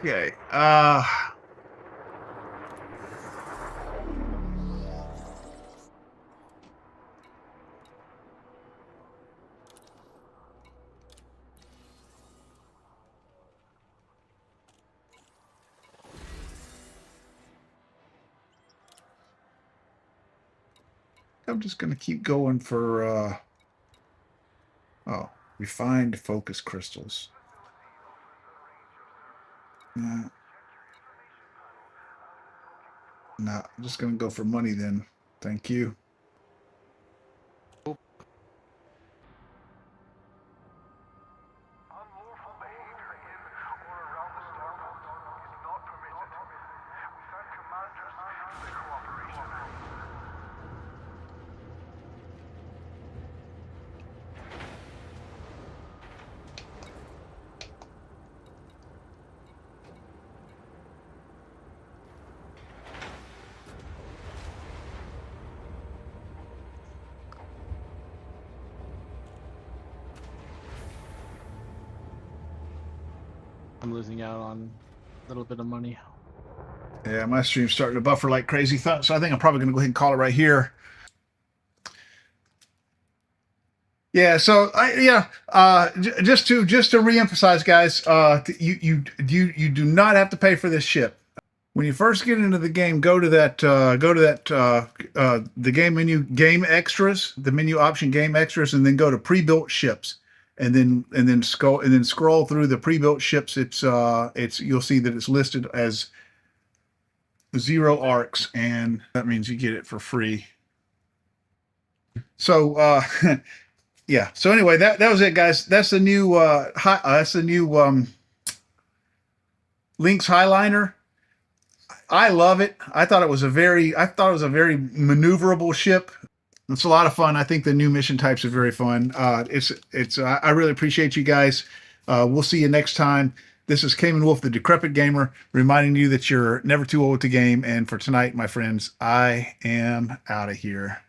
Okay. I'm just going to keep going for, oh, refined focus crystals. No, I'm just going to go for money then. Thank you. Unlawful behavior in or around the starport is not permitted. We thank commanders for their cooperation. I'm losing out on a little bit of money. Yeah, my stream's starting to buffer like crazy. So I think I'm probably going to go ahead and call it right here. Yeah, so just to reemphasize, guys, you do not have to pay for this ship. When you first get into the game, go to the game menu, game extras, the menu option, game extras, and then go to pre-built ships, and then scroll through the pre-built ships. It's you'll see that it's listed as 0 arcs, and that means you get it for free. So yeah. So anyway, that was it, guys. That's the new Lynx Highliner. I love it. I thought it was a very maneuverable ship. It's a lot of fun. I think the new mission types are very fun. I really appreciate you guys. We'll see you next time. This is Cayman Wolf, the Decrepit Gamer, reminding you that you're never too old to game. And for tonight, my friends, I am out of here.